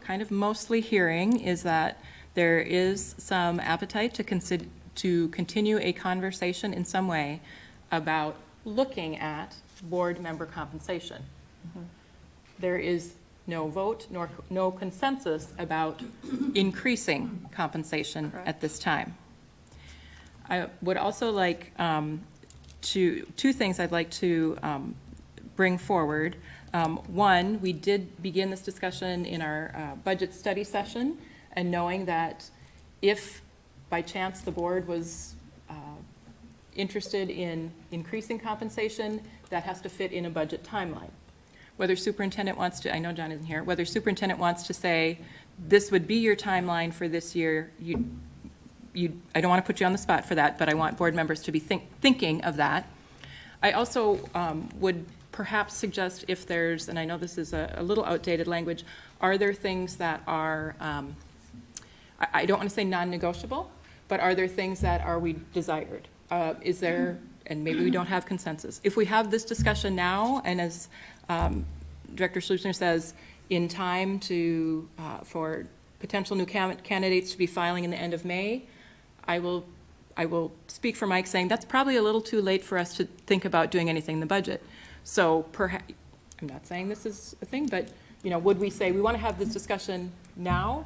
kind of mostly hearing is that there is some appetite to continue a conversation in some way about looking at board member compensation. There is no vote nor no consensus about increasing compensation at this time. I would also like two things I'd like to bring forward. One, we did begin this discussion in our budget study session, and knowing that if by chance the board was interested in increasing compensation, that has to fit in a budget timeline. Whether superintendent wants to, I know John isn't here, whether superintendent wants to say, this would be your timeline for this year, I don't want to put you on the spot for that, but I want board members to be thinking of that. I also would perhaps suggest if there's, and I know this is a little outdated language, are there things that are, I don't want to say non-negotiable, but are there things that are we desired? Is there, and maybe we don't have consensus. If we have this discussion now, and as Director Schlusner says, in time to, for potential new candidates to be filing in the end of May, I will speak for Mike saying that's probably a little too late for us to think about doing anything in the budget. So perhaps, I'm not saying this is a thing, but, would we say we want to have this discussion now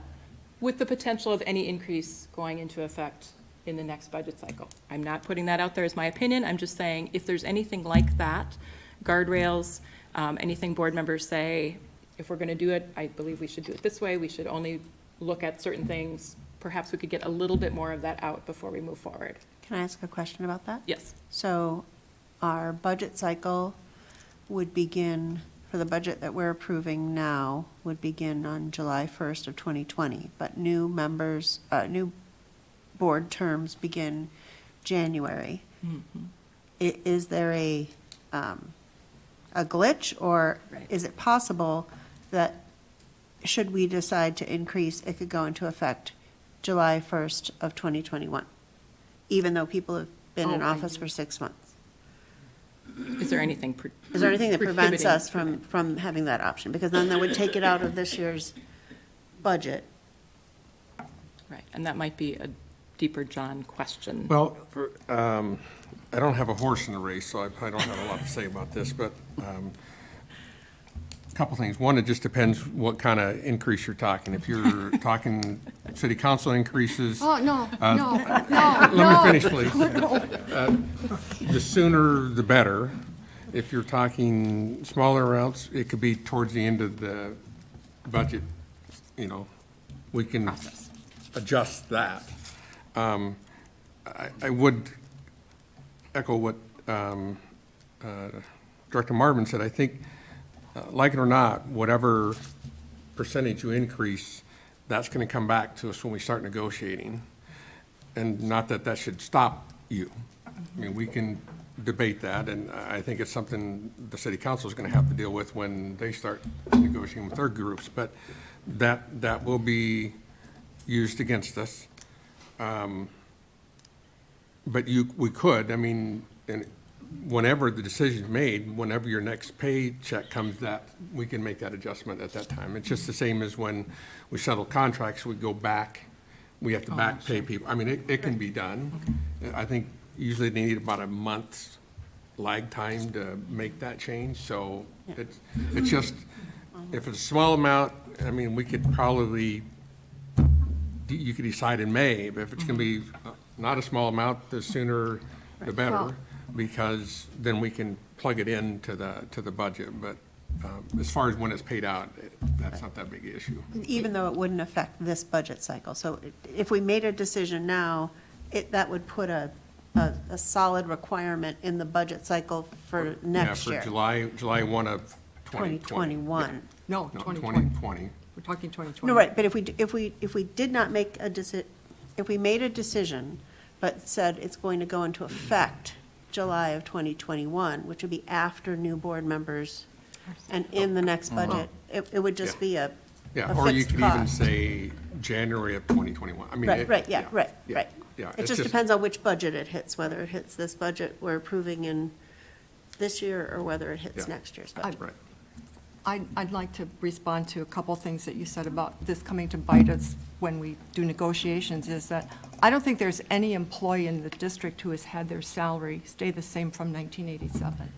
with the potential of any increase going into effect in the next budget cycle? I'm not putting that out there as my opinion. I'm just saying if there's anything like that, guardrails, anything board members say, if we're going to do it, I believe we should do it this way. We should only look at certain things. Perhaps we could get a little bit more of that out before we move forward. Can I ask a question about that? Yes. So our budget cycle would begin, for the budget that we're approving now, would begin on July 1st of 2020, but new members, new board terms begin January. Mm-hmm. Is there a glitch, or Right. is it possible that should we decide to increase, it could go into effect July 1st of 2021, even though people have been in office for 6 months? Is there anything? Is there anything that prevents prohibiting- us from having that option? Because then that would take it out of this year's budget. Right, and that might be a deeper John question. Well, I don't have a horse in the race, so I don't have a lot to say about this, but a couple things. One, it just depends what kind of increase you're talking. If you're talking city council increases. Oh, no. Let me finish, please. The sooner, the better. If you're talking smaller amounts, it could be towards the end of the budget, we can adjust that. I would echo what Director Marvin said. I think, like it or not, whatever percentage you increase, that's going to come back to us when we start negotiating. And not that that should stop you. I mean, we can debate that, and I think it's something the city council is going to have to deal with when they start negotiating with their groups. But that will be used against us. But we could, I mean, and whenever the decision's made, whenever your next paycheck comes, that we can make that adjustment at that time. It's just the same as when we settle contracts, we go back, we have to back pay people. I mean, it can be done. I think usually they need about a month's lag time to make that change. So it's just, if it's a small amount, I mean, we could probably, you could decide in May, but if it's going to be not a small amount, the sooner the better, because then we can plug it into the budget. But as far as when it's paid out, that's not that big an issue. Even though it wouldn't affect this budget cycle. So if we made a decision now, that would put a solid requirement in the budget cycle for next year. Yeah, for July 1 of 2020. 2021. No, 2020. We're talking 2020. No, right, but if we did not make if we made a decision, but said it's going to go into effect July of 2021, which would be after new board members, and in the next budget, it would just be a Or you fixed could even cost. say January of 2021. I mean, Right, yeah. right. Yeah, It it's just depends on which budget it hits, whether it hits this budget we're approving in this year, or whether it hits Yeah. next year's budget. Right. I'd like to respond to a couple things that you said about this coming to bite us when we do negotiations, is that I don't think there's any employee in the district who has had their salary stay the same from 1987.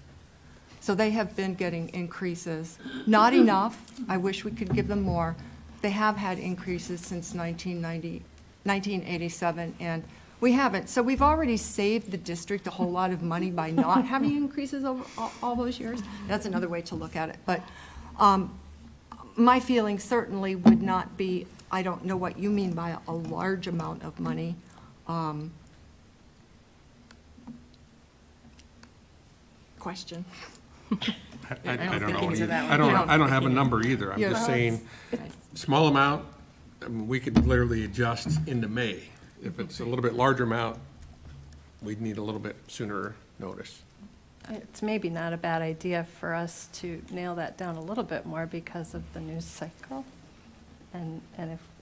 So they have been getting increases, not enough, I wish we could give them more. They have had increases since 1987, and we haven't. So we've already saved the district a whole lot of money by not having increases over all those years. That's another way to look at it. But my feeling certainly would not be, I don't know what you mean by a large amount of money. Question. I don't know. think into that I one. don't have a number either. I'm Yeah. just saying, small amount, I mean, we could literally adjust into May. If it's a little bit larger amount, we'd need a little bit sooner notice. it's maybe not a bad idea for us to nail that down a little bit more because of the news cycle. And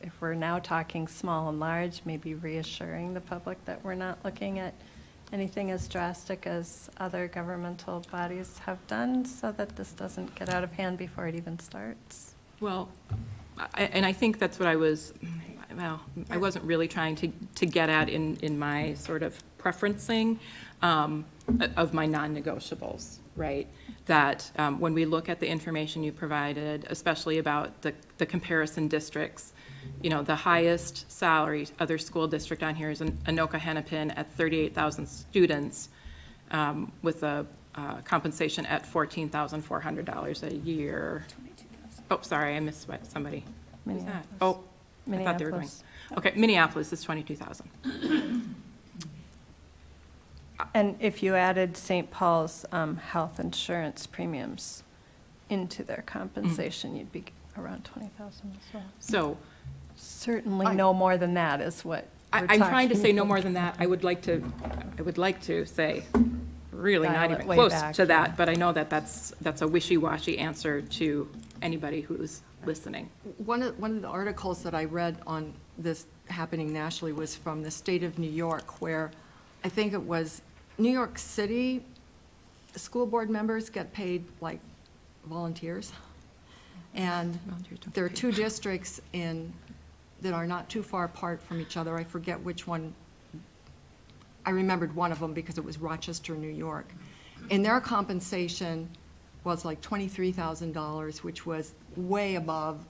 if we're now talking small and large, maybe reassuring the public that we're not looking at anything as drastic as other governmental bodies have done, so that this doesn't get out of hand before it even starts. Well, I think that's what I was, well, I wasn't really trying to get at in my sort of preferencing of my non-negotiables, right? That when we look at the information you provided, especially about the comparison districts, you know, the highest salary other school district on here is Anoka Hennepin at 38,000 students with a compensation at $14,400 a year. Oh, sorry, I missed somebody. Who's that? Oh, I thought they were going. Okay, Minneapolis is 22,000. And if you added St. Paul's health insurance premiums into their compensation, you'd be around 20,000 as well. So certainly no more than that is what we're I'm trying to say no about. more than that. I would like to say really Dial not it even way close back, to that, yeah. but I know that that's a wishy-washy answer to anybody who's listening. One of the articles that I read on this happening nationally was from the state of New York, where I think it was New York City school board members get paid like volunteers. And there are two districts that are not too far apart from each other. I forget which one. I remembered one of them because it was Rochester, New York. And their compensation was like $23,000, which was way above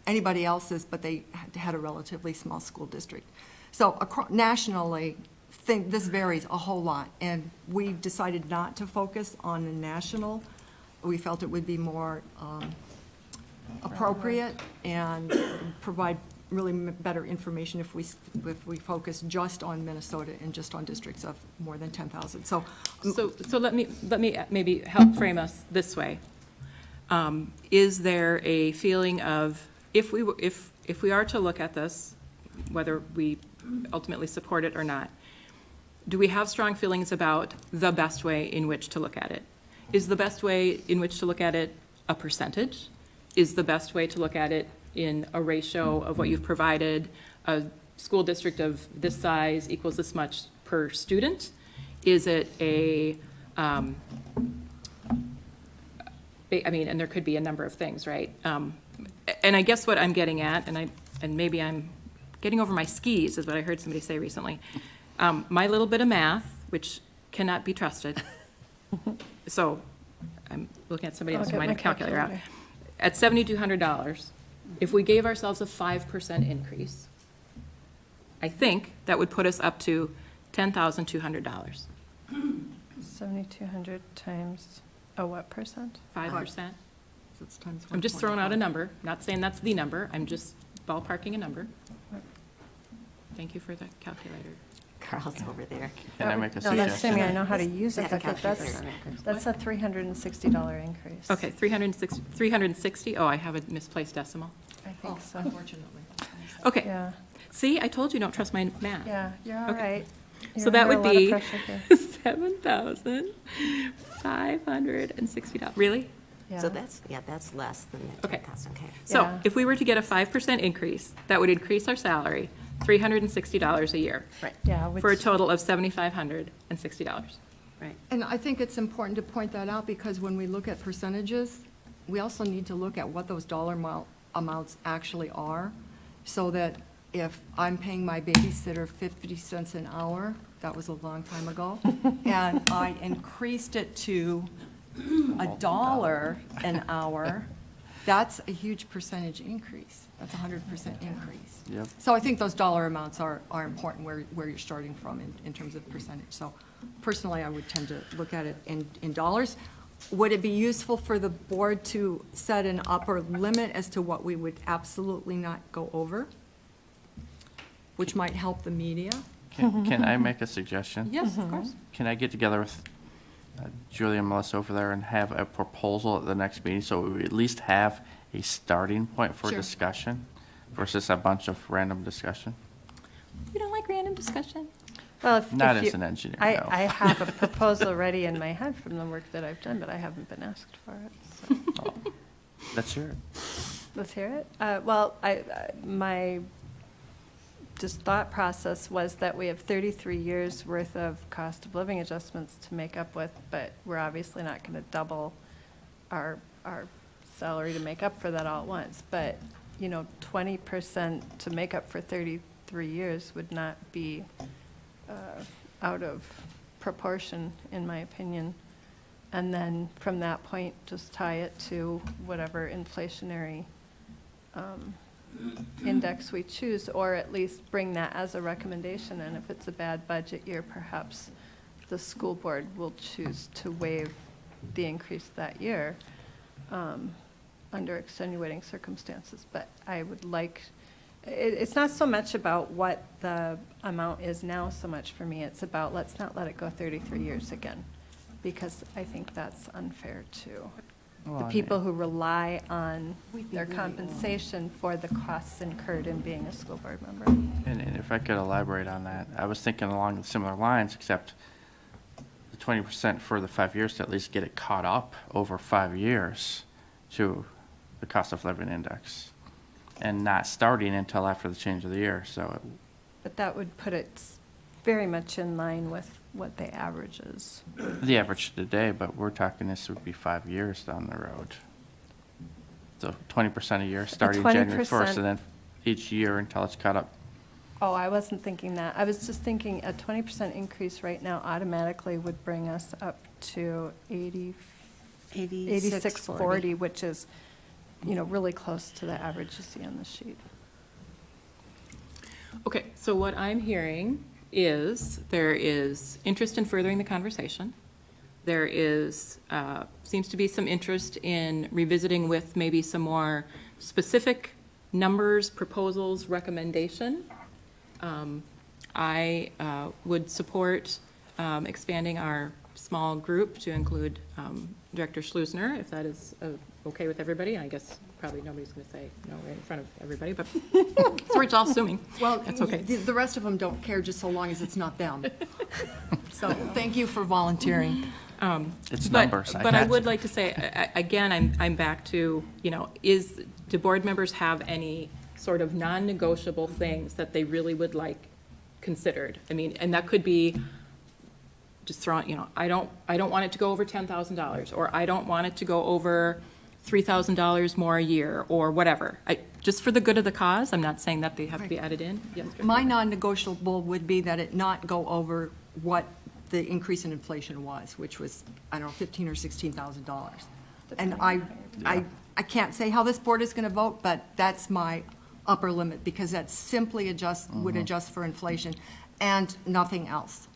anybody else's, but they had a relatively small school district. So nationally, this varies a whole lot, and we decided not to focus on the national. We felt it would be more appropriate and provide really better information if we focus just on Minnesota and just on districts of more than 10,000. So let me maybe help frame us this way. Is there a feeling of, if we are to look at this, whether we ultimately support it or not, do we have strong feelings about the best way in which to look at it? Is the best way in which to look at it a percentage? Is the best way to look at it in a ratio of what you've provided? A school district of this size equals this much per student? Is it I mean, and there could be a number of things, right? And I guess what I'm getting at, and maybe I'm getting over my skis, is what I heard somebody say recently. My little bit of math, which cannot be trusted. So I'm looking at somebody else who might have a calculator out. At $7,200, if we gave ourselves a 5% increase, I think that would put us up to $10,200. 7,200 times, what percent? 5%. so it's times I'm just throwing out a 1.5. number, not saying that's the number, I'm just ballparking a number. Thank you for the calculator. Carl's over there. Can I make a No, suggestion? that's assuming I know how to use it, Yeah, but that's a $360 increase. Okay, 360, oh, I have a misplaced decimal. I think so. Unfortunately. Okay, Yeah, see, I told you don't trust my math. yeah, you're all Okay. right. So You're that under a would lot of be pressure here. $7,560. Really? So that's less than the Okay. 10,000, okay. So Yeah. if we were to get a 5% increase, that would increase our salary $360 a year. Right. Yeah, For a which, total of $7,560. Right. And I think it's important to point that out, because when we look at percentages, we also need to look at what those dollar amounts actually are, so that if I'm paying my babysitter 50 cents an hour, that was a long time ago, and I increased it to $1 an hour, that's a huge percentage increase. That's a 100% increase. Yep. So I think those dollar amounts are important where you're starting from in terms of percentage. So personally, I would tend to look at it in dollars. Would it be useful for the board to set an upper limit as to what we would absolutely not go over, which might help the media? Can I make a suggestion? Yes, of course. Can I get together with Julie and Melissa over there and have a proposal at the next meeting, so we at least have a starting point for Sure. discussion versus a bunch of random discussion? We don't like random discussion. Well, if Not if as you- an engineer, I, no. I have a proposal ready in my head from the work that I've done, but I haven't been asked for it, so. Let's hear it. Let's hear it. Well, my just thought process was that we have 33 years' worth of cost of living adjustments to make up with, but we're obviously not going to double our salary to make up for that all at once. But, 20% to make up for 33 years would not be out of proportion, in my opinion. And then from that point, just tie it to whatever inflationary index we choose, or at least bring that as a recommendation. And if it's a bad budget year, perhaps the school board will choose to waive the increase that year under extenuating circumstances. But I would like, it's not so much about what the amount is now so much for me. It's about let's not let it go 33 years again, because I think that's unfair to the Well, people who rely on their compensation for the costs incurred in being a school board member. And if I could elaborate on that, I was thinking along similar lines, except the 20% for the 5 years to at least get it caught up over 5 years to the cost of living index, and not starting until after the change of the year, so. But that would put it very much in line with what the average is. The average today, but we're talking this would be 5 years down the road. So 20% a year, starting January 1st, and then each year until it's caught up. Oh, I wasn't thinking that. I was just thinking a 20% increase right now automatically would bring us up to 8640, which is, really close to the average you see on the sheet. Okay, so what I'm hearing is there is interest in furthering the conversation. There is, seems to be some interest in revisiting with maybe some more specific numbers, proposals, recommendation. I would support expanding our small group to include Director Schleusner, if that is okay with everybody. I guess probably nobody's going to say no right in front of everybody, but so we're all assuming. Well, that's okay. the rest of them don't care just so long as it's not them. So thank you for volunteering. It's But- numbers. But I would like to say, again, I'm back to, do board members have any sort of non-negotiable things that they really would like considered? I mean, and that could be just throwing, I don't want it to go over $10,000, or I don't want it to go over $3,000 more a year, or whatever. Just for the good of the cause, I'm not saying that they have to be added in. Yes, Director? My non-negotiable would be that it not go over what the increase in inflation was, which was, I don't know, $15,000 or $16,000. And I can't say how this board is going to vote, but that's my upper limit, because that simply would adjust for inflation and nothing else.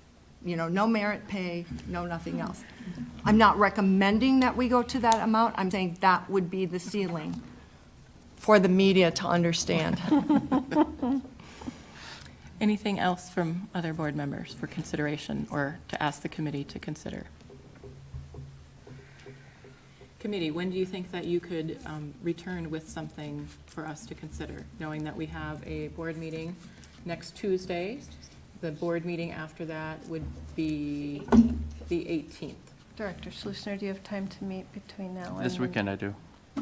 No merit pay, no nothing else. I'm not recommending that we go to that amount. I'm saying that would be the ceiling for the media to understand. Anything else from other board members for consideration or to ask the committee to consider? Committee, when do you think that you could return with something for us to consider, knowing that we have a board meeting next Tuesday? The board meeting after that would be the 18th. Director Schleusner, do you have time to meet between now and? This weekend I do.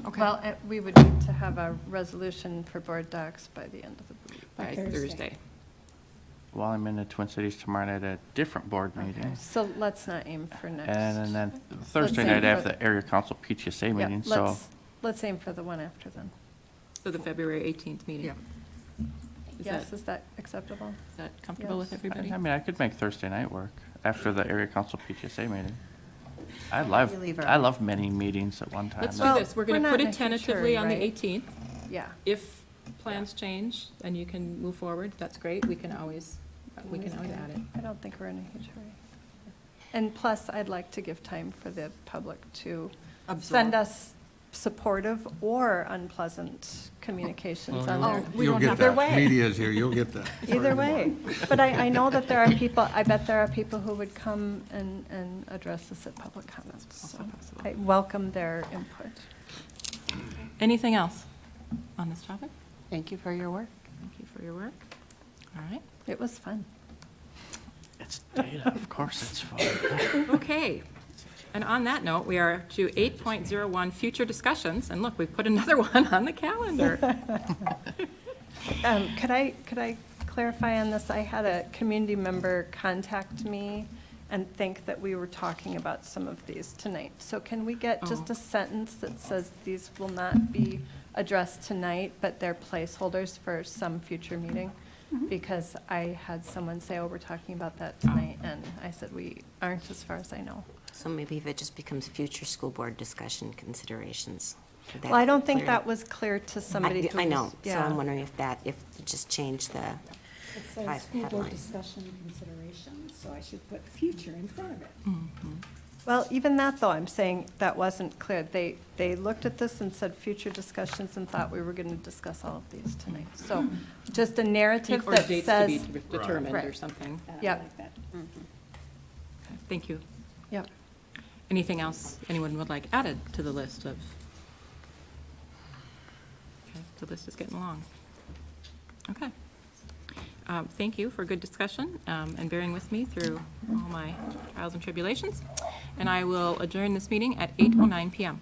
Okay. Well, we would need to have a resolution for board docs by the end of the week. By Thursday. Well, I'm in the Twin Cities tomorrow night at a different board meeting. So let's not aim for next. And then Thursday night I have the area council PTSA Yeah, meeting, so. let's aim for the one after then. So the February 18th meeting. Yeah. Yes, is that acceptable? Is that comfortable with Yes. everybody? I mean, I could make Thursday night work after the area council PTSA meeting. I leave love many meetings at one time. Let's do Well, this. We're going we're to put not it in a huge tentatively hurry, on the right? 18th. Yeah. If plans change and you can move forward, that's great. We can always add it. I don't think we're in a huge hurry. And plus, I'd like to give time for the public to send us supportive or unpleasant communications on their. You'll get Either that. way. Media's here, you'll get that. Either way. But I know that there are people, I bet there are people who would come and address us at public comments. So I welcome their input. Anything else on this topic? Thank you for your work. Thank you for your work. All right. It was fun. It's data, of course it's fun. Okay. And on that note, we are to 8.01, future discussions. And look, we've put another one on the calendar. Could I clarify on this? I had a community member contact me and think that we were talking about some of these tonight. So can we get just a sentence that says these will not be addressed tonight, but they're placeholders for some future meeting? Because I had someone say, oh, we're talking about that tonight, and I said, we aren't as far as I know. So maybe if it just becomes future school board discussion considerations. Would that Well, I don't think clear that it? was clear to somebody who I know, was- so yeah. I'm wondering if you just change the It says school board headline. discussion considerations, so I should put future in front of it. Well, even that, though, I'm saying that wasn't clear. They looked at this and said future discussions and thought we were going to discuss all of these tonight. So just a narrative Or that dates says. to be determined or Right. something. Yep. Like that. Okay, thank you. Yep. Anything else anyone would like added to the list of? Okay, the list is getting long. Okay. Thank you for good discussion and bearing with me through all my trials and tribulations. And I will adjourn this meeting at 8:09 PM.